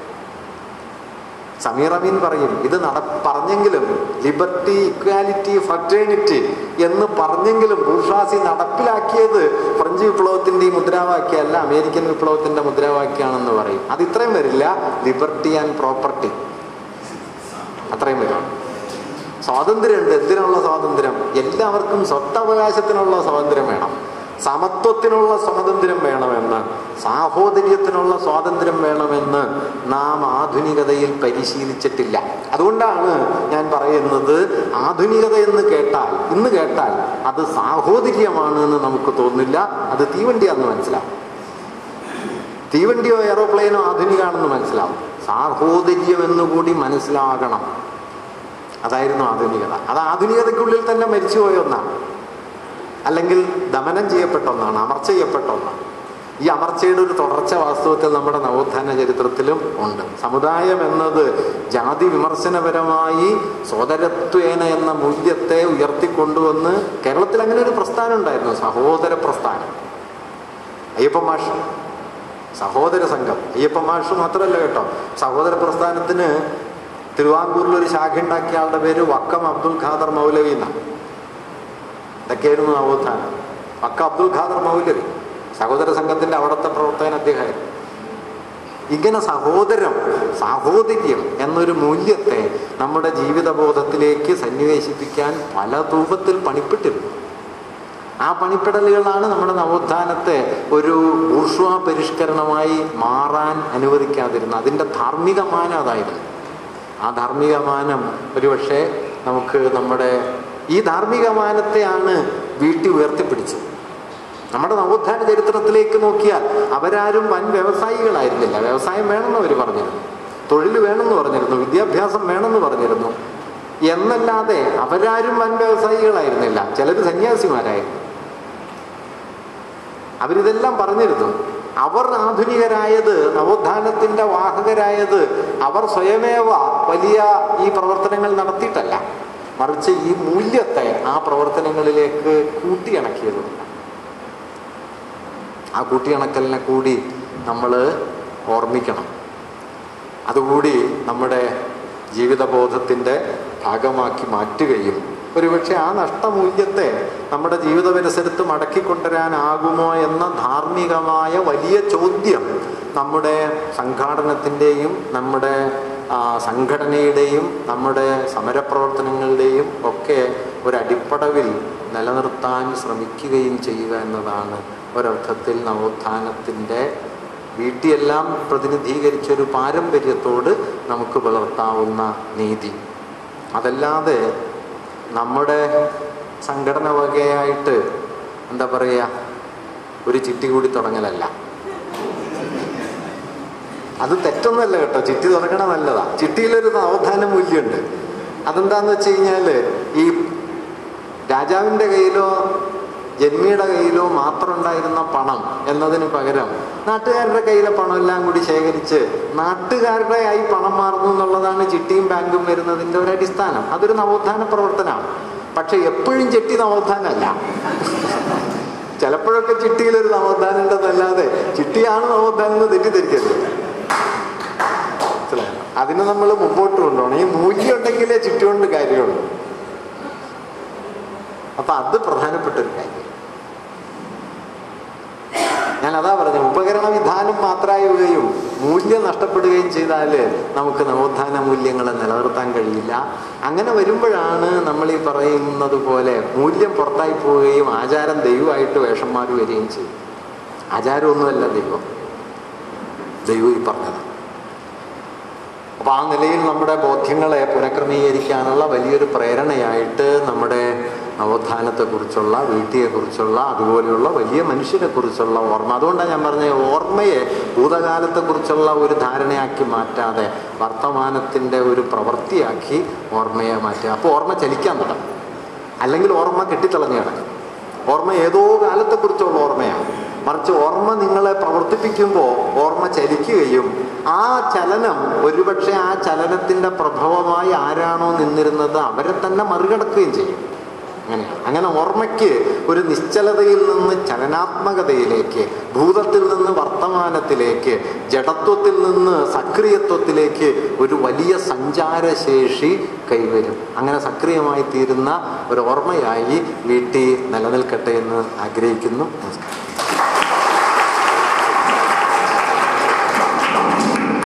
സമീർ അമീൻ പറയും, ഇത് പറഞ്ഞെങ്കിലും ലിബർട്ടി, ഇക്വാലിറ്റി, ഫ്രറ്റേണിറ്റി എന്ന് പറഞ്ഞെങ്കിലും ബൂർഷ്വാസി നടപ്പിലാക്കിയത് ഫ്രഞ്ച് വിപ്ലവത്തിന്റെ ഈ മുദ്രാവാക്യമല്ല, അമേരിക്കൻ വിപ്ലവത്തിന്റെ മുദ്രാവാക്യമാണെന്ന് പറയും. അത് ഇത്രയും വരില്ല. ലിബർട്ടി ആൻഡ് പ്രോപ്പർട്ടി അത്രയും വരും. സ്വാതന്ത്ര്യമുണ്ട്. എന്തിനുള്ള സ്വാതന്ത്ര്യം? എല്ലാവർക്കും സ്വത്തവകാശത്തിനുള്ള സ്വാതന്ത്ര്യം വേണം, സമത്വത്തിനുള്ള സ്വാതന്ത്ര്യം വേണമെന്ന്, സാഹോദര്യത്തിനുള്ള സ്വാതന്ത്ര്യം വേണമെന്ന് നാം ആധുനികതയിൽ പരിശീലിച്ചിട്ടില്ല. അതുകൊണ്ടാണ് ഞാൻ പറയുന്നത്, ആധുനികത ഇന്ന് കേട്ടാൽ അത് സാഹോദര്യമാണ് എന്ന് നമുക്ക് തോന്നില്ല. അത് തീവണ്ടിയാണെന്ന് മനസ്സിലാവും. തീവണ്ടിയോ എയറോപ്ലെയിനോ ആധുനികമാണെന്ന് മനസ്സിലാവും. സാഹോദര്യം എന്നുകൂടി മനസ്സിലാകണം. അതായിരുന്നു ആധുനികത. അത് ആധുനികതയ്ക്കുള്ളിൽ തന്നെ മരിച്ചുപോയ ഒന്നാണ്, അല്ലെങ്കിൽ ദമനം ചെയ്യപ്പെട്ട ഒന്നാണ്, അമർച്ച ചെയ്യപ്പെട്ട ഒന്നാണ്. ഈ അമർച്ചയുടെ ഒരു തുടർച്ച വാസ്തവത്തിൽ നമ്മുടെ നവോത്ഥാന ചരിത്രത്തിലും ഉണ്ട്. സമുദായം എന്നത് ജാതി വിമർശനപരമായി സോദരത്വേന എന്ന മൂല്യത്തെ ഉയർത്തിക്കൊണ്ടുവന്ന് കേരളത്തിൽ അങ്ങനെ ഒരു പ്രസ്ഥാനം ഉണ്ടായിരുന്നു, സഹോദര പ്രസ്ഥാനം. അയ്യപ്പൻ മാഷ്, സഹോദര സംഘം. അയ്യപ്പൻ മാഷ് മാത്രമല്ല കേട്ടോ, സഹോദര പ്രസ്ഥാനത്തിന് തിരുവാങ്കൂറിലൊരു ശാഖ ഉണ്ടാക്കിയ ആളുടെ പേര് വക്കം അബ്ദുൽ ഖാദർ മൗലവി എന്നാണ്. ഇതൊക്കെയായിരുന്നു നവോത്ഥാനം. വക്കം അബ്ദുൽ ഖാദർ മൗലവി സഹോദര സംഘത്തിന്റെ അവിടുത്തെ പ്രവർത്തകൻ അദ്ദേഹമായിരുന്നു. ഇങ്ങനെ സാഹോദര്യം എന്നൊരു മൂല്യത്തെ നമ്മുടെ ജീവിതബോധത്തിലേക്ക് സന്നിവേശിപ്പിക്കാൻ പല രൂപത്തിൽ പണിപ്പെട്ടിരുന്നു. ആ പണിപ്പെടലുകളാണ് നമ്മുടെ നവോത്ഥാനത്തെ ഒരു ബൂർഷ്വാ പരിഷ്കരണമായി മാറാൻ അനുവദിക്കാതിരുന്നത്. അതിൻ്റെ ധാർമ്മിക മാനം അതായിരുന്നു. ആ ധാർമ്മിക മാനം ഒരുപക്ഷെ നമുക്ക് നമ്മുടെ ഈ ധാർമ്മിക മാനത്തെയാണ് വീട്ടി ഉയർത്തിപ്പിടിച്ചത്. നമ്മുടെ നവോത്ഥാന ചരിത്രത്തിലേക്ക് നോക്കിയാൽ അവരാരും വൻ വ്യവസായികളായിരുന്നില്ല. വ്യവസായം വേണമെന്ന് അവർ പറഞ്ഞിരുന്നു, തൊഴിൽ വേണമെന്ന് പറഞ്ഞിരുന്നു, വിദ്യാഭ്യാസം വേണമെന്ന് പറഞ്ഞിരുന്നു എന്നല്ലാതെ അവരാരും വൻ വ്യവസായികളായിരുന്നില്ല. ചിലർ സന്യാസിമാരായിരുന്നു. അവരിതെല്ലാം പറഞ്ഞിരുന്നു. അവർ ആധുനികരായത്, നവോത്ഥാനത്തിന്റെ വാഹകരായത് അവർ സ്വയമേവ വലിയ ഈ പ്രവർത്തനങ്ങൾ നടത്തിയിട്ടല്ല, മറിച്ച് ഈ മൂല്യത്തെ ആ പ്രവർത്തനങ്ങളിലേക്ക് കൂട്ടിയിണക്കിയതുണ്ട്. ആ കൂട്ടിയിണക്കലിനെ കൂടി നമ്മൾ ഓർമ്മിക്കണം. അതുകൂടി നമ്മുടെ ജീവിതബോധത്തിൻ്റെ ഭാഗമാക്കി മാറ്റുകയും ഒരുപക്ഷെ ആ നഷ്ടമൂല്യത്തെ നമ്മുടെ ജീവിത പരിസരത്ത് മടക്കിക്കൊണ്ടുവരാനാകുമോ എന്ന ധാർമ്മികമായ വലിയ ചോദ്യം നമ്മുടെ സംഘാടനത്തിൻ്റെയും നമ്മുടെ സംഘടനയുടെയും നമ്മുടെ സമരപ്രവർത്തനങ്ങളുടെയും ഒക്കെ ഒരടിപ്പടവിൽ നിലനിർത്താൻ ശ്രമിക്കുകയും ചെയ്യുക എന്നതാണ് ഒരർത്ഥത്തിൽ നവോത്ഥാനത്തിൻ്റെ വീട്ടിയെല്ലാം പ്രതിനിധീകരിച്ചൊരു പാരമ്പര്യത്തോട് നമുക്ക് പുലർത്താവുന്ന നീതി. അതല്ലാതെ നമ്മുടെ സംഘടന വകയായിട്ട് എന്താ പറയുക, ഒരു ചിട്ടി കൂടി തുടങ്ങലല്ല. അത് തെറ്റൊന്നുമല്ല കേട്ടോ, ചിട്ടി തുടങ്ങണ നല്ലതാ. ചിട്ടിയിലൊരു നവോത്ഥാന മൂല്യമുണ്ട്. അതെന്താന്ന് വെച്ച് കഴിഞ്ഞാൽ ഈ രാജാവിൻ്റെ കയ്യിലോ ജന്മിയുടെ കയ്യിലോ മാത്രം ഉണ്ടായിരുന്ന പണം എന്നതിന് പകരം നാട്ടുകാരുടെ കയ്യിലെ പണം എല്ലാം കൂടി ശേഖരിച്ച് നാട്ടുകാരുടെ ആയി പണം മാറുന്നു എന്നുള്ളതാണ് ചിട്ടിയും ബാങ്കും വരുന്നതിൻ്റെ ഒരു അടിസ്ഥാനം. അതൊരു നവോത്ഥാന പ്രവർത്തനമാണ്. പക്ഷെ എപ്പോഴും ചിട്ടി നവോത്ഥാനമല്ല. ചിലപ്പോഴൊക്കെ ചിട്ടിയിലൊരു നവോത്ഥാനം ഉണ്ടെന്നല്ലാതെ ചിട്ടിയാണ് നവോത്ഥാനം എന്ന് തെറ്റിദ്ധരിക്കരുത്. അതിന് നമ്മൾ മുമ്പോട്ട് കൊണ്ടുപോകണം. ഈ മൂല്യം ഉണ്ടെങ്കിലേ ചിട്ടി കൊണ്ട് കാര്യമുള്ളൂ. അപ്പൊ അത് പ്രധാനപ്പെട്ടൊരു കാര്യം. ഞാൻ അതാ പറഞ്ഞ, ഉപകരണ വിധാനം മാത്രമാവുകയും മൂല്യം നഷ്ടപ്പെടുകയും ചെയ്താൽ നമുക്ക് നവോത്ഥാന മൂല്യങ്ങളെ നിലനിർത്താൻ കഴിയില്ല. അങ്ങനെ വരുമ്പോഴാണ് നമ്മൾ ഈ പറയുന്നത് പോലെ മൂല്യം പുറത്തായി പോവുകയും ആചാരം ദൈവമായിട്ട് വേഷന്മാർ വരികയും ചെയ്യും. ആചാരമൊന്നുമല്ല ദൈവം, ദൈവം ഈ പറഞ്ഞത്. അപ്പം ആ നിലയിൽ നമ്മുടെ ബോധ്യങ്ങളെ പുനഃക്രമീകരിക്കാനുള്ള വലിയൊരു പ്രേരണയായിട്ട് നമ്മുടെ നവോത്ഥാനത്തെക്കുറിച്ചുള്ള, വീട്ടിയെക്കുറിച്ചുള്ള, അതുപോലെയുള്ള വലിയ മനുഷ്യരെക്കുറിച്ചുള്ള ഓർമ്മ. അതുകൊണ്ടാണ് ഞാൻ പറഞ്ഞത്, ഓർമ്മയെ ഭൂതകാലത്തെക്കുറിച്ചുള്ള ഒരു ധാരണയാക്കി മാറ്റാതെ വർത്തമാനത്തിൻ്റെ ഒരു പ്രവൃത്തിയാക്കി ഓർമ്മയെ മാറ്റുക. അപ്പോൾ ഓർമ്മ ചലിക്കാൻ തുടങ്ങും. അല്ലെങ്കിൽ ഓർമ്മ കെട്ടിത്തിളഞ്ഞു കിടക്കും. ഓർമ്മ ഏതോ കാലത്തെക്കുറിച്ചുള്ള ഓർമ്മയാണ്. മറിച്ച് ഓർമ്മ നിങ്ങളെ പ്രവർത്തിപ്പിക്കുമ്പോൾ ഓർമ്മ ചലിക്കുകയും ആ ചലനം ഒരുപക്ഷെ ആ ചലനത്തിൻ്റെ പ്രഭവമായി ആരാണോ നിന്നിരുന്നത് അവരെ തന്നെ മറികടക്കുകയും ചെയ്യും. അങ്ങനെ ഓർമ്മയ്ക്ക് ഒരു നിശ്ചലതയിൽ നിന്ന് ചലനാത്മകതയിലേക്ക്, ഭൂതത്തിൽ നിന്ന് വർത്തമാനത്തിലേക്ക്, ജഡത്വത്തിൽ നിന്ന് സക്രിയത്വത്തിലേക്ക് ഒരു വലിയ സഞ്ചാരശേഷി കൈവരും. അങ്ങനെ സക്രിയമായി തീരുന്ന ഒരു ഓർമ്മയായി വീട്ടിൽ നിലനിൽക്കട്ടെ എന്ന് ആഗ്രഹിക്കുന്നു. നമസ്കാരം.